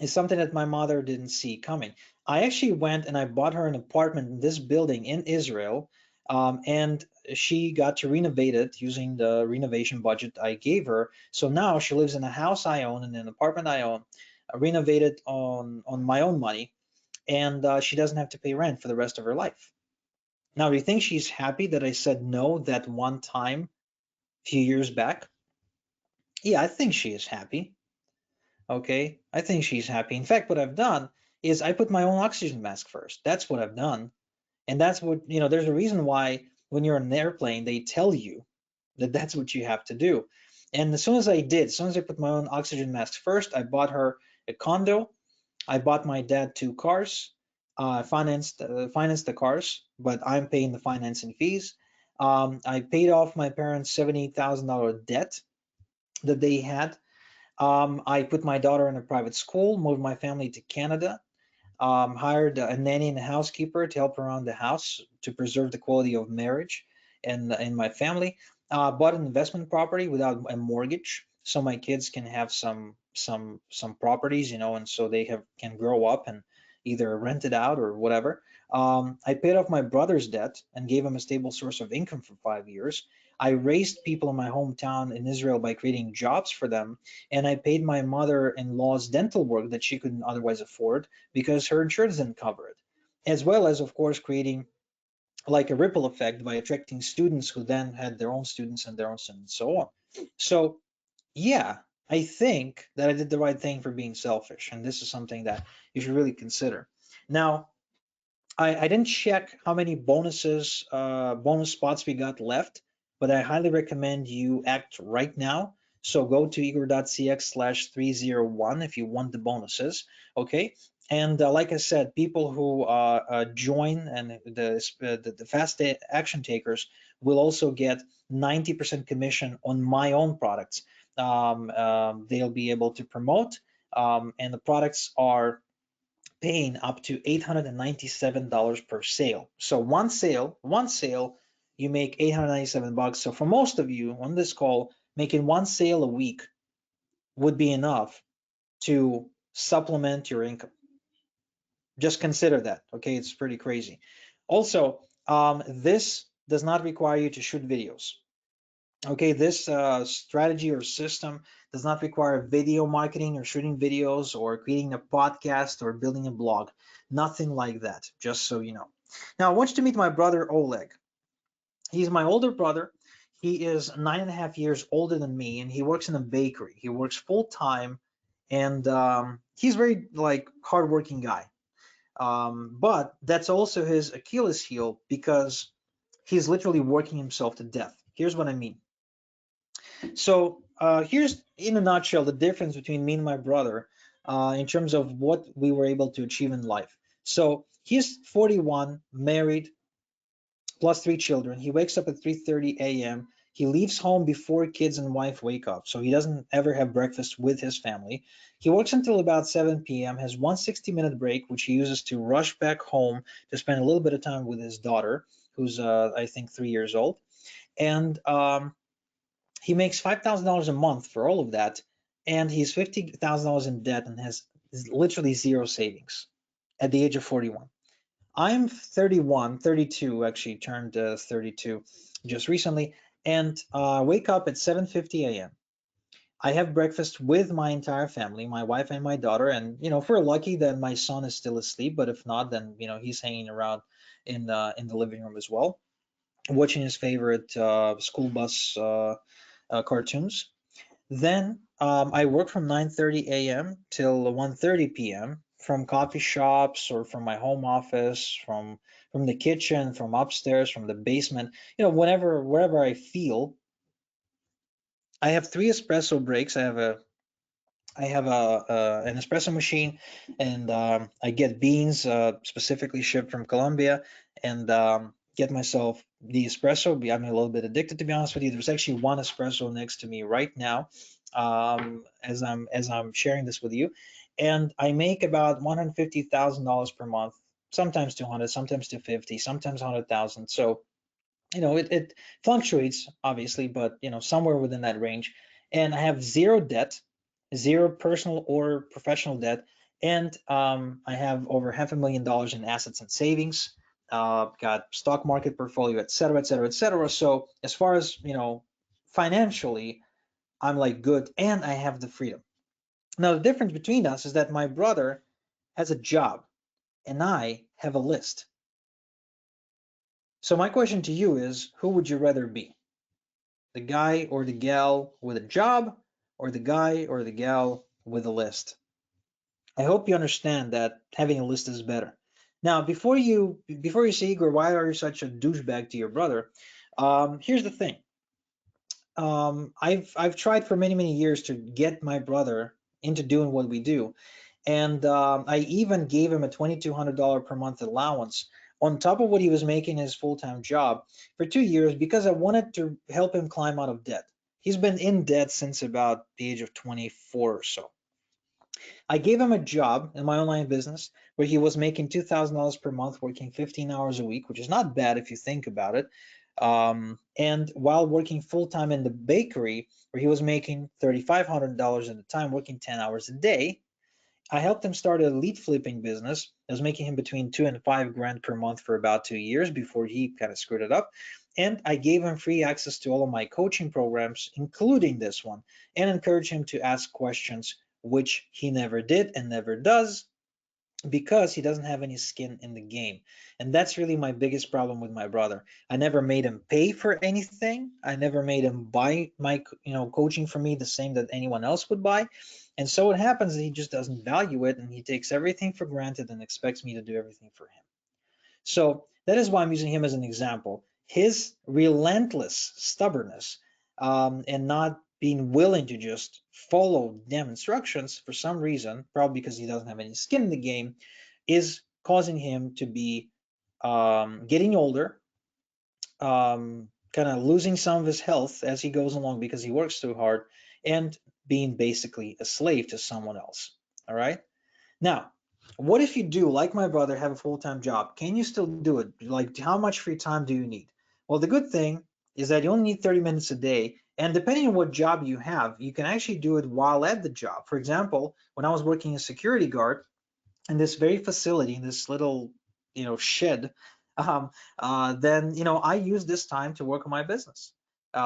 is something that my mother didn't see coming. I actually went and I bought her an apartment in this building in Israel, and she got to renovate it using the renovation budget I gave her. So now she lives in a house I own and an apartment I own, renovated on my own money, and she doesn't have to pay rent for the rest of her life. Now, do you think she's happy that I said no that one time a few years back? Yeah, I think she is happy. Okay, I think she's happy. In fact, what I've done is I put my own oxygen mask first. That's what I've done. And that's what, there's a reason why when you're on an airplane, they tell you that that's what you have to do. And as soon as I did, as soon as I put my own oxygen masks first, I bought her a condo. I bought my dad two cars, financed the cars, but I'm paying the financing fees. I paid off my parents' $78,000 debt that they had. I put my daughter in a private school, moved my family to Canada, hired a nanny and a housekeeper to help around the house to preserve the quality of marriage and in my family. Bought an investment property without a mortgage, so my kids can have some properties, and so they can grow up and either rent it out or whatever. I paid off my brother's debt and gave him a stable source of income for 5 years. I raised people in my hometown in Israel by creating jobs for them, and I paid my mother-in-law's dental work that she couldn't otherwise afford because her insurance didn't cover it, as well as, of course, creating like a ripple effect by attracting students who then had their own students and their own students, and so on. So, yeah, I think that I did the right thing for being selfish, and this is something that you should really consider. Now, I didn't check how many bonus spots we got left, but I highly recommend you act right now. So go to igor.cx/301 if you want the bonuses. Okay. And like I said, people who join and the fast action takers will also get 90% commission on my own products. They'll be able to promote, and the products are paying up to $897 per sale. So one sale, you make $897. So for most of you on this call, making one sale a week would be enough to supplement your income. Just consider that. Okay, it's pretty crazy. Also, this does not require you to shoot videos. Okay, this strategy or system does not require video marketing or shooting videos or creating a podcast or building a blog. Nothing like that, just so you know. Now, I want you to meet my brother Oleg. He's my older brother. He is 9.5 years older than me, and he works in a bakery. He works full time, and he's very like hardworking guy. But that's also his Achilles heel because he's literally working himself to death. Here's what I mean. So here's, in a nutshell, the difference between me and my brother in terms of what we were able to achieve in life. So he's 41, married, plus three children. He wakes up at 3:30 a.m. He leaves home before kids and wife wake up, so he doesn't ever have breakfast with his family. He works until about 7 p.m., has one 60-minute break, which he uses to rush back home to spend a little bit of time with his daughter, who's, I think, 3 years old. And he makes $5,000 a month for all of that, and he's $50,000 in debt and has literally zero savings at the age of 41. I'm 31, 32, actually turned 32 just recently, and wake up at 7:50 a.m. I have breakfast with my entire family, my wife and my daughter, and if we're lucky, then my son is still asleep, but if not, then he's hanging around in the living room as well, watching his favorite school bus cartoons. Then I work from 9:30 a.m. till 1:30 p.m. from coffee shops or from my home office, from the kitchen, from upstairs, from the basement, wherever I feel. I have three espresso breaks. I have an espresso machine, and I get beans specifically shipped from Colombia, and get myself the espresso. I'm a little bit addicted, to be honest with you. There's actually one espresso next to me right now, as I'm sharing this with you, and I make about $150,000 per month. Sometimes 200, sometimes 250, sometimes 100,000. So it fluctuates obviously, but somewhere within that range. And I have zero debt, zero personal or professional debt, and I have over $500,000 in assets and savings. got stock market portfolio, et cetera, et cetera, et cetera. So as far as, financially, I'm like good and I have the freedom. Now, the difference between us is that my brother has a job and I have a list. So my question to you is, who would you rather be? The guy or the gal with a job, or the guy or the gal with a list? I hope you understand that having a list is better. Now, before you say, Igor, why are you such a douchebag to your brother? Here's the thing. I've tried for many years to get my brother into doing what we do, and I even gave him a $2,200 per month allowance on top of what he was making his full-time job for 2 years because I wanted to help him climb out of debt. He's been in debt since about the age of 24 or so. I gave him a job in my online business where he was making $2,000 per month, working 15 hours a week, which is not bad if you think about it. And while working full time in the bakery, where he was making $3,500 at the time, working 10 hours a day, I helped him start a lead flipping business. I was making him between 2 and 5 grand per month for about 2 years before he kind of screwed it up. And I gave him free access to all of my coaching programs, including this one, and encouraged him to ask questions, which he never did and never does because he doesn't have any skin in the game. And that's really my biggest problem with my brother. I never made him pay for anything. I never made him buy my coaching from me the same that anyone else would buy. And so what happens is he just doesn't value it and he takes everything for granted and expects me to do everything for him. So that is why I'm using him as an example. His relentless stubbornness, and not being willing to just follow damn instructions for some reason, probably because he doesn't have any skin in the game, is causing him to be getting older, kind of losing some of his health as he goes along because he works too hard, and being basically a slave to someone else. All right. Now, what if you do, like my brother, have a full-time job? Can you still do it? Like, how much free time do you need? Well, the good thing is that you only need 30 minutes a day. And depending on what job you have, you can actually do it while at the job. For example, when I was working as security guard in this very facility, in this little, shed, then, I used this time to work on my business.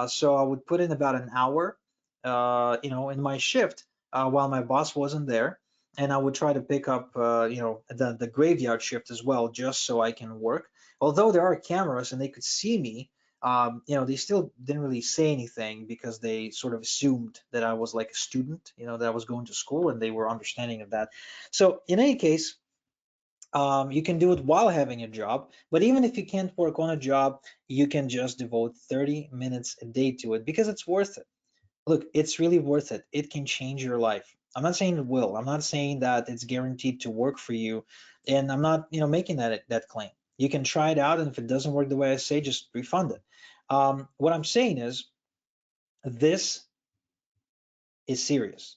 So I would put in about an hour, in my shift while my boss wasn't there, and I would try to pick up, the graveyard shift as well, just so I can work. Although there are cameras and they could see me, they still didn't really say anything because they sort of assumed that I was like a student, that I was going to school, and they were understanding of that. So in any case, you can do it while having a job, but even if you can't work on a job, you can just devote 30 minutes a day to it because it's worth it. Look, it's really worth it. It can change your life. I'm not saying it will. I'm not saying that it's guaranteed to work for you, and I'm not, making that claim. You can try it out, and if it doesn't work the way I say, just refund it. What I'm saying is this is serious.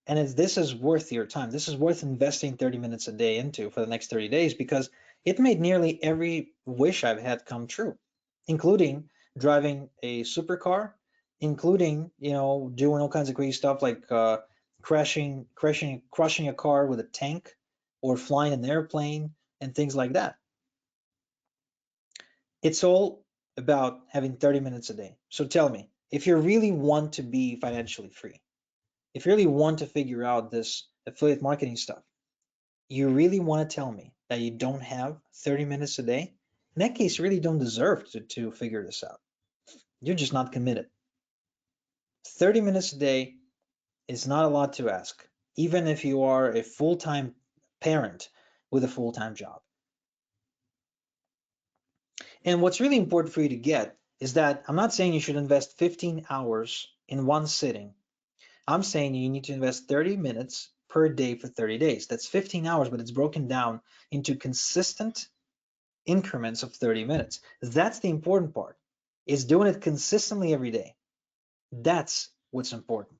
And this is worth your time. This is worth investing 30 minutes a day into for the next 30 days because it made nearly every wish I've had come true, including driving a supercar, including, doing all kinds of crazy stuff like crushing a car with a tank or flying an airplane and things like that. It's all about having 30 minutes a day. So tell me, if you really want to be financially free, if you really want to figure out this affiliate marketing stuff, you really want to tell me that you don't have 30 minutes a day? In that case, you really don't deserve to figure this out. You're just not committed. 30 minutes a day is not a lot to ask, even if you are a full-time parent with a full-time job. And what's really important for you to get is that I'm not saying you should invest 15 hours in one sitting. I'm saying you need to invest 30 minutes per day for 30 days. That's 15 hours, but it's broken down into consistent increments of 30 minutes. That's the important part, is doing it consistently every day. That's what's important,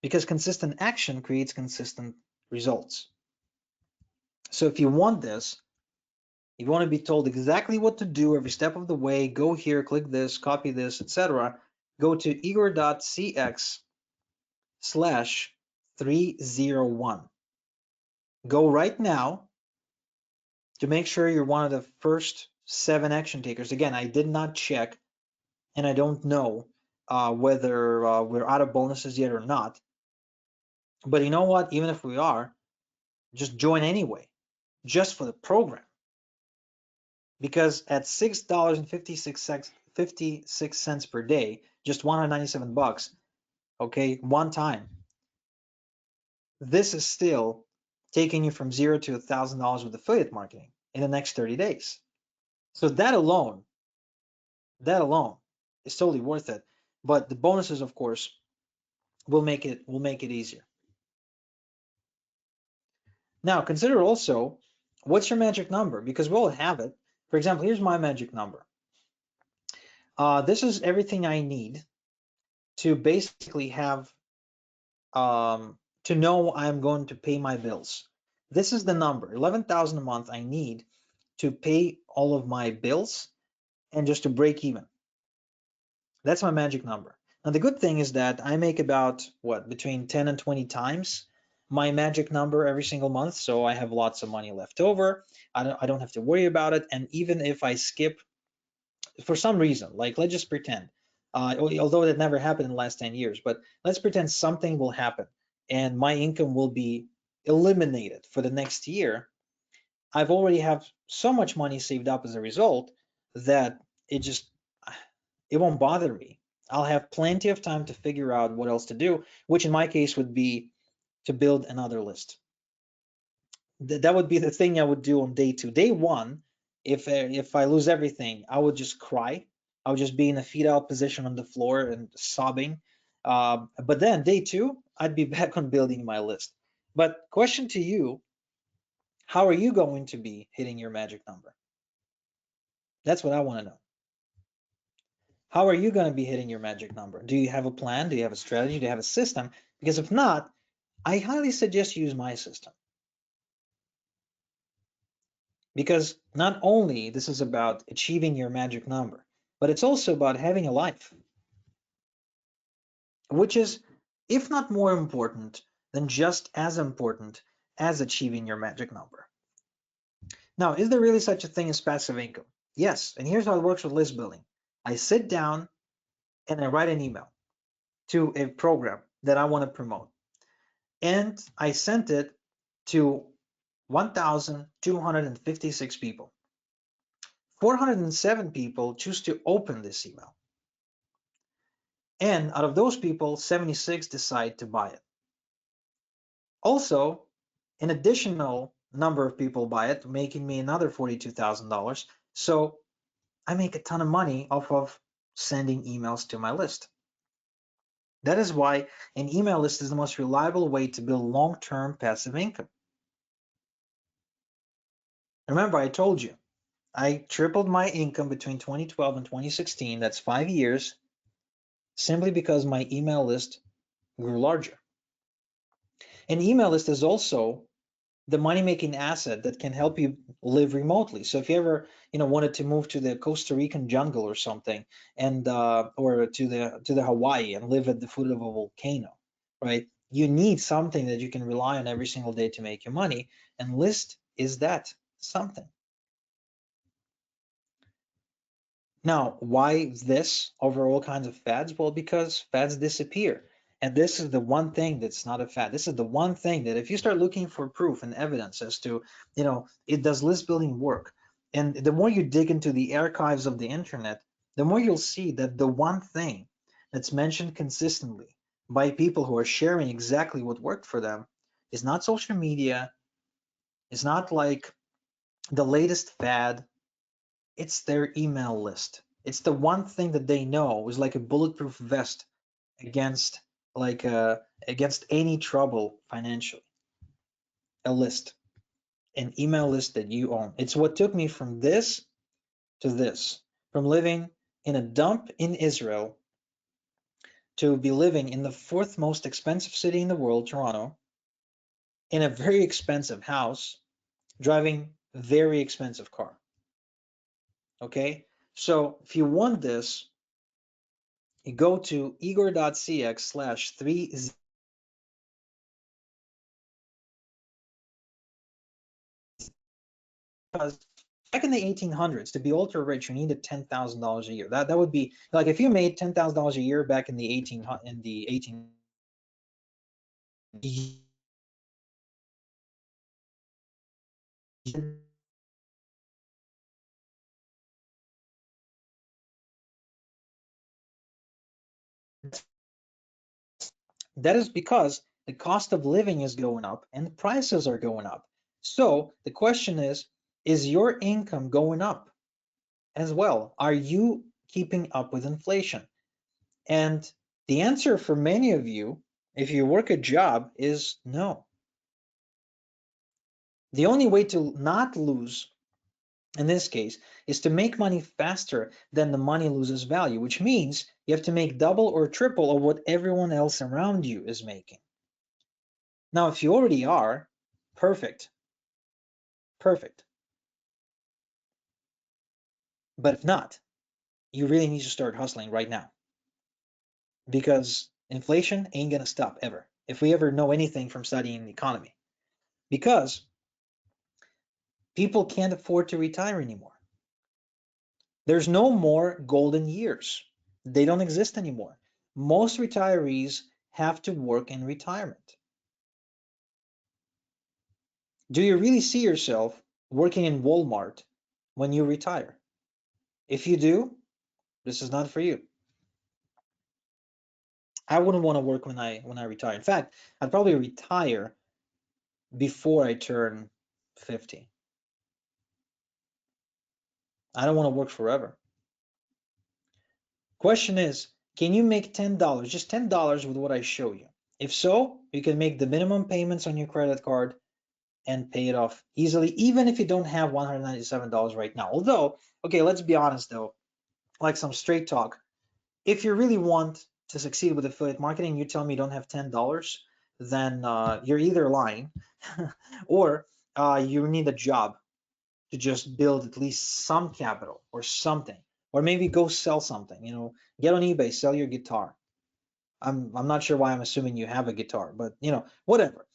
because consistent action creates consistent results. So if you want this, you want to be told exactly what to do every step of the way, go here, click this, copy this, etc. Go to igor.cx/301. Go right now to make sure you're one of the first 7 action takers. Again, I did not check, and I don't know whether we're out of bonuses yet or not. But you know what? Even if we are, just join anyway, just for the program. Because at $6.56 per day, just 197 bucks, okay, one time, this is still taking you from zero to $1,000 with affiliate marketing in the next 30 days. So that alone is totally worth it. But the bonuses, of course, will make it easier. Now consider also, what's your magic number? Because we'll have it. For example, here's my magic number. This is everything I need to basically have to know I'm going to pay my bills. This is the number, 11,000 a month I need to pay all of my bills and just to break even. That's my magic number. Now the good thing is that I make about between 10 and 20 times my magic number every single month, so I have lots of money left over. I don't have to worry about it. And even if I skip for some reason, like let's just pretend, although that never happened in the last 10 years, but let's pretend something will happen and my income will be eliminated for the next year. I've already have so much money saved up as a result that it won't bother me. I'll have plenty of time to figure out what else to do, which in my case would be to build another list. That would be the thing I would do on day 2. Day 1, if I lose everything, I would just cry. I would just be in a fetal position on the floor and sobbing. But then day 2, I'd be back on building my list. But question to you, how are you going to be hitting your magic number? That's what I want to know. How are you going to be hitting your magic number? Do you have a plan? Do you have a strategy? Do you have a system? Because if not, I highly suggest you use my system. Because not only this is about achieving your magic number, but it's also about having a life, which is, if not more important, then just as important as achieving your magic number. Now, is there really such a thing as passive income? Yes, and here's how it works with list building. I sit down and I write an email to a program that I want to promote. And I sent it to 1,256 people. 407 people choose to open this email. And out of those people, 76 decide to buy it. Also, an additional number of people buy it, making me another $42,000. So I make a ton of money off of sending emails to my list. That is why an email list is the most reliable way to build long-term passive income. Remember, I told you, I tripled my income between 2012 and 2016. That's 5 years, simply because my email list grew larger. An email list is also the money-making asset that can help you live remotely. So if you ever, wanted to move to the Costa Rican jungle or something, and or to the Hawaii and live at the foot of a volcano, right? You need something that you can rely on every single day to make your money, and list is that something. Now, why this over all kinds of fads? Well, because fads disappear. And this is the one thing that's not a fad. This is the one thing that if you start looking for proof and evidence as to, it does list building work. And the more you dig into the archives of the internet, the more you'll see that the one thing that's mentioned consistently by people who are sharing exactly what worked for them is not social media, it's not like the latest fad, it's their email list. It's the one thing that they know is like a bulletproof vest against against any trouble financially. A list, an email list that you own. It's what took me from this to this, from living in a dump in Israel to be living in the 4th most expensive city in the world, Toronto, in a very expensive house, driving a very expensive car. Okay, so if you want this, you go to igor.cx/3 because back in the 1800s, to be ultra rich, you needed $10,000 a year. That would be like if you made $10,000 a year back in the 18 that is because the cost of living is going up and the prices are going up. So the question is your income going up as well? Are you keeping up with inflation? And the answer for many of you, if you work a job, is no. The only way to not lose in this case is to make money faster than the money loses value, which means you have to make double or triple of what everyone else around you is making. Now, if you already are, perfect, perfect. But if not, you really need to start hustling right now because inflation ain't gonna stop ever, if we ever know anything from studying the economy. Because people can't afford to retire anymore. There's no more golden years. They don't exist anymore. Most retirees have to work in retirement. Do you really see yourself working in Walmart when you retire? If you do, this is not for you. I wouldn't want to work when I retire. In fact, I'd probably retire before I turn 50. I don't want to work forever. Question is, can you make $10, just $10 with what I show you? If so, you can make the minimum payments on your credit card and pay it off easily, even if you don't have $197 right now. Although, okay, let's be honest though, like some straight talk. If you really want to succeed with affiliate marketing, you tell me you don't have $10, then you're either lying or you need a job to just build at least some capital or something, or maybe go sell something. Get on eBay, sell your guitar. I'm not sure why I'm assuming you have a guitar, but whatever.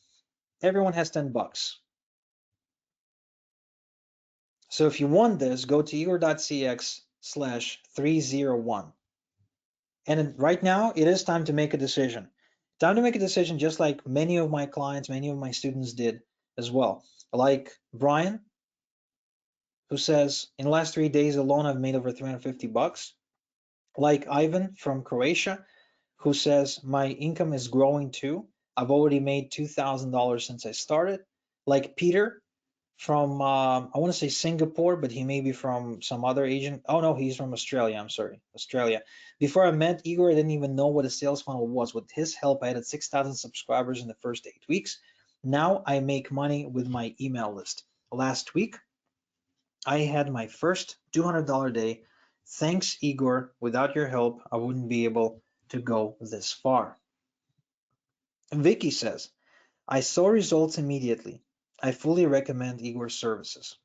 Everyone has $10. So if you want this, go to igor.cx/301. And right now, it is time to make a decision. Time to make a decision, just like many of my clients, many of my students did as well. Like Brian, who says, in the last 3 days alone, I've made over $350. Like Ivan from Croatia, who says, my income is growing too. I've already made $2,000 since I started. Like Peter from, I want to say Singapore, but he may be from some other agent. Oh no, he's from Australia. I'm sorry, Australia. Before I met Igor, I didn't even know what a sales funnel was. With his help, I added 6,000 subscribers in the first 8 weeks. Now I make money with my email list. Last week, I had my first $200 day. Thanks, Igor. Without your help, I wouldn't be able to go this far. Vicky says, I saw results immediately. I fully recommend Igor's services.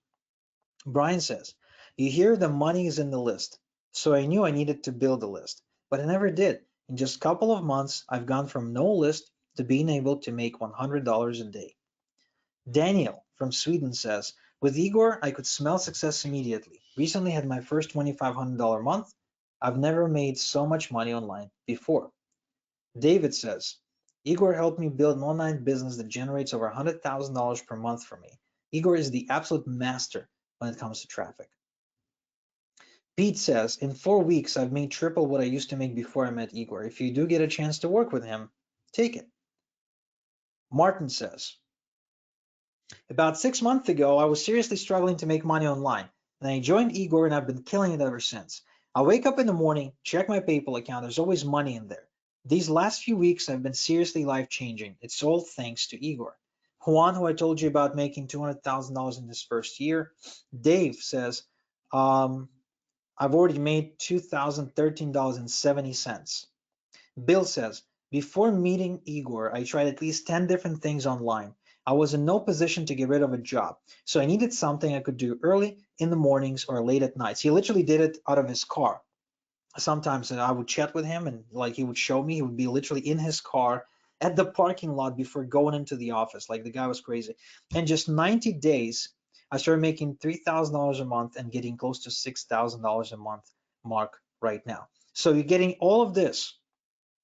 Brian says, you hear the money is in the list, so I knew I needed to build a list, but I never did. In just a couple of months, I've gone from no list to being able to make $100 a day. Daniel from Sweden says, with Igor, I could smell success immediately. Recently had my first $2,500 month. I've never made so much money online before. David says, Igor helped me build an online business that generates over $100,000 per month for me. Igor is the absolute master when it comes to traffic. Pete says, in 4 weeks, I've made triple what I used to make before I met Igor. If you do get a chance to work with him, take it. Martin says, about 6 months ago, I was seriously struggling to make money online. Then I joined Igor and I've been killing it ever since. I wake up in the morning, check my PayPal account, there's always money in there. These last few weeks have been seriously life-changing. It's all thanks to Igor. Juan, who I told you about making $200,000 in his first year. Dave says, I've already made $2,013.70. Bill says, before meeting Igor, I tried at least 10 different things online. I was in no position to get rid of a job, so I needed something I could do early in the mornings or late at nights. He literally did it out of his car. Sometimes I would chat with him and like he would show me, he would be literally in his car at the parking lot before going into the office. Like the guy was crazy. In just 90 days, I started making $3,000 a month and getting close to $6,000 a month mark right now. So you're getting all of this.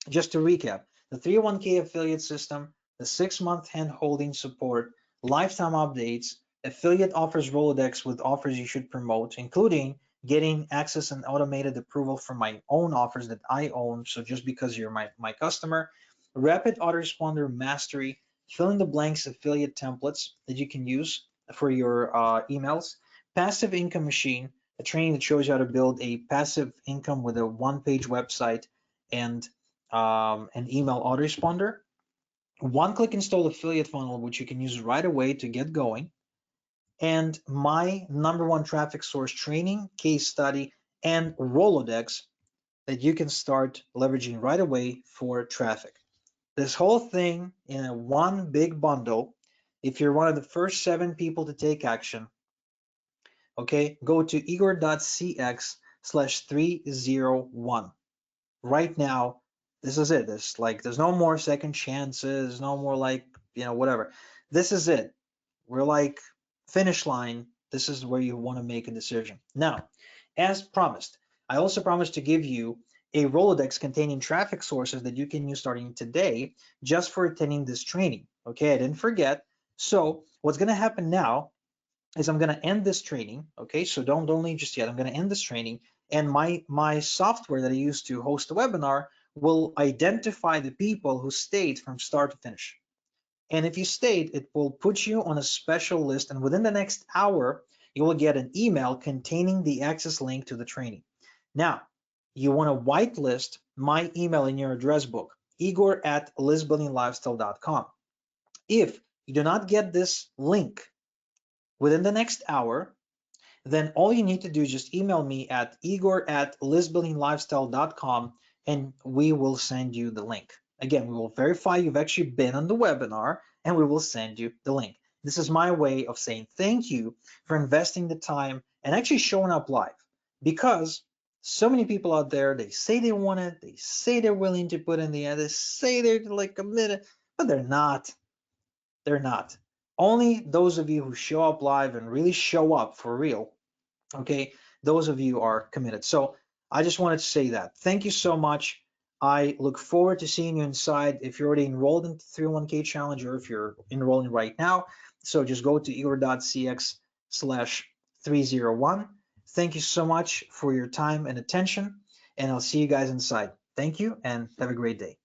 Just to recap, the 301k affiliate system, the 6-month hand-holding support, lifetime updates, affiliate offers Rolodex with offers you should promote, including getting access and automated approval for my own offers that I own. So just because you're my customer, rapid autoresponder mastery, fill in the blanks affiliate templates that you can use for your emails, passive income machine, a training that shows you how to build a passive income with a one-page website and an email autoresponder, one-click install affiliate funnel, which you can use right away to get going, and my #1 traffic source training, case study, and Rolodex that you can start leveraging right away for traffic. This whole thing in a one big bundle. If you're one of the first 7 people to take action, okay, go to igor.cx/301. Right now, this is it. There's no more second chances, no more whatever. This is it. We're like finish line. This is where you want to make a decision. Now, as promised, I also promised to give you a Rolodex containing traffic sources that you can use starting today just for attending this training. Okay, I didn't forget. So what's going to happen now is I'm going to end this training. Okay, so don't leave just yet. I'm going to end this training, and my software that I use to host the webinar will identify the people who stayed from start to finish. And if you stayed, it will put you on a special list, and within the next hour, you will get an email containing the access link to the training. Now, you want to whitelist my email in your address book, igor@listbuildinglifestyle.com. If you do not get this link within the next hour, then all you need to do is just email me at igor@listbuildinglifestyle.com and we will send you the link. Again, we will verify you've actually been on the webinar and we will send you the link. This is my way of saying thank you for investing the time and actually showing up live, because so many people out there, they say they want it, they say they're willing to put in the end, they say they're like committed, but they're not. They're not. Only those of you who show up live and really show up for real, okay, those of you are committed. So I just wanted to say that. Thank you so much. I look forward to seeing you inside. If you're already enrolled in the 301k challenge, or if you're enrolling right now, so just go to igor.cx/301. Thank you so much for your time and attention, and I'll see you guys inside. Thank you and have a great day.